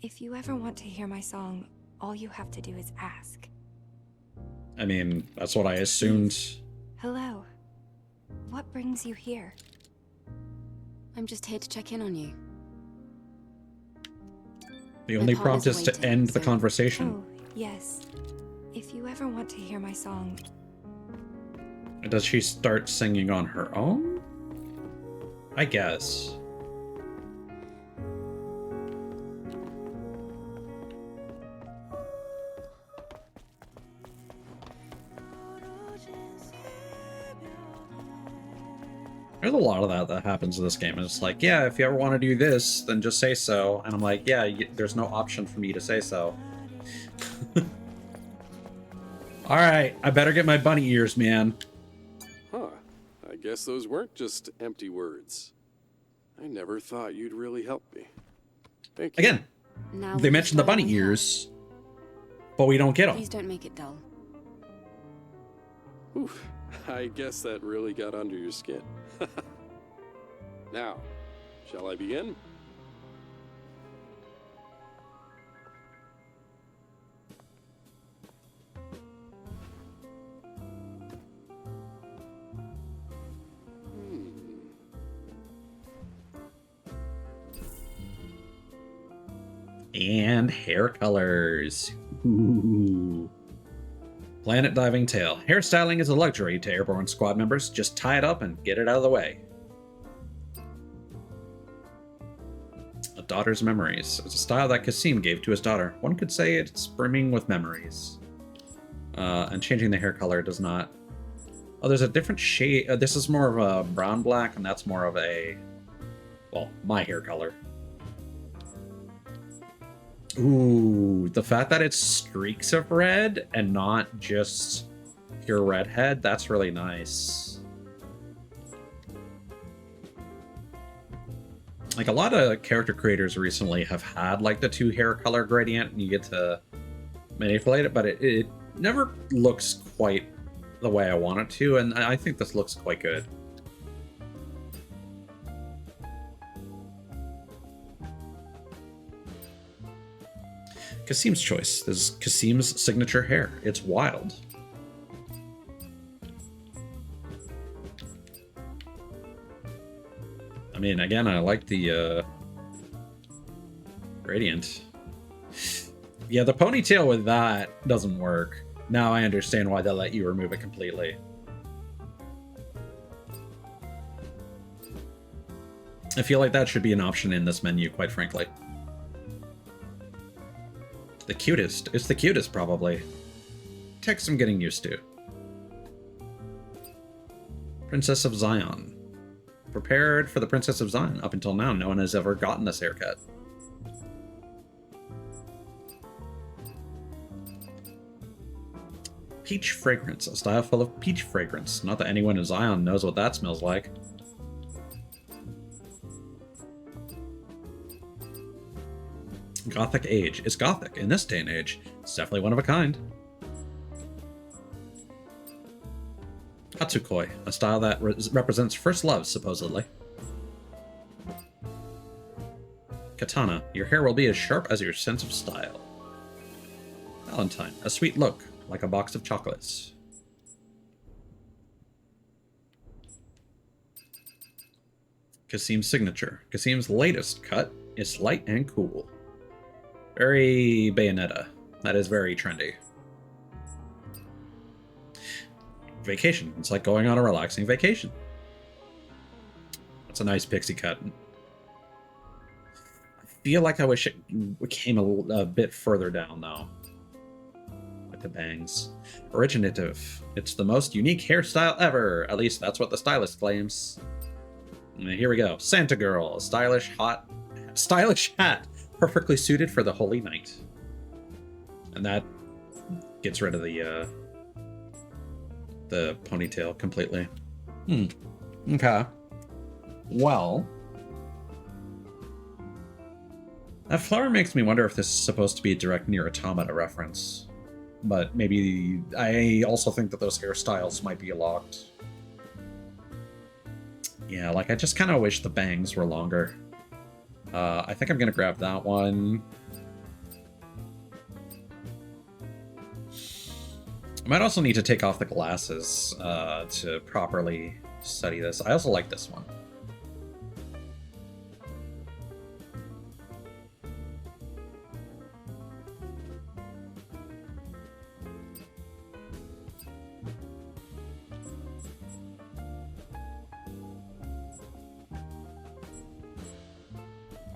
If you ever want to hear my song, all you have to do is ask. I mean, that's what I assumed. Hello. What brings you here? I'm just here to check in on you. The only prompt is to end the conversation. Oh, yes. If you ever want to hear my song... Does she start singing on her own? I guess. There's a lot of that happens in this game. And it's like, yeah, if you ever want to do this, then just say so. And I'm like, yeah, there's no option for me to say so. Alright, I better get my bunny ears, man. Huh. I guess those weren't just empty words. I never thought you'd really help me. Thank you. Again, they mentioned the bunny ears, but we don't get them. Please don't make it dull. Oof. I guess that really got under your skin. Now, shall I begin? And hair colors. Ooh. Planet Diving Tail. Hairstyling is a luxury to airborne squad members. Just tie it up and get it out of the way. A daughter's memories. It's a style that Kasim gave to his daughter. One could say it's brimming with memories. And changing the hair color does not... Oh, there's a different shade. This is more of a brown-black, and that's more of a... Well, my hair color. Ooh, the fact that it's streaks of red and not just pure redhead, that's really nice. Like, a lot of character creators recently have had, like, the two hair color gradient, and you get to manipulate it, but it never looks quite the way I want it to, and I think this looks quite good. Kasim's choice. This is Kasim's signature hair. It's wild. I mean, again, I like the gradient. Yeah, the ponytail with that doesn't work. Now I understand why they let you remove it completely. I feel like that should be an option in this menu, quite frankly. The cutest. It's the cutest, probably. Takes some getting used to. Princess of Zion. Prepared for the Princess of Zion. Up until now, no one has ever gotten this haircut. Peach fragrance. A style full of peach fragrance. Not that anyone in Zion knows what that smells like. Gothic age. It's gothic in this day and age. It's definitely one of a kind. Hatsukoi, a style that represents first love, supposedly. Katana, your hair will be as sharp as your sense of style. Valentine, a sweet look, like a box of chocolates. Kasim's signature. Kasim's latest cut is light and cool. Very Bayonetta. That is very trendy. Vacation. It's like going on a relaxing vacation. It's a nice pixie cut. I feel like I wish it came a bit further down, though. With the bangs. Originative. It's the most unique hairstyle ever. At least that's what the stylist claims. And here we go. Santa Girl. A stylish hat. Perfectly suited for the holy night. And that gets rid of the ponytail completely. Okay. Well, that flower makes me wonder if this is supposed to be a direct Nier Automata reference. But maybe I also think that those hairstyles might be locked. Yeah, like I just kind of wish the bangs were longer. I think I'm gonna grab that one. I might also need to take off the glasses to properly study this. I also like this one.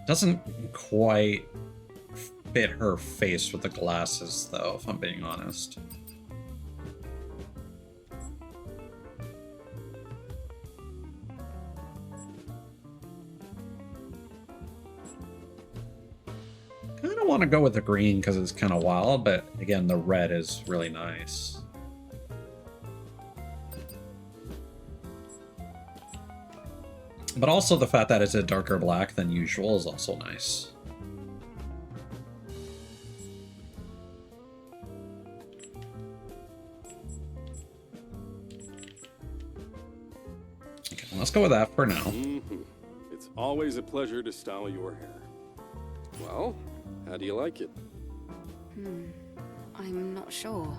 Doesn't quite fit her face with the glasses, though, if I'm being honest. Kind of want to go with the green because it's kind of wild, but again, the red is really nice. But also the fact that it's a darker black than usual is also nice. Okay, let's go with that for now. It's always a pleasure to style your hair. Well, how do you like it? I'm not sure.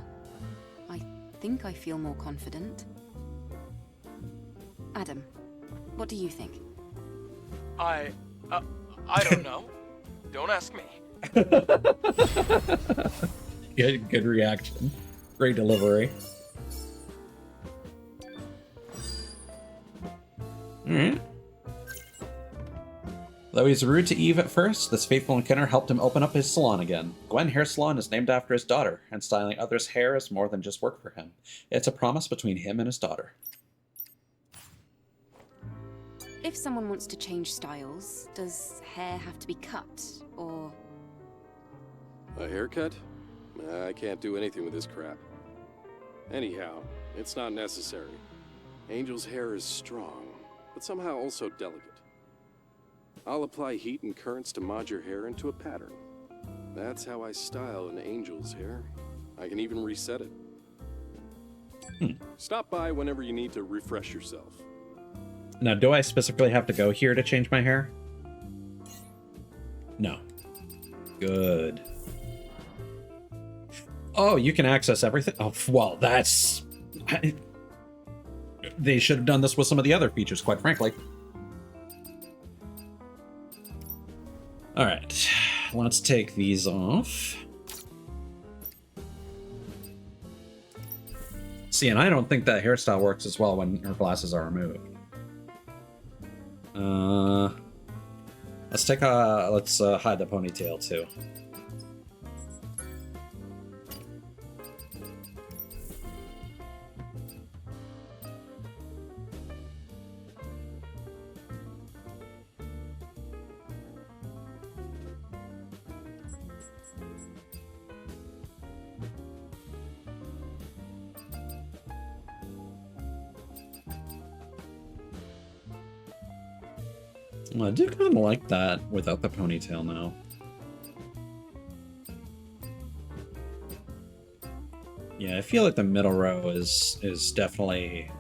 I think I feel more confident. Adam, what do you think? I don't know. Don't ask me. Good reaction. Great delivery. Alright. Though he's rude to Eve at first, this faithful encounter helped him open up his salon again. Gwen Hair Salon is named after his daughter, and styling others' hair is more than just work for him. It's a promise between him and his daughter. If someone wants to change styles, does hair have to be cut, or... A haircut? I can't do anything with this crap. Anyhow, it's not necessary. Angel's hair is strong, but somehow also delicate. I'll apply heat and currents to mod your hair into a pattern. That's how I style an angel's hair. I can even reset it. Stop by whenever you need to refresh yourself. Now, do I specifically have to go here to change my hair? No. Good. Oh, you can access everything? Oh, well, that's... They should have done this with some of the other features, quite frankly. Alright, let's take these off. See, and I don't think that hairstyle works as well when her glasses are removed. Let's take let's hide the ponytail too. Well, I do kind of like that without the ponytail now. Yeah, I feel like the middle row is definitely...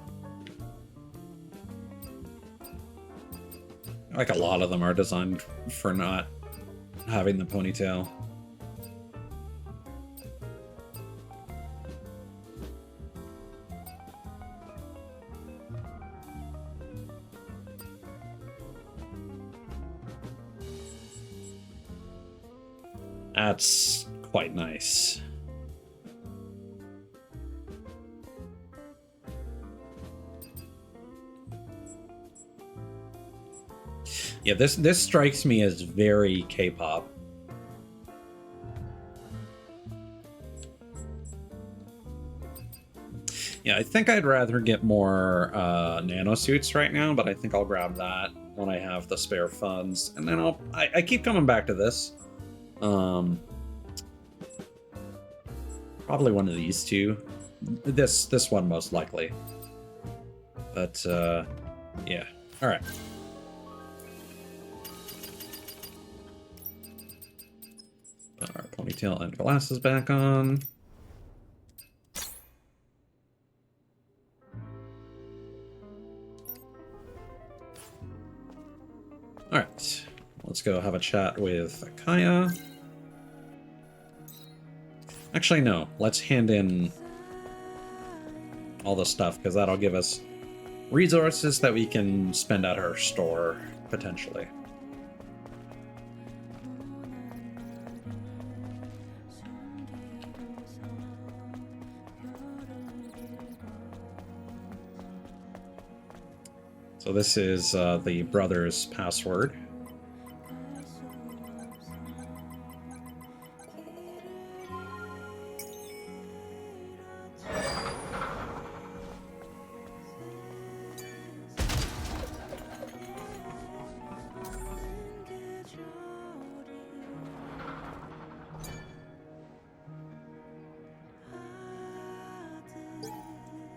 Like a lot of them are designed for not having the ponytail. That's quite nice. Yeah, this strikes me as very K-pop. Yeah, I think I'd rather get more nano suits right now, but I think I'll grab that when I have the spare funds, and then I keep coming back to this. Probably one of these two. This one most likely. But yeah. All right. Put our ponytail and glasses back on. All right. Let's go have a chat with Kaya. Actually, no. Let's hand in all the stuff, because that'll give us resources that we can spend at her store, potentially. So this is the brother's password.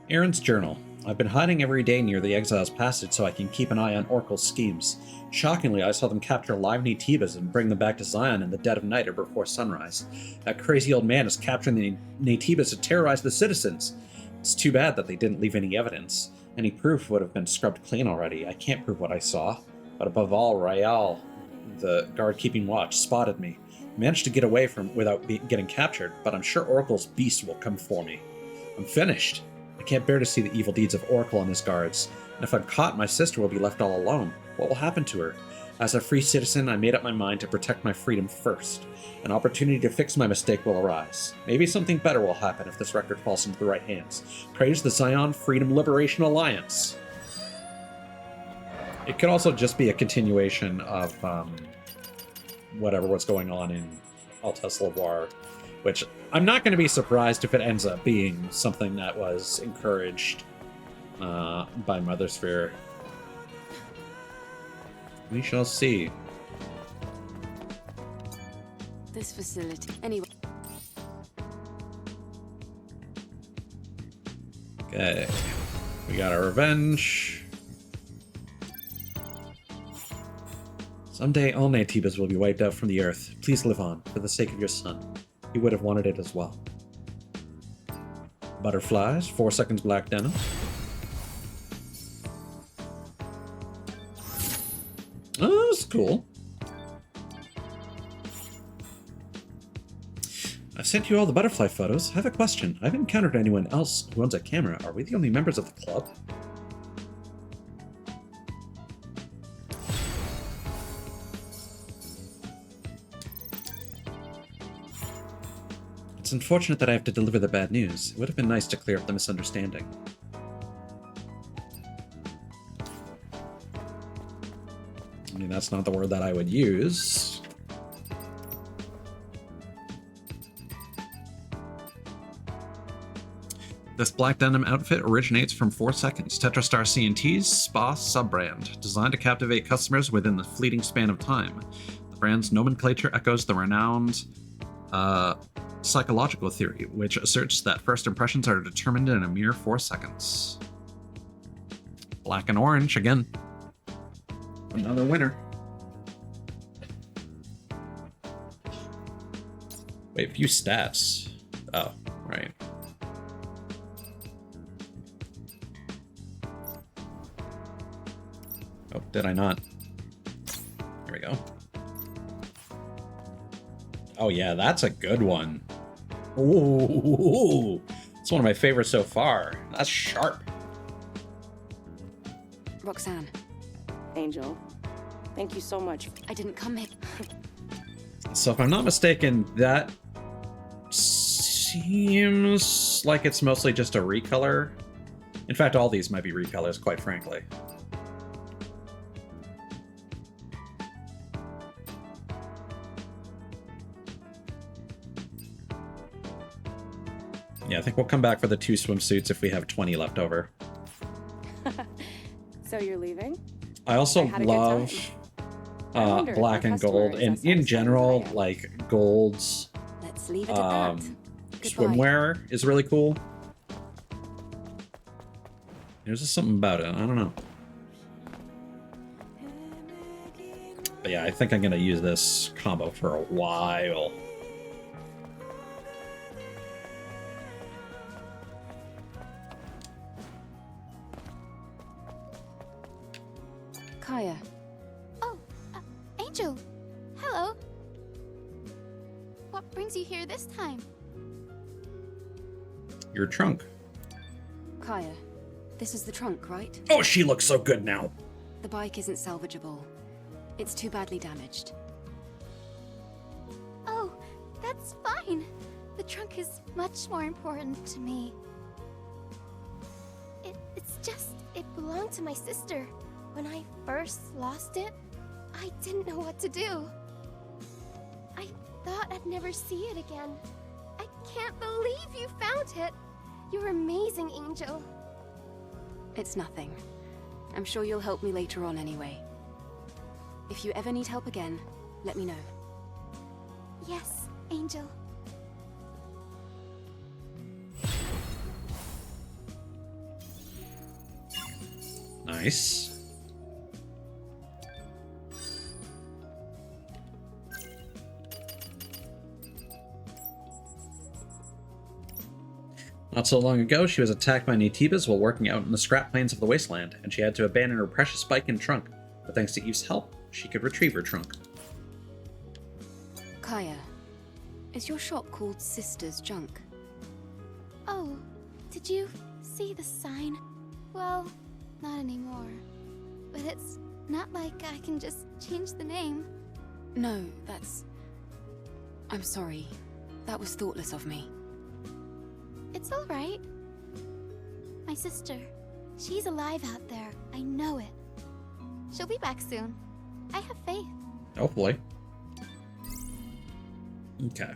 Aaron's journal. I've been hiding every day near the Exile's Passage so I can keep an eye on Oracle's schemes. Shockingly, I saw them capture live Naytibas and bring them back to Zion in the dead of night or before sunrise. That crazy old man is capturing the Naytibas to terrorize the citizens. It's too bad that they didn't leave any evidence. Any proof would have been scrubbed clean already. I can't prove what I saw. But above all, Rael, the guard keeping watch, spotted me. I managed to get away without getting captured, but I'm sure Oracle's beast will come for me. I'm finished. I can't bear to see the evil deeds of Oracle and his guards, and if I'm caught, my sister will be left all alone. What will happen to her? As a free citizen, I made up my mind to protect my freedom first. An opportunity to fix my mistake will arise. Maybe something better will happen if this record falls into the right hands. Praise the Zion Freedom Liberation Alliance! It could also just be a continuation of what's going on in Altesse Lavoir, which I'm not going to be surprised if it ends up being something that was encouraged by Mother Sphere. We shall see. This facility, anyway. Okay, we got our revenge. Someday all Naytibas will be wiped out from the earth. Please live on, for the sake of your son. He would have wanted it as well. Butterflies, 4 seconds black denim. Oh, that's cool. I've sent you all the butterfly photos. I have a question. I haven't encountered anyone else who owns a camera. Are we the only members of the club? It's unfortunate that I have to deliver the bad news. It would have been nice to clear up the misunderstanding. I mean, that's not the word that I would use. This black denim outfit originates from 4 Seconds, Tetrastar C&T's spa sub-brand, designed to captivate customers within the fleeting span of time. The brand's nomenclature echoes the renowned psychological theory, which asserts that first impressions are determined in a mere 4 seconds. Black and orange, again. Another winner. Wait, view stats. Oh, right. Oh, did I not? There we go. Oh yeah, that's a good one. Ooh, it's one of my favorites so far. That's sharp. Roxanne, Angel, thank you so much. I didn't come here. So if I'm not mistaken, that seems like it's mostly just a recolor. In fact, all these might be recolors, quite frankly. Yeah, I think we'll come back for the 2 swimsuits if we have 20 left over. So you're leaving? I also love black and gold, and in general, like gold's Let's leave it at that. swimwear is really cool. There's just something about it. I don't know. But yeah, I think I'm gonna use this combo for a while. Kaya. Oh, Angel. Hello. What brings you here this time? Your trunk. Kaya, this is the trunk, right? Oh, she looks so good now. The bike isn't salvageable. It's too badly damaged. Oh, that's fine. The trunk is much more important to me. It's just, it belonged to my sister. When I first lost it, I didn't know what to do. I thought I'd never see it again. I can't believe you found it. You're amazing, Angel. It's nothing. I'm sure you'll help me later on anyway. If you ever need help again, let me know. Yes, Angel. Nice. Not so long ago, she was attacked by Naytibas while working out in the scrap plains of the wasteland, and she had to abandon her precious bike and trunk. But thanks to Eve's help, she could retrieve her trunk. Kaya, is your shop called Sister's Junk? Oh, did you see the sign? Well, not anymore. But it's not like I can just change the name. No, that's... I'm sorry. That was thoughtless of me. It's all right. My sister, she's alive out there. I know it. She'll be back soon. I have faith. Hopefully. Okay.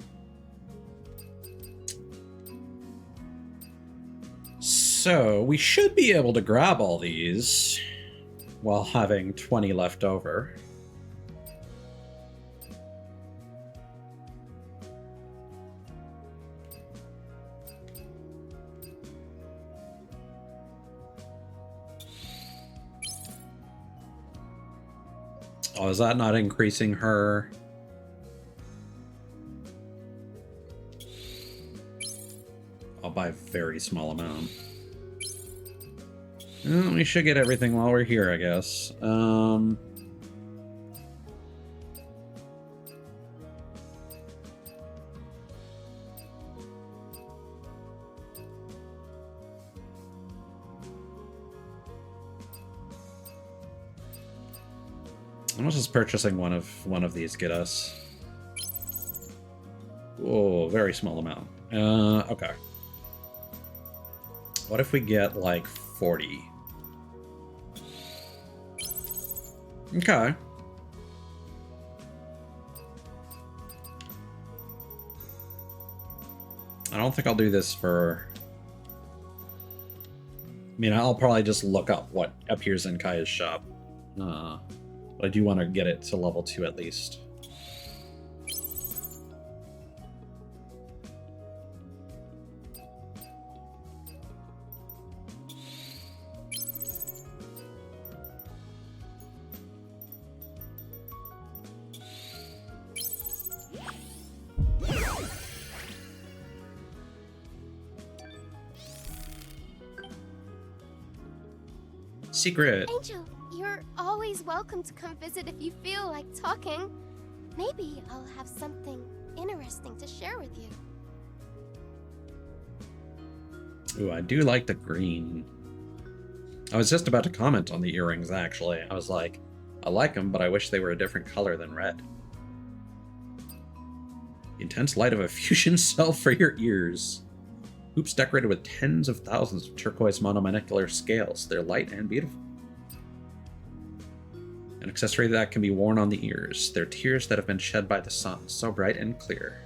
So, we should be able to grab all these while having 20 left over. Oh, is that not increasing her? I'll buy a very small amount. Well, we should get everything while we're here, I guess. How much does purchasing one of these get us? Whoa, very small amount. Okay. What if we get like 40? Okay. I don't think I'll do this for... I mean, I'll probably just look up what appears in Kaya's shop. But I do want to get it to level 2 at least. Secret. Angel, you're always welcome to come visit if you feel like talking. Maybe I'll have something interesting to share with you. Ooh, I do like the green. I was just about to comment on the earrings, actually. I was like, I like them, but I wish they were a different color than red. The intense light of a fusion cell for your ears. Hoops decorated with tens of thousands of turquoise monomolecular scales. They're light and beautiful. An accessory that can be worn on the ears. They're tears that have been shed by the sun, so bright and clear.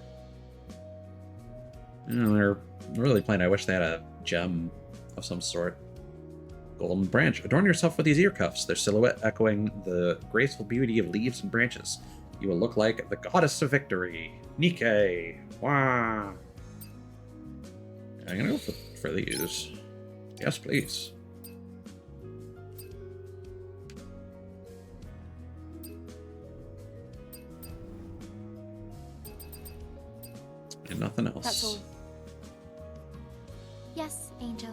They're really plain. I wish they had a gem of some sort. Golden branch. Adorn yourself with these ear cuffs. Their silhouette echoing the graceful beauty of leaves and branches. You will look like the goddess of victory. Nike. Wow. I'm gonna go for these. Yes, please. And nothing else. That's all. Yes, Angel.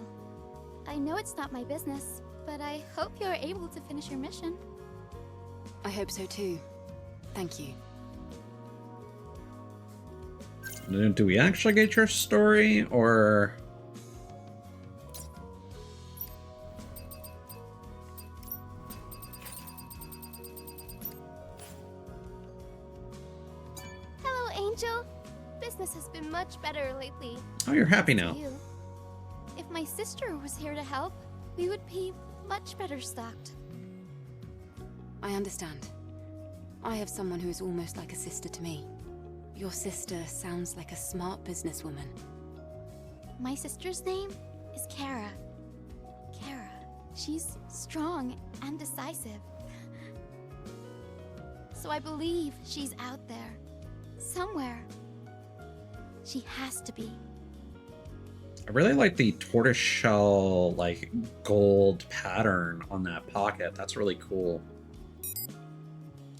I know it's not my business, but I hope you're able to finish your mission. I hope so too. Thank you. Do we actually get your story, or... Hello, Angel. Business has been much better lately. Oh, you're happy now. You. If my sister was here to help, we would be much better stocked. I understand. I have someone who is almost like a sister to me. Your sister sounds like a smart businesswoman. My sister's name is Kara. Kara. She's strong and decisive. So I believe she's out there. Somewhere. She has to be. I really like the tortoiseshell, like, gold pattern on that pocket. That's really cool.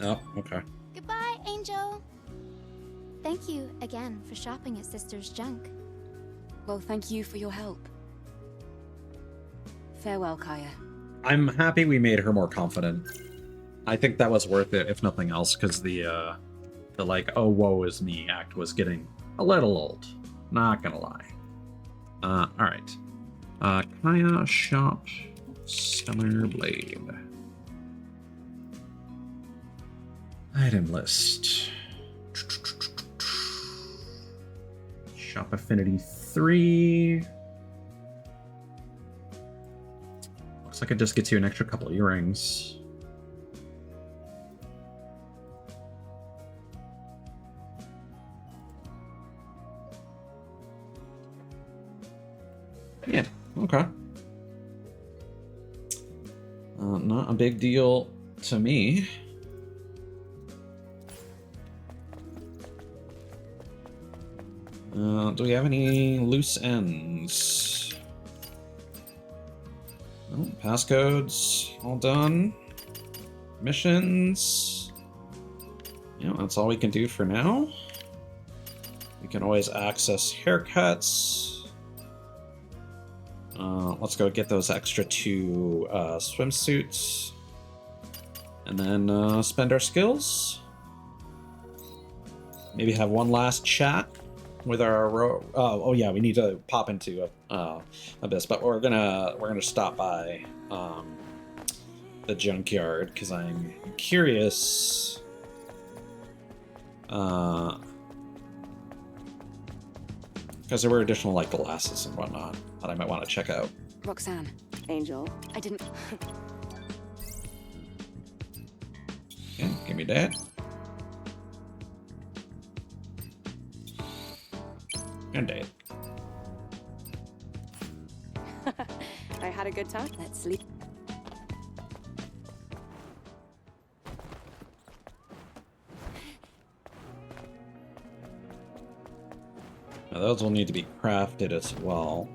Oh, okay. Goodbye, Angel. Thank you again for shopping at Sister's Junk. Well, thank you for your help. Farewell, Kaya. I'm happy we made her more confident. I think that was worth it, if nothing else, because the like, oh, woe is me act was getting a little old. Not gonna lie. Alright. Kaya shop Stellar Blade. Item list. Shop Affinity 3. Looks like it just gets you an extra couple of earrings. Yeah, okay. Not a big deal to me. Do we have any loose ends? Oh, passcodes, all done. Missions. Yeah, that's all we can do for now. We can always access haircuts. Let's go get those extra 2 swimsuits. And then spend our skills. Maybe have one last chat with our oh yeah, we need to pop into Abyss, but we're gonna stop by the junkyard because I'm curious. Because there were additional like glasses and whatnot that I might want to check out. Roxanne. Angel. I didn't... Okay, give me that. And date. I had a good time. Let's leave. Now those will need to be crafted as well.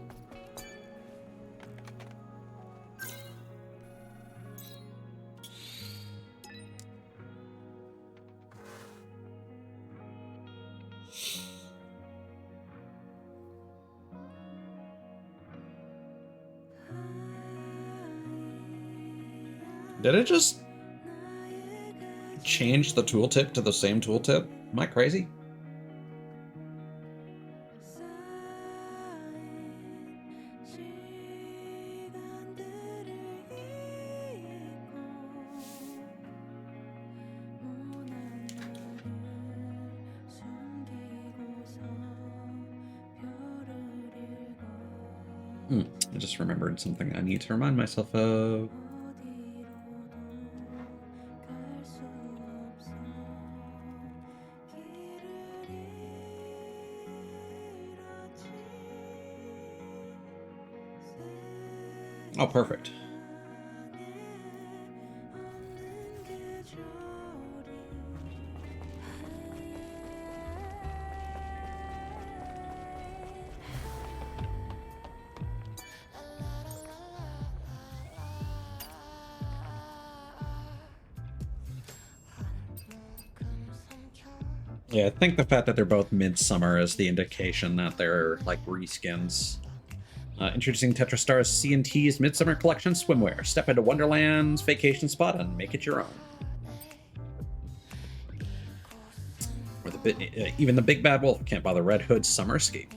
Did it just change the tooltip to the same tooltip? Am I crazy? I just remembered something I need to remind myself of. Oh, perfect. Yeah, I think the fact that they're both midsummer is the indication that they're like reskins. Introducing Tetrastar's C&T's Midsummer Collection swimwear. Step into Wonderland's vacation spot and make it your own. Or even the big bad wolf can't bother Red Hood's summer escape.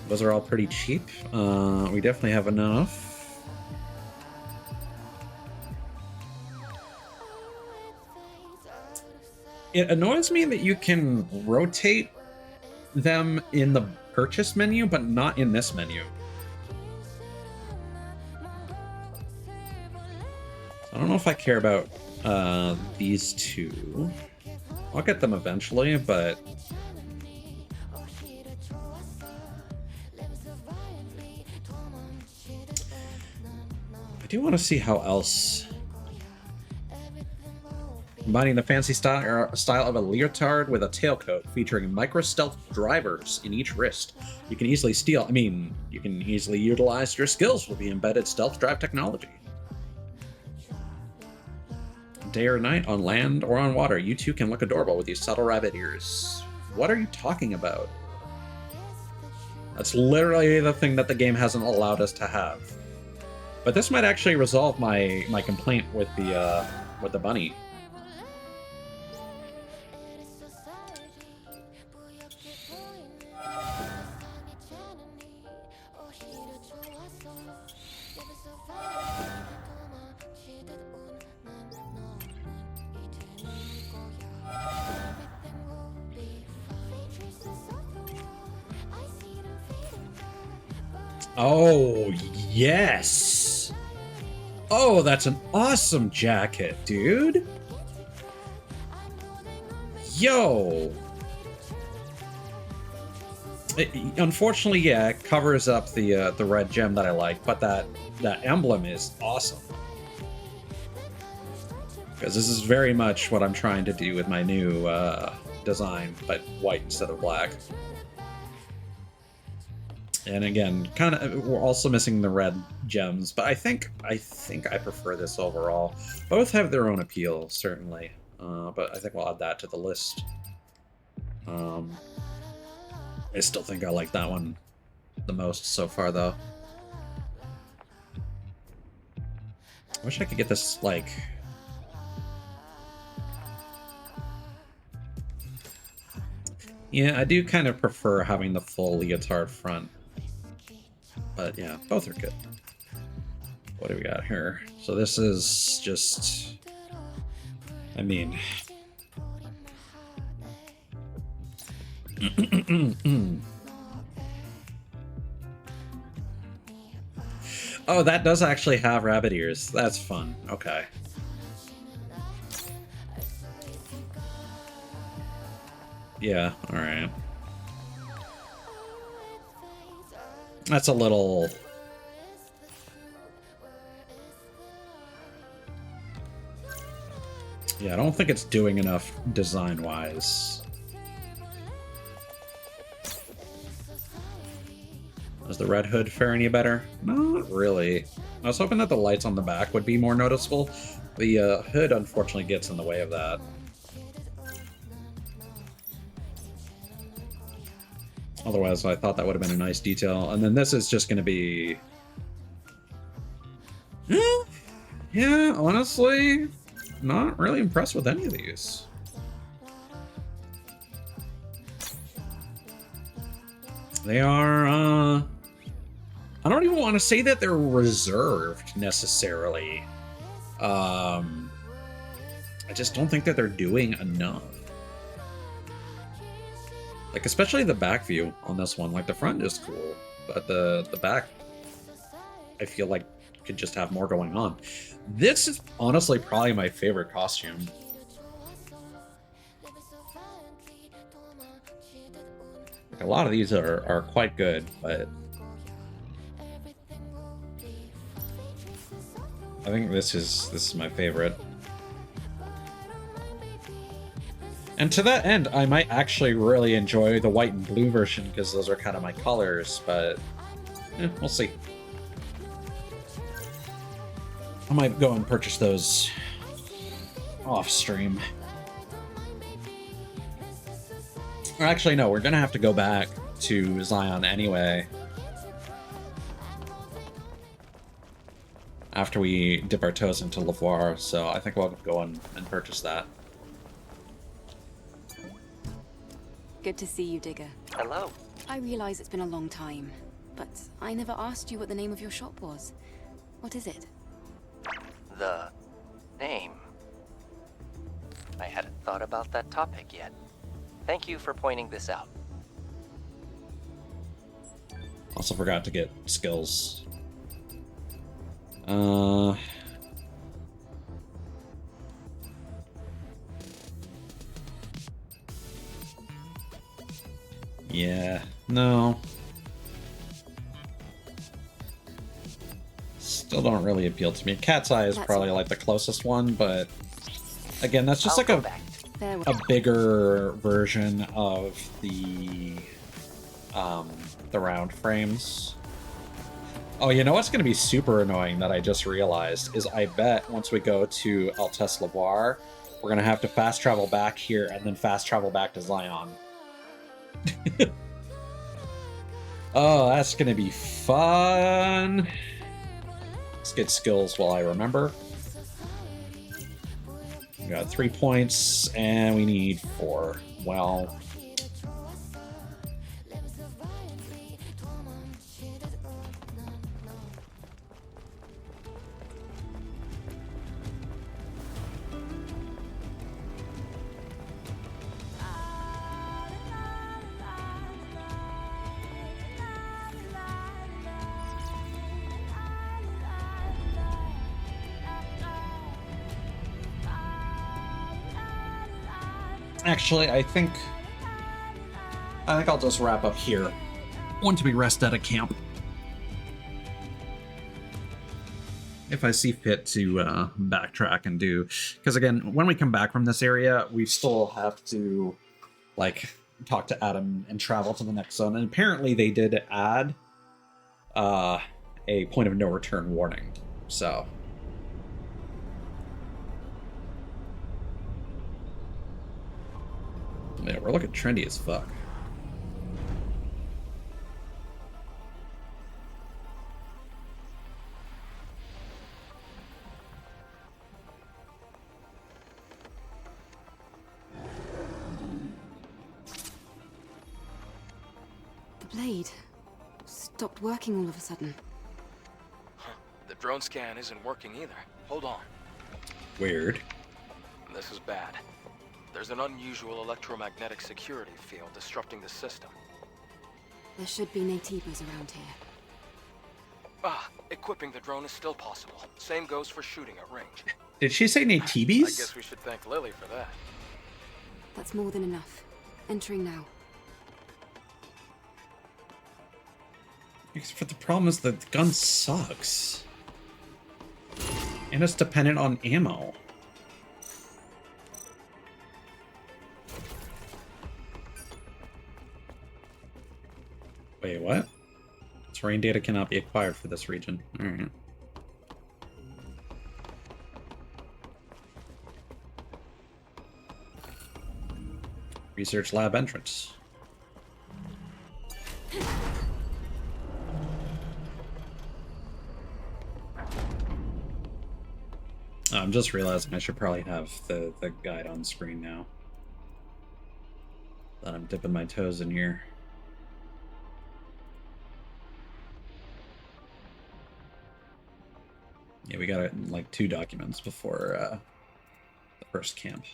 Those are all pretty cheap. We definitely have enough. It annoys me that you can rotate them in the purchase menu, but not in this menu. I don't know if I care about these two. I'll get them eventually, but I do want to see how else. Combining the fancy style of a leotard with a tailcoat featuring micro-stealth drivers in each wrist. You can easily you can easily utilize your skills with the embedded stealth drive technology. Day or night, on land or on water, you too can look adorable with these subtle rabbit ears. What are you talking about? That's literally the thing that the game hasn't allowed us to have. But this might actually resolve my complaint with the bunny. Oh, yes! Oh, that's an awesome jacket, dude! Yo! Unfortunately, yeah, it covers up the red gem that I like, but that emblem is awesome. Because this is very much what I'm trying to do with my new design, but white instead of black. And again, kind of, we're also missing the red gems, but I think I prefer this overall. Both have their own appeal, certainly, but I think we'll add that to the list. I still think I like that one the most so far, though. I wish I could get this, like... Yeah, I do kind of prefer having the full leotard front. But yeah, both are good. What do we got here? So this is just... I mean... Oh, that does actually have rabbit ears. That's fun. Okay. Yeah, alright. That's a little... Yeah, I don't think it's doing enough design-wise. Does the red hood fare any better? Not really. I was hoping that the lights on the back would be more noticeable. The hood unfortunately gets in the way of that. Otherwise, I thought that would have been a nice detail. And then this is just going to be... Yeah, honestly, not really impressed with any of these. They are, I don't even want to say that they're reserved, necessarily. I just don't think that they're doing enough. Like, especially the back view on this one. Like, the front is cool, but the back, I feel like, could just have more going on. This is honestly probably my favorite costume. Like, a lot of these are quite good, but I think this is my favorite. And to that end, I might actually really enjoy the white and blue version because those are kind of my colors, but we'll see. I might go and purchase those off stream. Or actually, no, we're gonna have to go back to Zion anyway. After we dip our toes into Lavoir, so I think we'll go and purchase that. Good to see you, Digger. Hello. I realize it's been a long time, but I never asked you what the name of your shop was. What is it? The name. I hadn't thought about that topic yet. Thank you for pointing this out. Also forgot to get skills. Yeah, no. Still don't really appeal to me. Cat's Eye is probably like the closest one, but again, that's just like a bigger version of the round frames. Oh, you know what's going to be super annoying that I just realized is I bet once we go to Altesse Lavoir, we're going to have to fast travel back here and then fast travel back to Zion. Oh, that's going to be fun. Let's get skills while I remember. We got 3 points, and we need 4. Well... Actually, I think I'll just wrap up here once we rest at a camp. If I see fit to backtrack and do... Because again, when we come back from this area, we still have to, like, talk to Adam and travel to the next zone. And apparently they did add a point of no return warning. So. Yeah, we're looking trendy as fuck. The blade stopped working all of a sudden. Huh. The drone scan isn't working either. Hold on. Weird. This is bad. There's an unusual electromagnetic security field disrupting the system. There should be Natibas around here. Equipping the drone is still possible. Same goes for shooting at range. Did she say Natibis? I guess we should thank Lily for that. That's more than enough. Entering now. Except for the problem is that the gun sucks. And it's dependent on ammo. Wait, what? Terrain data cannot be acquired for this region. Alright. Research lab entrance. I'm just realizing I should probably have the guide on screen now. That I'm dipping my toes in here. Yeah, we got like 2 documents before the first camp.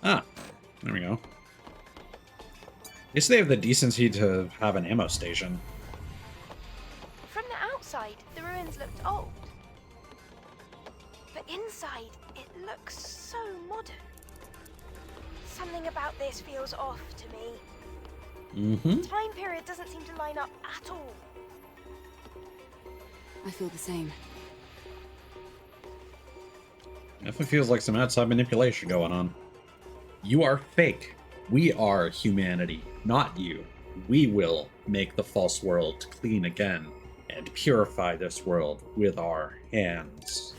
Ah, there we go. At least they have the decency to have an ammo station. From the outside, the ruins looked old. But inside, it looks so modern. Something about this feels off to me. Mm-hmm. The time period doesn't seem to line up at all. I feel the same. Definitely feels like some outside manipulation going on. You are fake. We are humanity, not you. We will make the false world clean again and purify this world with our hands.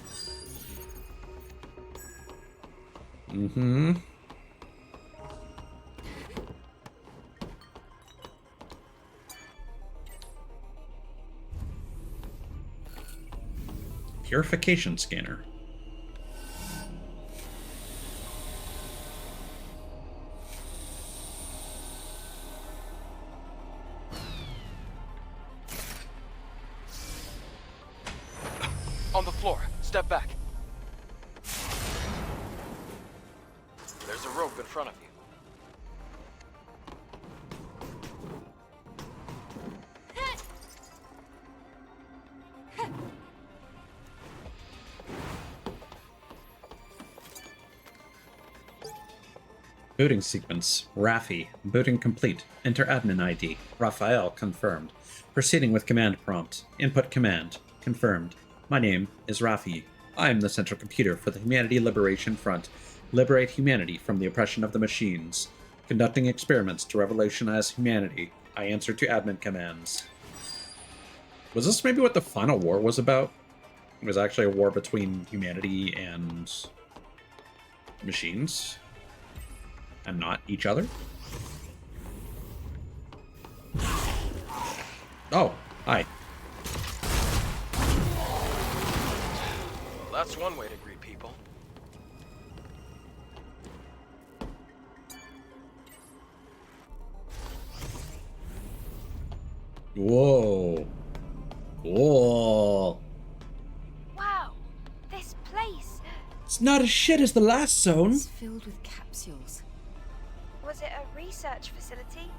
Mm-hmm. Purification scanner. On the floor. Step back. There's a rope in front of you. Booting sequence. Raffi. Booting complete. Enter admin ID. Raphael. Confirmed. Proceeding with command prompt. Input command. Confirmed. My name is Raffi. I am the central computer for the Humanity Liberation Front. Liberate humanity from the oppression of the machines. Conducting experiments to revolutionize humanity. I answer to admin commands. Was this maybe what the final war was about? It was actually a war between humanity and machines? And not each other? Oh, hi. Well, that's one way to greet people. Whoa. Whoa. Wow, this place. It's not as shit as the last zone. It's filled with capsules. Was it a research facility?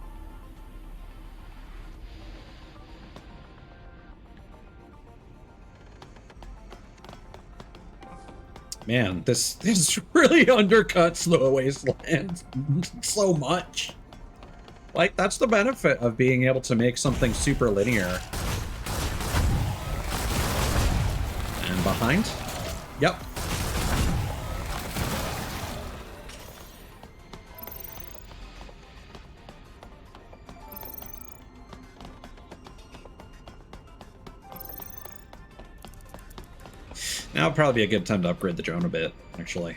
Man, this really undercuts the Wasteland so much. Like, that's the benefit of being able to make something super linear. And behind? Yep. Now would probably be a good time to upgrade the drone a bit, actually.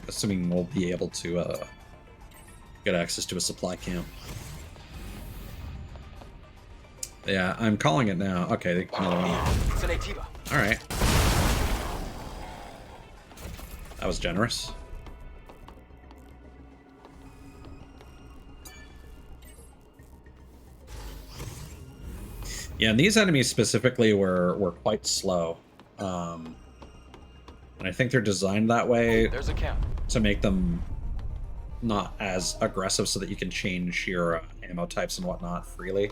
Assuming we'll be able to get access to a supply camp. Yeah, I'm calling it now. Okay, another one. It's an Atiba. Alright. That was generous. Yeah, and these enemies specifically were quite slow. And I think they're designed that way There's a count. to make them not as aggressive so that you can change your ammo types and whatnot freely.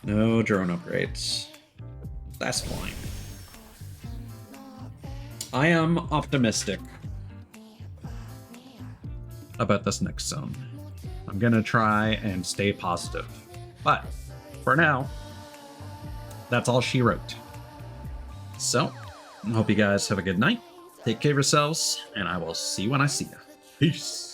No drone upgrades. That's fine. I am optimistic about this next zone. I'm gonna try and stay positive. But for now, that's all she wrote. So, I hope you guys have a good night. Take care of yourselves, and I will see you when I see you. Peace.